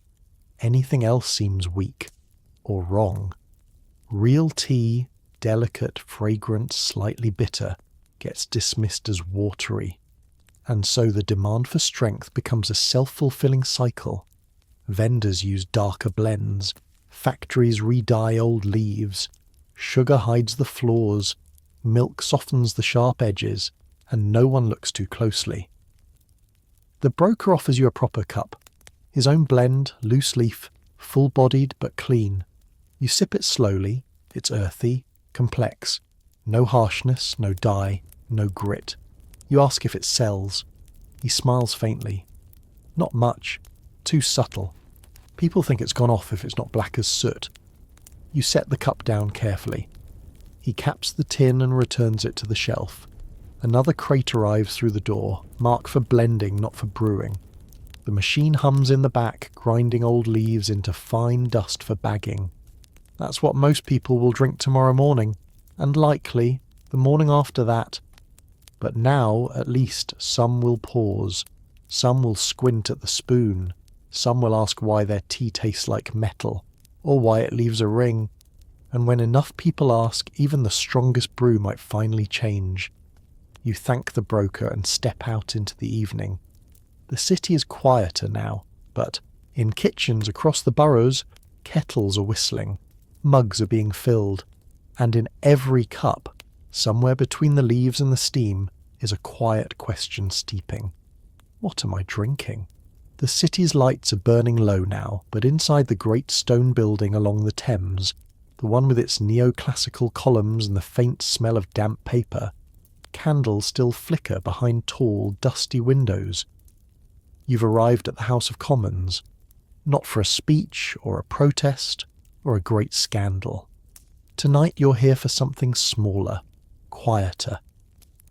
Anything else seems weak or wrong. Real tea, delicate, fragrant, slightly bitter, gets dismissed as watery. And so the demand for strength becomes a self-fulfilling cycle. Vendors use darker blends. Factories re-dye old leaves. Sugar hides the flaws. Milk softens the sharp edges. And no one looks too closely. The broker offers you a proper cup. His own blend, loose leaf, full-bodied but clean. You sip it slowly. It's earthy, complex. No harshness, no dye, no grit. You ask if it sells. He smiles faintly. Not much. Too subtle. People think it's gone off if it's not black as soot. You set the cup down carefully. He caps the tin and returns it to the shelf. Another crate arrives through the door, marked for blending, not for brewing. The machine hums in the back, grinding old leaves into fine dust for bagging. That's what most people will drink tomorrow morning, and likely the morning after that. But now, at least, some will pause. Some will squint at the spoon. Some will ask why their tea tastes like metal, or why it leaves a ring. And when enough people ask, even the strongest brew might finally change. You thank the broker and step out into the evening. The city is quieter now, but in kitchens across the boroughs, kettles are whistling, mugs are being filled, and in every cup, somewhere between the leaves and the steam, is a quiet question steeping. What am I drinking? The city's lights are burning low now, but inside the great stone building along the Thames, the one with its neoclassical columns and the faint smell of damp paper, candles still flicker behind tall, dusty windows. You've arrived at the House of Commons, not for a speech or a protest or a great scandal. Tonight you're here for something smaller, quieter.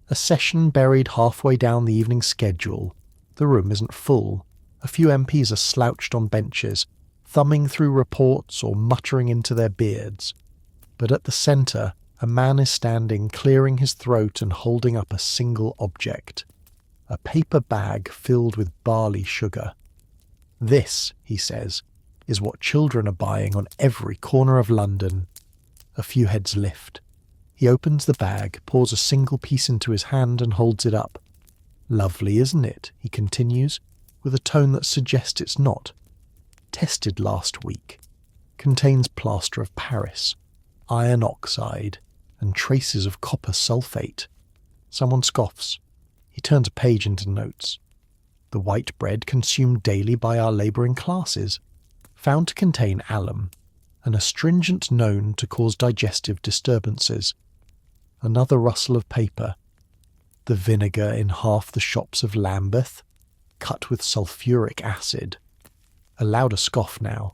A session buried halfway down the evening schedule. The room isn't full. A few MPs are slouched on benches, thumbing through reports or muttering into their beards. But at the centre, a man is standing, clearing his throat and holding up a single object. A paper bag filled with barley sugar. This, he says, is what children are buying on every corner of London. A few heads lift. He opens the bag, pours a single piece into his hand and holds it up. Lovely, isn't it? He continues, with a tone that suggests it's not. Tested last week. Contains plaster of Paris, iron oxide, and traces of copper sulfate. Someone scoffs. He turns a page into notes. The white bread consumed daily by our labouring classes, found to contain alum, an astringent known to cause digestive disturbances. Another rustle of paper. The vinegar in half the shops of Lambeth, cut with sulphuric acid. A louder scoff now.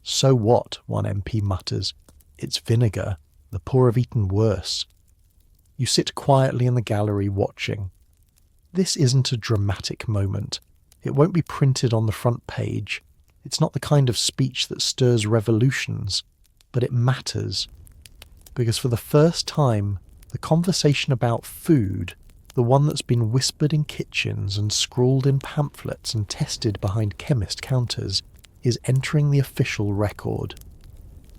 "So what?" one MP mutters. "It's vinegar. The poor have eaten worse." You sit quietly in the gallery watching. This isn't a dramatic moment. It won't be printed on the front page. It's not the kind of speech that stirs revolutions, but it matters. Because for the first time, the conversation about food, the one that's been whispered in kitchens and scrawled in pamphlets and tested behind chemist counters, is entering the official record.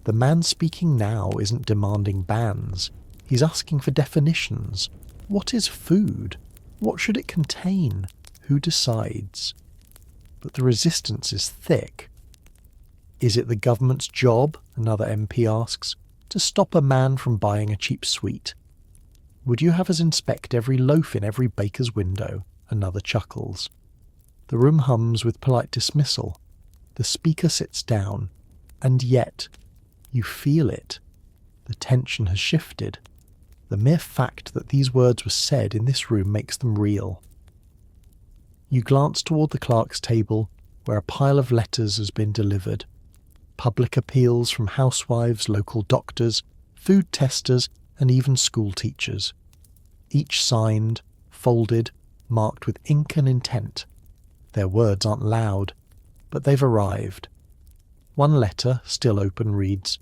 The man speaking now isn't demanding bans. He's asking for definitions. What is food? What should it contain? Who decides? But the resistance is thick. Is it the government's job, another MP asks, to stop a man from buying a cheap sweet? Would you have us inspect every loaf in every baker's window? Another chuckles. The room hums with polite dismissal. The speaker sits down, and yet, you feel it. The tension has shifted. The mere fact that these words were said in this room makes them real. You glance toward the clerk's table, where a pile of letters has been delivered. Public appeals from housewives, local doctors, food testers, and even school teachers. Each signed, folded, marked with ink and intent. Their words aren't loud, but they've arrived. One letter, still open, reads,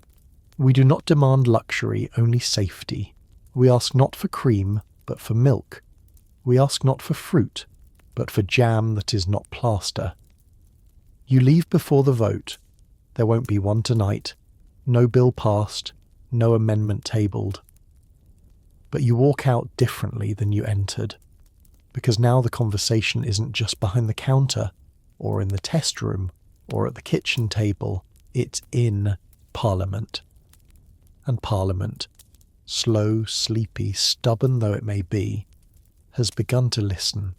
"We do not demand luxury, only safety. We ask not for cream, but for milk. We ask not for fruit, but for jam that is not plaster." You leave before the vote. There won't be one tonight. No bill passed, no amendment tabled. But you walk out differently than you entered, because now the conversation isn't just behind the counter, or in the test room, or at the kitchen table. It's in Parliament. And Parliament, slow, sleepy, stubborn though it may be, has begun to listen.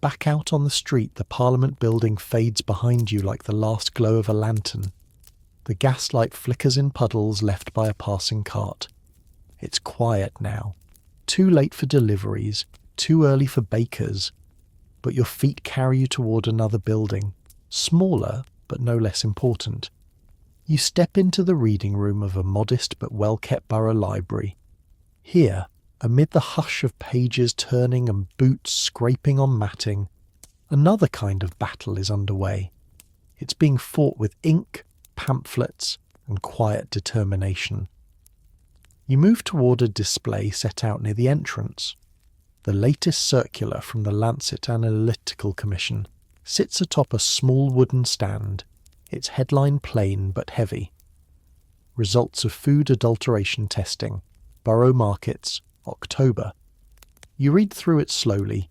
Back out on the street, the Parliament building fades behind you like the last glow of a lantern. The gaslight flickers in puddles left by a passing cart. It's quiet now. Too late for deliveries, too early for bakers. But your feet carry you toward another building, smaller but no less important. You step into the reading room of a modest but well-kept borough library. Here, amid the hush of pages turning and boots scraping on matting, another kind of battle is underway. It's being fought with ink, pamphlets, and quiet determination. You move toward a display set out near the entrance. The latest circular from the Lancet Analytical Commission sits atop a small wooden stand, its headline plain but heavy. Results of food adulteration testing, borough markets, October. You read through it slowly.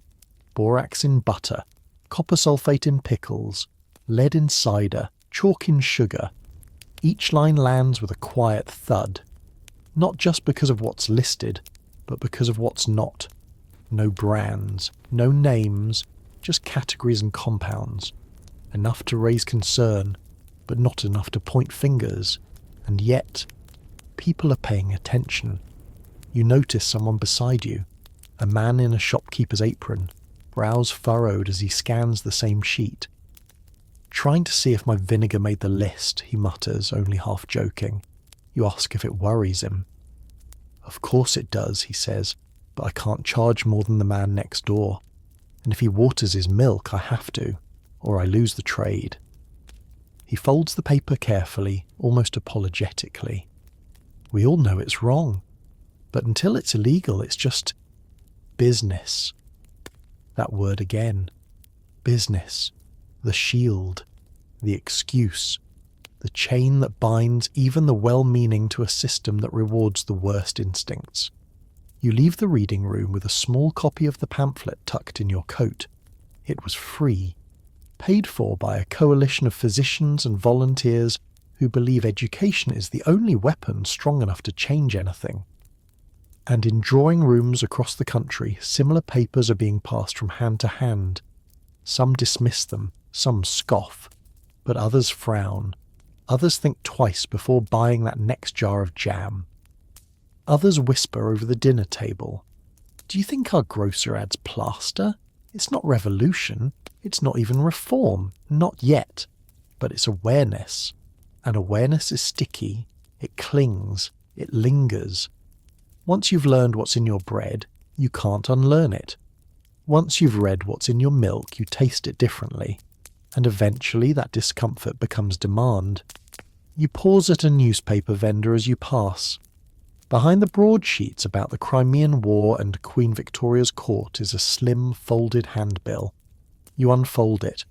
Borax in butter, copper sulfate in pickles, lead in cider, chalk in sugar. Each line lands with a quiet thud, not just because of what's listed, but because of what's not. No brands, no names, just categories and compounds. Enough to raise concern, but not enough to point fingers. And yet, people are paying attention. You notice someone beside you, a man in a shopkeeper's apron, brows furrowed as he scans the same sheet. "Trying to see if my vinegar made the list," he mutters, only half joking. You ask if it worries him. "Of course it does," he says, "but I can't charge more than the man next door. And if he waters his milk, I have to, or I lose the trade." He folds the paper carefully, almost apologetically. We all know it's wrong. But until it's illegal, it's just business. That word again. Business. The shield. The excuse. The chain that binds even the well-meaning to a system that rewards the worst instincts. You leave the reading room with a small copy of the pamphlet tucked in your coat. It was free. Paid for by a coalition of physicians and volunteers who believe education is the only weapon strong enough to change anything. And in drawing rooms across the country, similar papers are being passed from hand to hand. Some dismiss them, some scoff, but others frown. Others think twice before buying that next jar of jam. Others whisper over the dinner table, "Do you think our grocer adds plaster? It's not revolution. It's not even reform. Not yet." but it's awareness. And awareness is sticky, it clings, it lingers. Once you've learned what's in your bread, you can't unlearn it. Once you've read what's in your milk, you taste it differently. And eventually that discomfort becomes demand. You pause at a newspaper vendor as you pass. Behind the broadsheets about the Crimean War and Queen Victoria's court is a slim, folded handbill. You unfold it.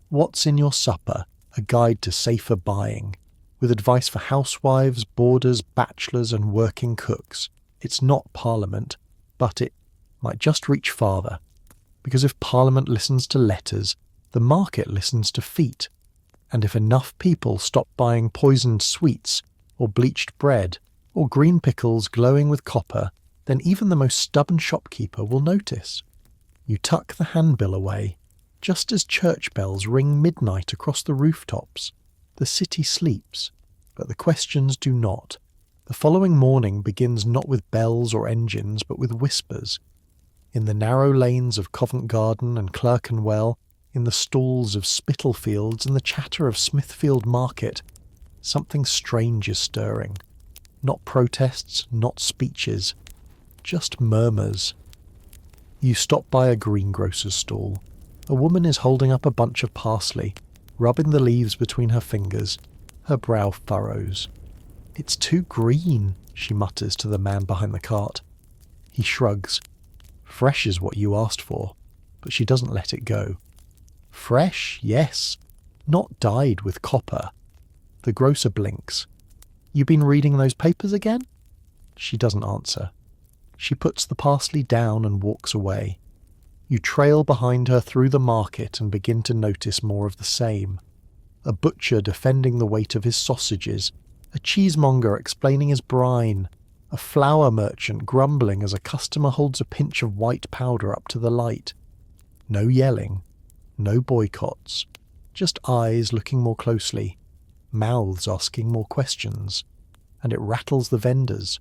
What's in your supper? A guide to safer buying, with advice for housewives, boarders, bachelors and working cooks. It's not Parliament, but it might just reach farther. Because if Parliament listens to letters, the market listens to feet. And if enough people stop buying poisoned sweets, or bleached bread, or green pickles glowing with copper, then even the most stubborn shopkeeper will notice. You tuck the handbill away. Just as church bells ring midnight across the rooftops, the city sleeps, but the questions do not. The following morning begins not with bells or engines, but with whispers. In the narrow lanes of Covent Garden and Clerkenwell, in the stalls of Spitalfields and the chatter of Smithfield Market, something strange is stirring. Not protests, not speeches, just murmurs. You stop by a greengrocer's stall. A woman is holding up a bunch of parsley, rubbing the leaves between her fingers. Her brow furrows. "It's too green," she mutters to the man behind the cart. He shrugs. Fresh is what you asked for, but she doesn't let it go. Fresh, yes, not dyed with copper. The grocer blinks. "You been reading those papers again?" She doesn't answer. She puts the parsley down and walks away. You trail behind her through the market and begin to notice more of the same. A butcher defending the weight of his sausages, a cheesemonger explaining his brine, a flour merchant grumbling as a customer holds a pinch of white powder up to the light. No yelling, no boycotts, just eyes looking more closely, mouths asking more questions, and it rattles the vendors,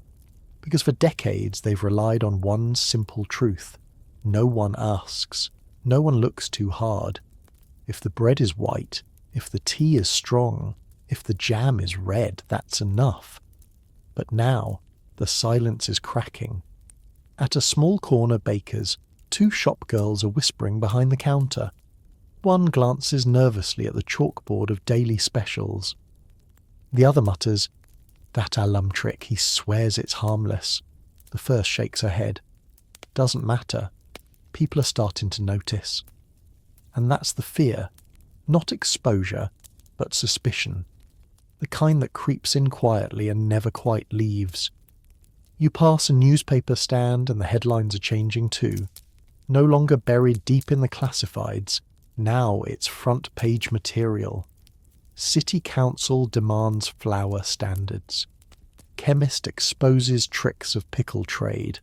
because for decades they've relied on one simple truth. No one asks. No one looks too hard. If the bread is white, if the tea is strong, if the jam is red, that's enough. But now, the silence is cracking. At a small corner baker's, two shop girls are whispering behind the counter. One glances nervously at the chalkboard of daily specials. The other mutters, "That alum trick, he swears it's harmless." The first shakes her head. Doesn't matter. People are starting to notice. And that's the fear. Not exposure, but suspicion. The kind that creeps in quietly and never quite leaves. You pass a newspaper stand and the headlines are changing too. No longer buried deep in the classifieds. Now it's front page material. City Council demands flour standards. Chemist exposes tricks of pickle trade.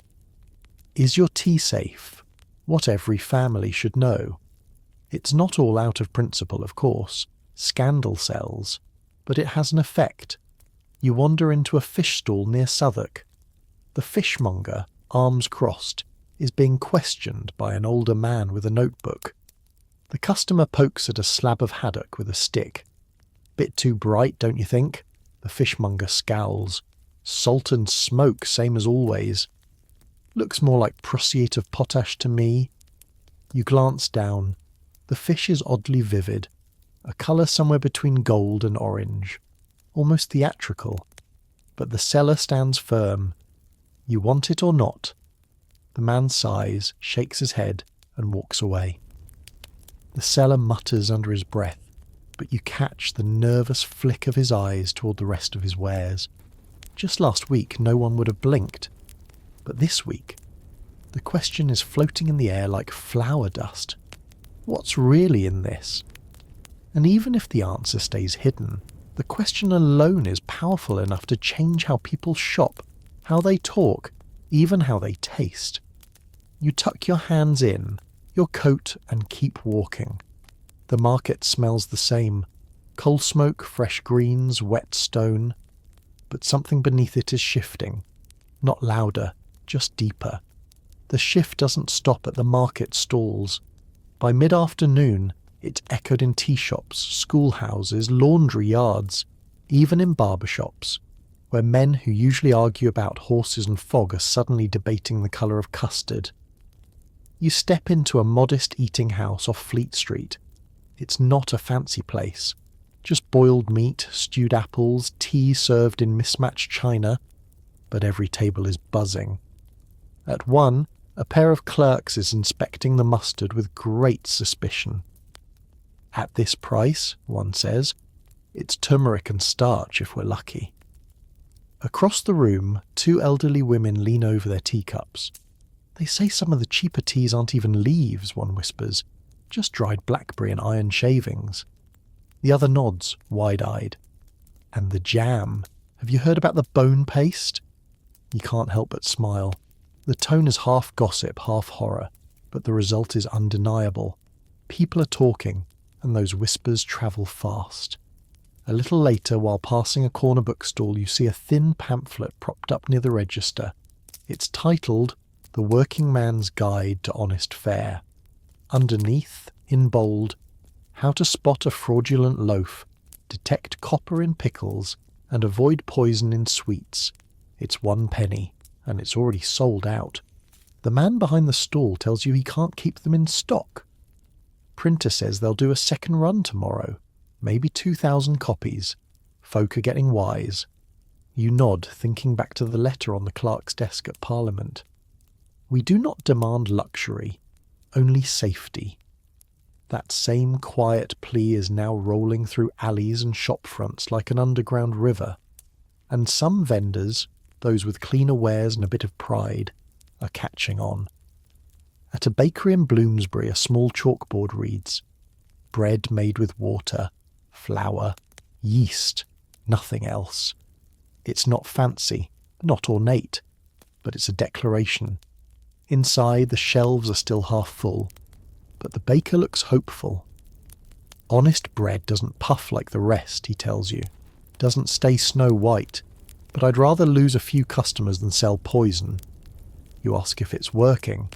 Is your tea safe? What every family should know. It's not all out of principle, of course. Scandal sells. But it has an effect. You wander into a fish stall near Southwark. The fishmonger, arms crossed, is being questioned by an older man with a notebook. The customer pokes at a slab of haddock with a stick. Bit too bright, don't you think? The fishmonger scowls. Salt and smoke, same as always. Looks more like prussiate of potash to me. You glance down. The fish is oddly vivid, a colour somewhere between gold and orange, almost theatrical. But the seller stands firm. You want it or not? The man sighs, shakes his head, and walks away. The seller mutters under his breath, but you catch the nervous flick of his eyes toward the rest of his wares. Just last week no one would have blinked. But this week, the question is floating in the air like flour dust. What's really in this? And even if the answer stays hidden, the question alone is powerful enough to change how people shop, how they talk, even how they taste. You tuck your hands in, your coat, and keep walking. The market smells the same. Coal smoke, fresh greens, wet stone. But something beneath it is shifting. Not louder, just deeper. The shift doesn't stop at the market stalls. By mid-afternoon, It echoed in tea shops, schoolhouses, laundry yards, even in barbershops, where men who usually argue about horses and fog are suddenly debating the colour of custard. You step into a modest eating house off Fleet Street. It's not a fancy place. Just boiled meat, stewed apples, tea served in mismatched china, but every table is buzzing. At one, a pair of clerks is inspecting the mustard with great suspicion. At this price, one says, it's turmeric and starch if we're lucky. Across the room, two elderly women lean over their teacups. They say some of the cheaper teas aren't even leaves, one whispers, just dried blackberry and iron shavings. The other nods, wide-eyed. And the jam. Have you heard about the bone paste? You can't help but smile. The tone is half gossip, half horror, but the result is undeniable. People are talking, and those whispers travel fast. A little later, while passing a corner bookstall, you see a thin pamphlet propped up near the register. It's titled The Working Man's Guide to Honest Fare. Underneath, in bold, how to spot a fraudulent loaf, detect copper in pickles, and avoid poison in sweets. It's 1 penny, and it's already sold out. The man behind the stall tells you he can't keep them in stock. Printer says they'll do a second run tomorrow, maybe 2,000 copies. Folk are getting wise. You nod, thinking back to the letter on the clerk's desk at Parliament. We do not demand luxury, only safety. That same quiet plea is now rolling through alleys and shop fronts like an underground river. And some vendors, those with cleaner wares and a bit of pride, are catching on. At a bakery in Bloomsbury, a small chalkboard reads, "Bread made with water, flour, yeast, nothing else." It's not fancy, not ornate, but it's a declaration. Inside, the shelves are still half full, but the baker looks hopeful. Honest bread doesn't puff like the rest, he tells you, doesn't stay snow white, but I'd rather lose a few customers than sell poison. You ask if it's working.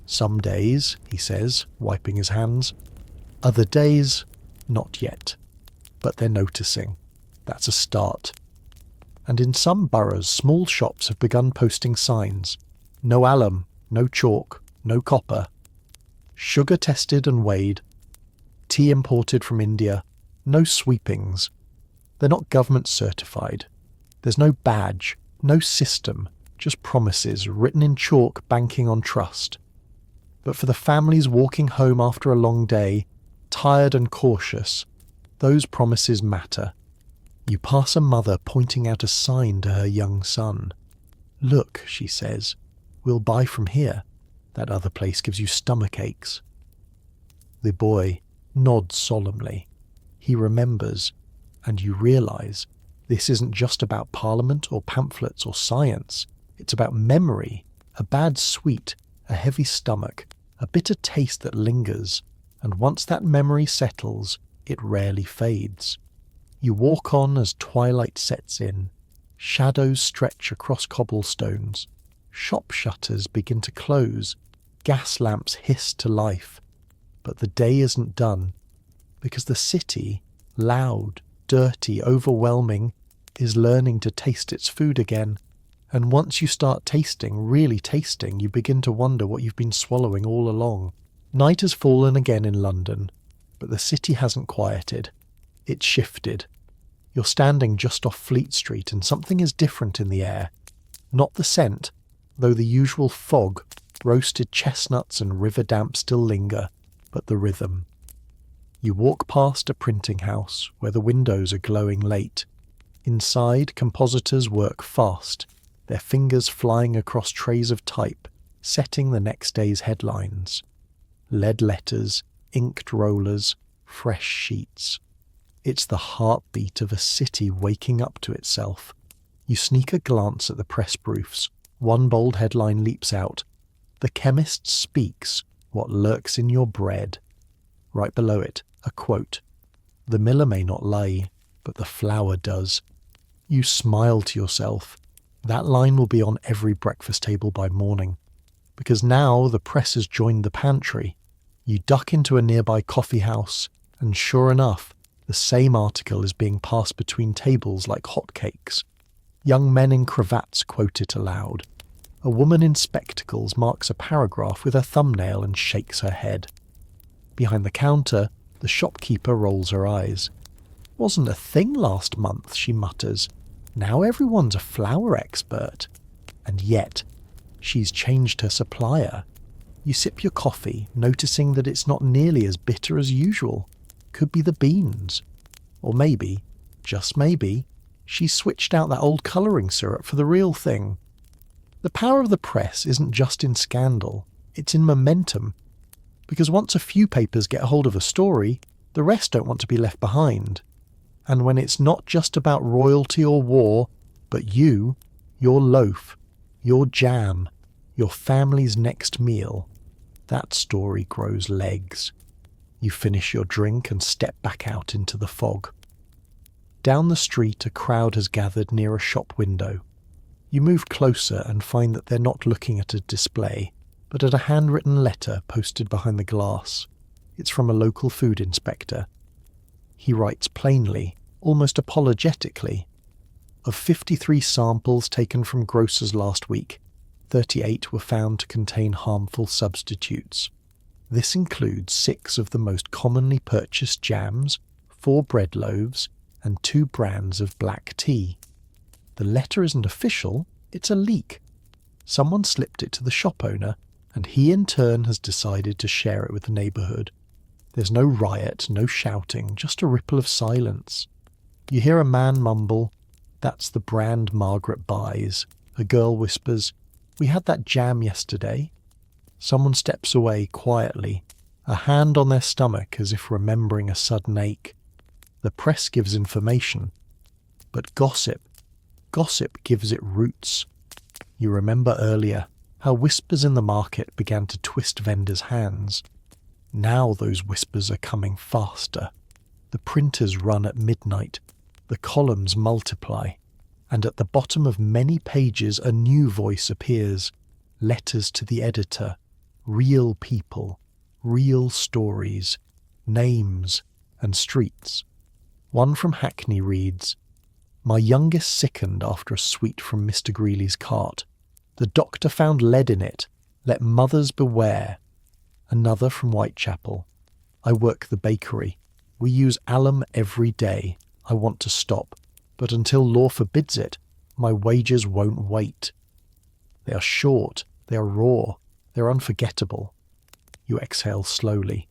Some days, he says, wiping his hands. Other days, not yet. But they're noticing. That's a start. And in some boroughs, small shops have begun posting signs. No alum, no chalk, no copper. Sugar tested and weighed. Tea imported from India. No sweepings. They're not government certified. There's no badge, no system, just promises written in chalk banking on trust. But for the families walking home after a long day, tired and cautious, those promises matter. You pass a mother pointing out a sign to her young son. "Look," she says, "we'll buy from here. That other place gives you stomach aches." The boy nods solemnly. He remembers, and you realise this isn't just about Parliament or pamphlets or science. It's about memory, a bad sweet, a heavy stomach, a bitter taste that lingers, and once that memory settles, it rarely fades. You walk on as twilight sets in. Shadows stretch across cobblestones. Shop shutters begin to close. Gas lamps hiss to life. But the day isn't done, because the city, loud, dirty, overwhelming, is learning to taste its food again. And once you start tasting, really tasting, you begin to wonder what you've been swallowing all along. Night has fallen again in London, but the city hasn't quieted. It's shifted. You're standing just off Fleet Street and something is different in the air. Not the scent, though the usual fog, roasted chestnuts and river damp still linger, but the rhythm. You walk past a printing house where the windows are glowing late. Inside, compositors work fast, their fingers flying across trays of type, setting the next day's headlines. Lead letters, inked rollers, fresh sheets. It's the heartbeat of a city waking up to itself. You sneak a glance at the press proofs. One bold headline leaps out. "The chemist speaks what lurks in your bread." Right below it, a quote. "The miller may not lie, but the flour does." You smile to yourself. That line will be on every breakfast table by morning. Because now the press has joined the pantry. You duck into a nearby coffee house, and sure enough, the same article is being passed between tables like hotcakes. Young men in cravats quote it aloud. A woman in spectacles marks a paragraph with her thumbnail and shakes her head. Behind the counter, the shopkeeper rolls her eyes. "Wasn't a thing last month," she mutters. "Now everyone's a flour expert." And yet, she's changed her supplier. You sip your coffee, noticing that it's not nearly as bitter as usual. Could be the beans. Or maybe, just maybe, she switched out that old colouring syrup for the real thing. The power of the press isn't just in scandal, it's in momentum. Because once a few papers get a hold of a story, the rest don't want to be left behind. And when it's not just about royalty or war, but you, your loaf, your jam, your family's next meal, that story grows legs. You finish your drink and step back out into the fog. Down the street, a crowd has gathered near a shop window. You move closer and find that they're not looking at a display, but at a handwritten letter posted behind the glass. It's from a local food inspector. He writes plainly, almost apologetically. Of 53 samples taken from grocers last week, 38 were found to contain harmful substitutes. This includes 6 of the most commonly purchased jams, 4 bread loaves, and 2 brands of black tea. The letter isn't official, it's a leak. Someone slipped it to the shop owner, and he in turn has decided to share it with the neighbourhood. There's no riot, no shouting, just a ripple of silence. You hear a man mumble, "That's the brand Margaret buys." A girl whispers, "We had that jam yesterday." Someone steps away quietly, a hand on their stomach as if remembering a sudden ache. The press gives information, but gossip gives it roots. You remember earlier how whispers in the market began to twist vendors' hands. Now those whispers are coming faster. The printers run at midnight, the columns multiply, and at the bottom of many pages a new voice appears. Letters to the editor, real people, real stories, names and streets. One from Hackney reads, "My youngest sickened after a sweet from Mr. Greeley's cart. The doctor found lead in it. Let mothers beware." Another from Whitechapel, "I work the bakery. We use alum every day. I want to stop, but until law forbids it, my wages won't wait." They are short, they are raw, they are unforgettable. You exhale slowly.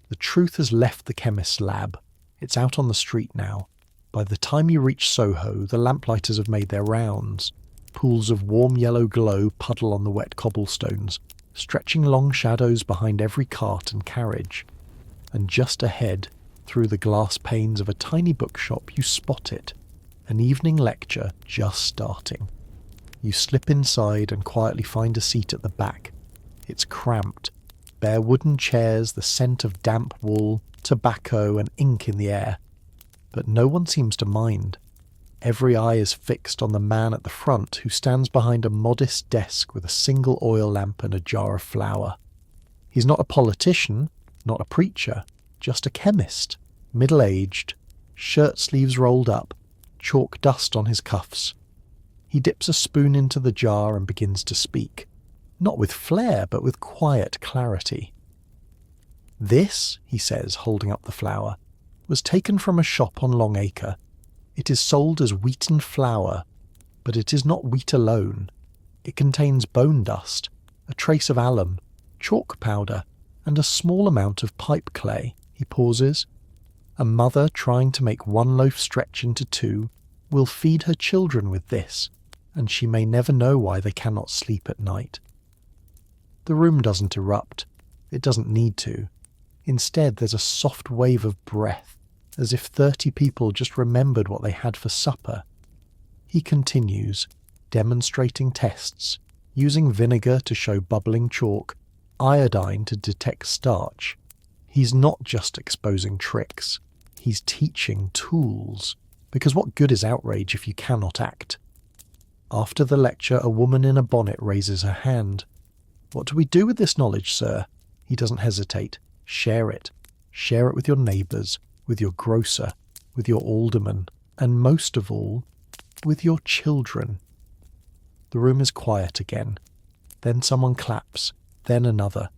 The truth has left the chemist's lab. It's out on the street now. By the time you reach Soho, the lamplighters have made their rounds. Pools of warm yellow glow puddle on the wet cobblestones, stretching long shadows behind every cart and carriage. And just ahead, through the glass panes of a tiny bookshop, you spot it. An evening lecture just starting. You slip inside and quietly find a seat at the back. It's cramped. Bare wooden chairs, the scent of damp wool, tobacco and ink in the air. But no one seems to mind. Every eye is fixed on the man at the front who stands behind a modest desk with a single oil lamp and a jar of flour. He's not a politician, not a preacher, just a chemist, middle-aged, shirt sleeves rolled up, chalk dust on his cuffs. He dips a spoon into the jar and begins to speak, not with flair but with quiet clarity. "This," he says, holding up the flour, "was taken from a shop on Long Acre. It is sold as wheaten flour, but it is not wheat alone. It contains bone dust, a trace of alum, chalk powder, and a small amount of pipe clay." He pauses. "A mother trying to make one loaf stretch into 2 will feed her children with this, and she may never know why they cannot sleep at night." The room doesn't erupt. It doesn't need to. Instead, there's a soft wave of breath, as if 30 people just remembered what they had for supper. He continues, demonstrating tests, using vinegar to show bubbling chalk, iodine to detect starch. He's not just exposing tricks, he's teaching tools. Because what good is outrage if you cannot act? After the lecture, a woman in a bonnet raises her hand. "What do we do with this knowledge, sir?" He doesn't hesitate. Share it. Share it with your neighbours, with your grocer, with your alderman, and most of all, with your children. The room is quiet again. Then someone claps, then another.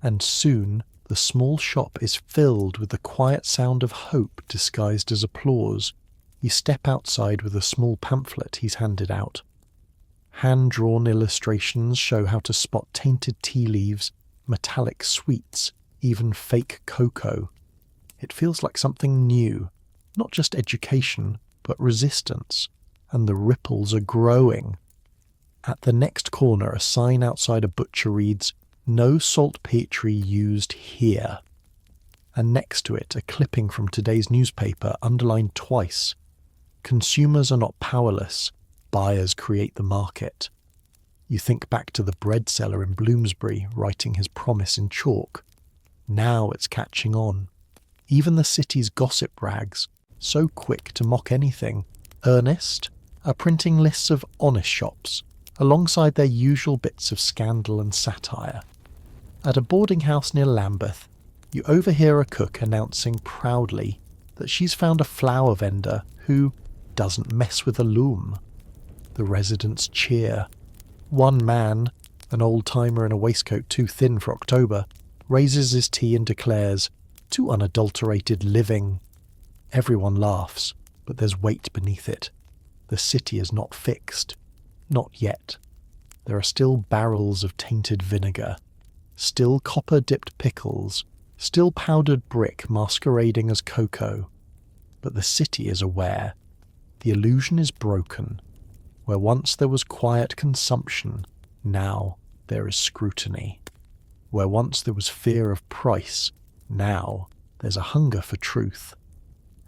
And soon the small shop is filled with the quiet sound of hope disguised as applause. You step outside with a small pamphlet he's handed out. Hand-drawn illustrations show how to spot tainted tea leaves, metallic sweets, even fake cocoa. It feels like something new, not just education, but resistance, and the ripples are growing. At the next corner, a sign outside a butcher reads, "No saltpetre used here." And next to it, a clipping from today's newspaper underlined twice. Consumers are not powerless, buyers create the market. You think back to the bread seller in Bloomsbury writing his promise in chalk. Now it's catching on. Even the city's gossip rags, so quick to mock anything, earnest, are printing lists of honest shops, alongside their usual bits of scandal and satire. At a boarding house near Lambeth, you overhear a cook announcing proudly that she's found a flour vendor who doesn't mess with a loom. The residents cheer. One man, an old-timer in a waistcoat too thin for October, raises his tea and declares, "Too unadulterated living." Everyone laughs, but there's weight beneath it. The city is not fixed. Not yet. There are still barrels of tainted vinegar, still copper-dipped pickles, still powdered brick masquerading as cocoa. But the city is aware. The illusion is broken. Where once there was quiet consumption, now there is scrutiny. Where once there was fear of price, now there's a hunger for truth.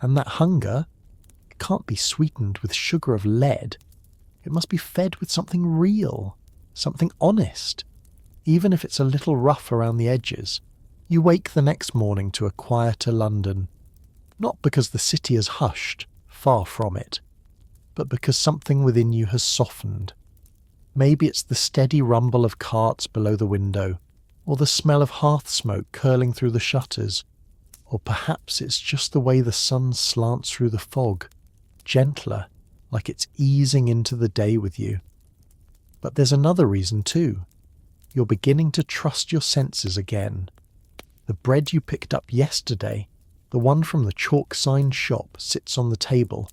And that hunger, it can't be sweetened with sugar of lead. It must be fed with something real, something honest, even if it's a little rough around the edges. You wake the next morning to a quieter London, not because the city has hushed, far from it, but because something within you has softened. Maybe it's the steady rumble of carts below the window, or the smell of hearth smoke curling through the shutters, or perhaps it's just the way the sun slants through the fog, gentler, like it's easing into the day with you. But there's another reason too. You're beginning to trust your senses again. The bread you picked up yesterday, the one from the chalk-signed shop, sits on the table.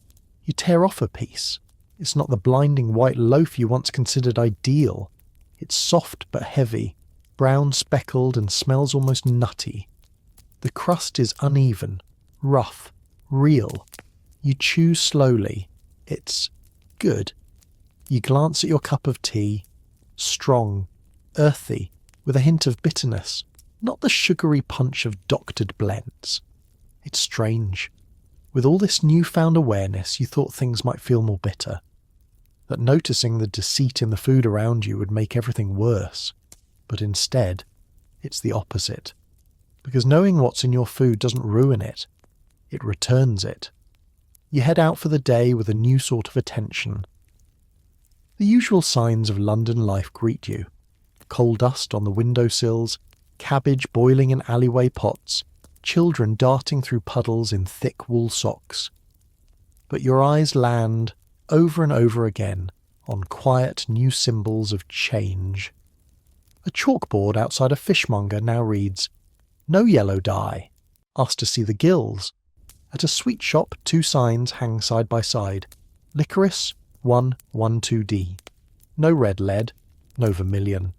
You tear off a piece. It's not the blinding white loaf you once considered ideal. It's soft but heavy, brown speckled and smells almost nutty. The crust is uneven, rough, real. You chew slowly. It's good. You glance at your cup of tea. Strong, earthy, with a hint of bitterness. Not the sugary punch of doctored blends. It's strange. With all this newfound awareness, you thought things might feel more bitter. That noticing the deceit in the food around you would make everything worse. But instead, it's the opposite. Because knowing what's in your food doesn't ruin it. It returns it. You head out for the day with a new sort of attention. The usual signs of London life greet you. Coal dust on the windowsills, cabbage boiling in alleyway pots, children darting through puddles in thick wool socks. But your eyes land, over and over again, on quiet new symbols of change. A chalkboard outside a fishmonger now reads, "No yellow dye. Asked to see the gills." At a sweet shop, 2 signs hang side by side. Licorice, 112D. No red lead, no vermilion.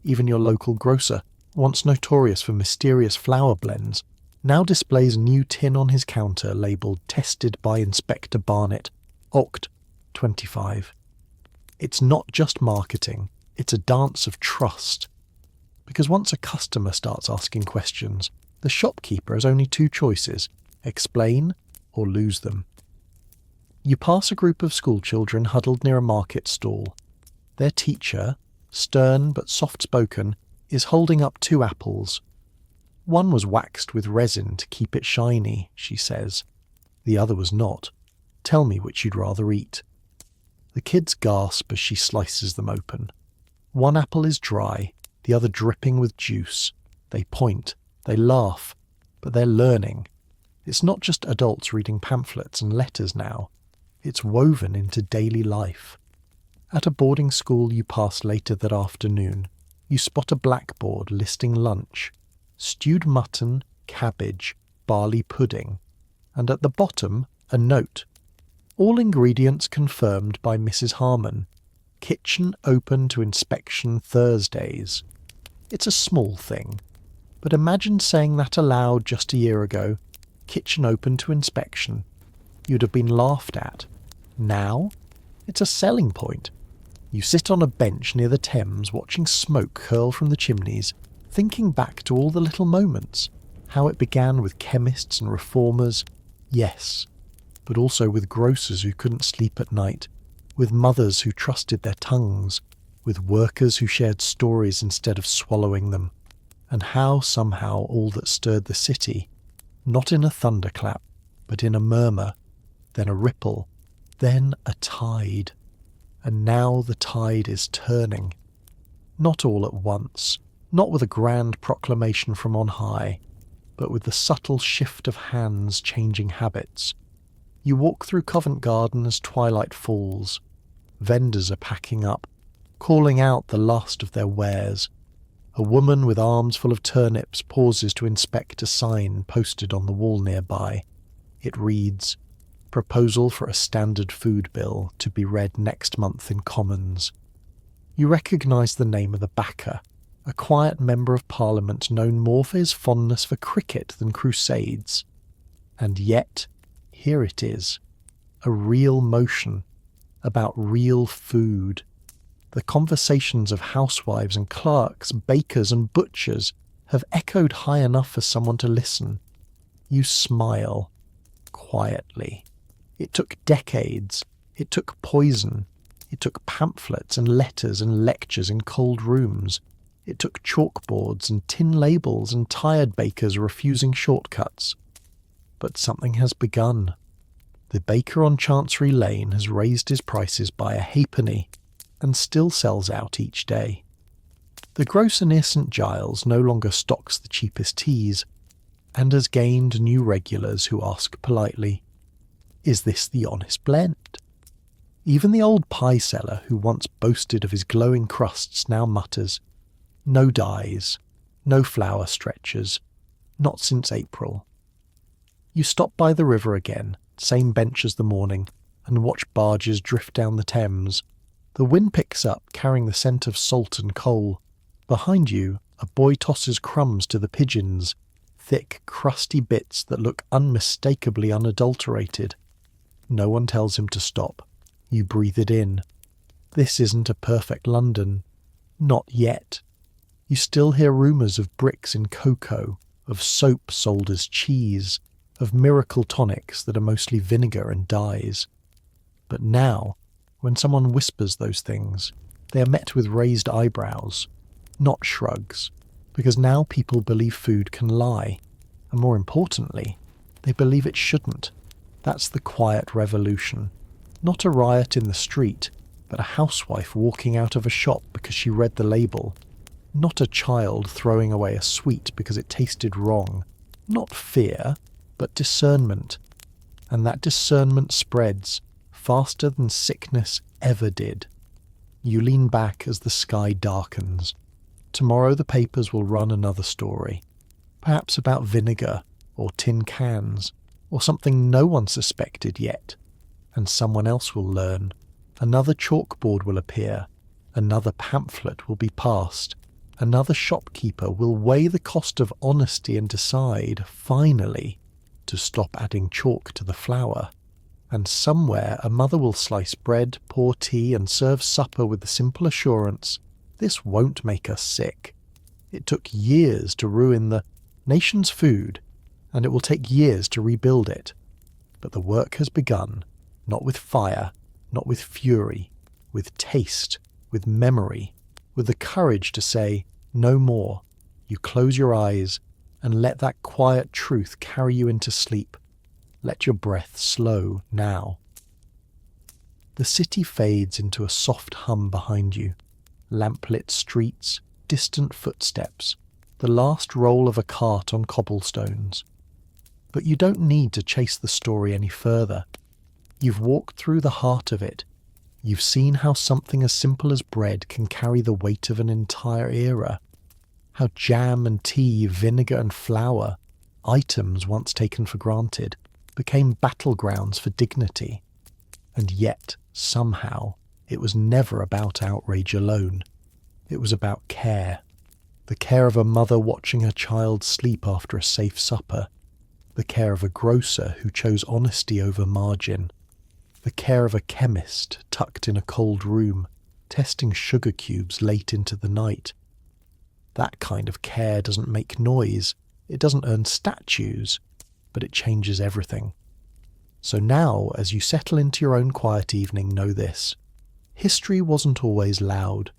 Even your local grocer, once notorious for mysterious flour blends, now displays a new tin on his counter labelled "Tested by Inspector Barnett, Oct. 25. It's not just marketing, it's a dance of trust. Because once a customer starts asking questions, the shopkeeper has only 2 choices: explain or lose them. You pass a group of schoolchildren huddled near a market stall. Their teacher, stern but soft-spoken, is holding up 2 apples. One was waxed with resin to keep it shiny, she says. The other was not. Tell me which you'd rather eat. The kids gasp as she slices them open. One apple is dry, the other dripping with juice. They point. They laugh, but they're learning. It's not just adults reading pamphlets and letters now. It's woven into daily life. At a boarding school you pass later that afternoon, you spot a blackboard listing lunch: stewed mutton, cabbage, barley pudding, and at the bottom a note: all ingredients confirmed by Mrs. Harmon. Kitchen open to inspection Thursdays. It's a small thing, but imagine saying that aloud just a year ago. Kitchen open to inspection. You'd have been laughed at. Now, it's a selling point. You sit on a bench near the Thames watching smoke curl from the chimneys, thinking back to all the little moments, how it began with chemists and reformers, yes, but also with grocers who couldn't sleep at night, with mothers who trusted their tongues, with workers who shared stories instead of swallowing them, and how somehow all that stirred the city, not in a thunderclap, but in a murmur, then a ripple, then a tide. And now the tide is turning. Not all at once, not with a grand proclamation from on high, but with the subtle shift of hands changing habits. You walk through Covent Garden as twilight falls. Vendors are packing up, calling out the last of their wares. A woman with arms full of turnips pauses to inspect a sign posted on the wall nearby. It reads, "Proposal for a standard food bill to be read next month in Commons." You recognise the name of the backer, a quiet member of Parliament known more for his fondness for cricket than crusades. And yet, here it is, a real motion, about real food. The conversations of housewives and clerks, bakers and butchers have echoed high enough for someone to listen. You smile, quietly. It took decades. It took poison. It took pamphlets and letters and lectures in cold rooms. It took chalkboards and tin labels and tired bakers refusing shortcuts. But something has begun. The baker on Chancery Lane has raised his prices by a halfpenny and still sells out each day. The grocer near St. Giles no longer stocks the cheapest teas and has gained new regulars who ask politely, "Is this the honest blend?" Even the old pie seller who once boasted of his glowing crusts now mutters, "No dyes, no flour stretchers, not since April." You stop by the river again, same bench as the morning, and watch barges drift down the Thames. The wind picks up, carrying the scent of salt and coal. Behind you, a boy tosses crumbs to the pigeons, thick, crusty bits that look unmistakably unadulterated. No one tells him to stop. You breathe it in. This isn't a perfect London. Not yet. You still hear rumours of bricks in cocoa, of soap sold as cheese, of miracle tonics that are mostly vinegar and dyes. But now, when someone whispers those things, they are met with raised eyebrows, not shrugs, because now people believe food can lie, and more importantly, they believe it shouldn't. That's the quiet revolution. Not a riot in the street, but a housewife walking out of a shop because she read the label. Not a child throwing away a sweet because it tasted wrong. Not fear, but discernment. And that discernment spreads faster than sickness ever did. You lean back as the sky darkens. Tomorrow the papers will run another story, perhaps about vinegar or tin cans, or something no one suspected yet. And someone else will learn. Another chalkboard will appear. Another pamphlet will be passed. Another shopkeeper will weigh the cost of honesty and decide, finally, to stop adding chalk to the flour. And somewhere a mother will slice bread, pour tea, and serve supper with the simple assurance, "This won't make us sick." It took years to ruin the nation's food, and it will take years to rebuild it. But the work has begun. Not with fire, not with fury, with taste, with memory, with the courage to say, "No more." You close your eyes and let that quiet truth carry you into sleep. Let your breath slow now. The city fades into a soft hum behind you. Lamplit streets, distant footsteps. the last roll of a cart on cobblestones. But you don't need to chase the story any further. You've walked through the heart of it. You've seen how something as simple as bread can carry the weight of an entire era. How jam and tea, vinegar and flour, items once taken for granted, became battlegrounds for dignity. And yet, somehow, it was never about outrage alone. It was about care. The care of a mother watching her child sleep after a safe supper. The care of a grocer who chose honesty over margin. The care of a chemist tucked in a cold room, testing sugar cubes late into the night. That kind of care doesn't make noise, it doesn't earn statues, but it changes everything. So now, as you settle into your own quiet evening, know this. History wasn't always loud.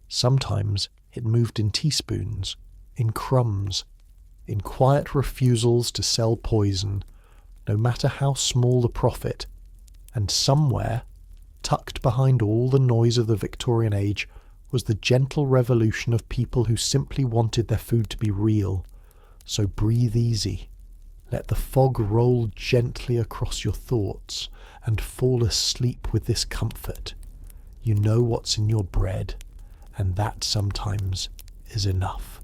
Sometimes it moved in teaspoons, in crumbs, in quiet refusals to sell poison, no matter how small the profit. And somewhere, tucked behind all the noise of the Victorian age, was the gentle revolution of people who simply wanted their food to be real. So breathe easy. Let the fog roll gently across your thoughts and fall asleep with this comfort. You know what's in your bread, and that sometimes is enough.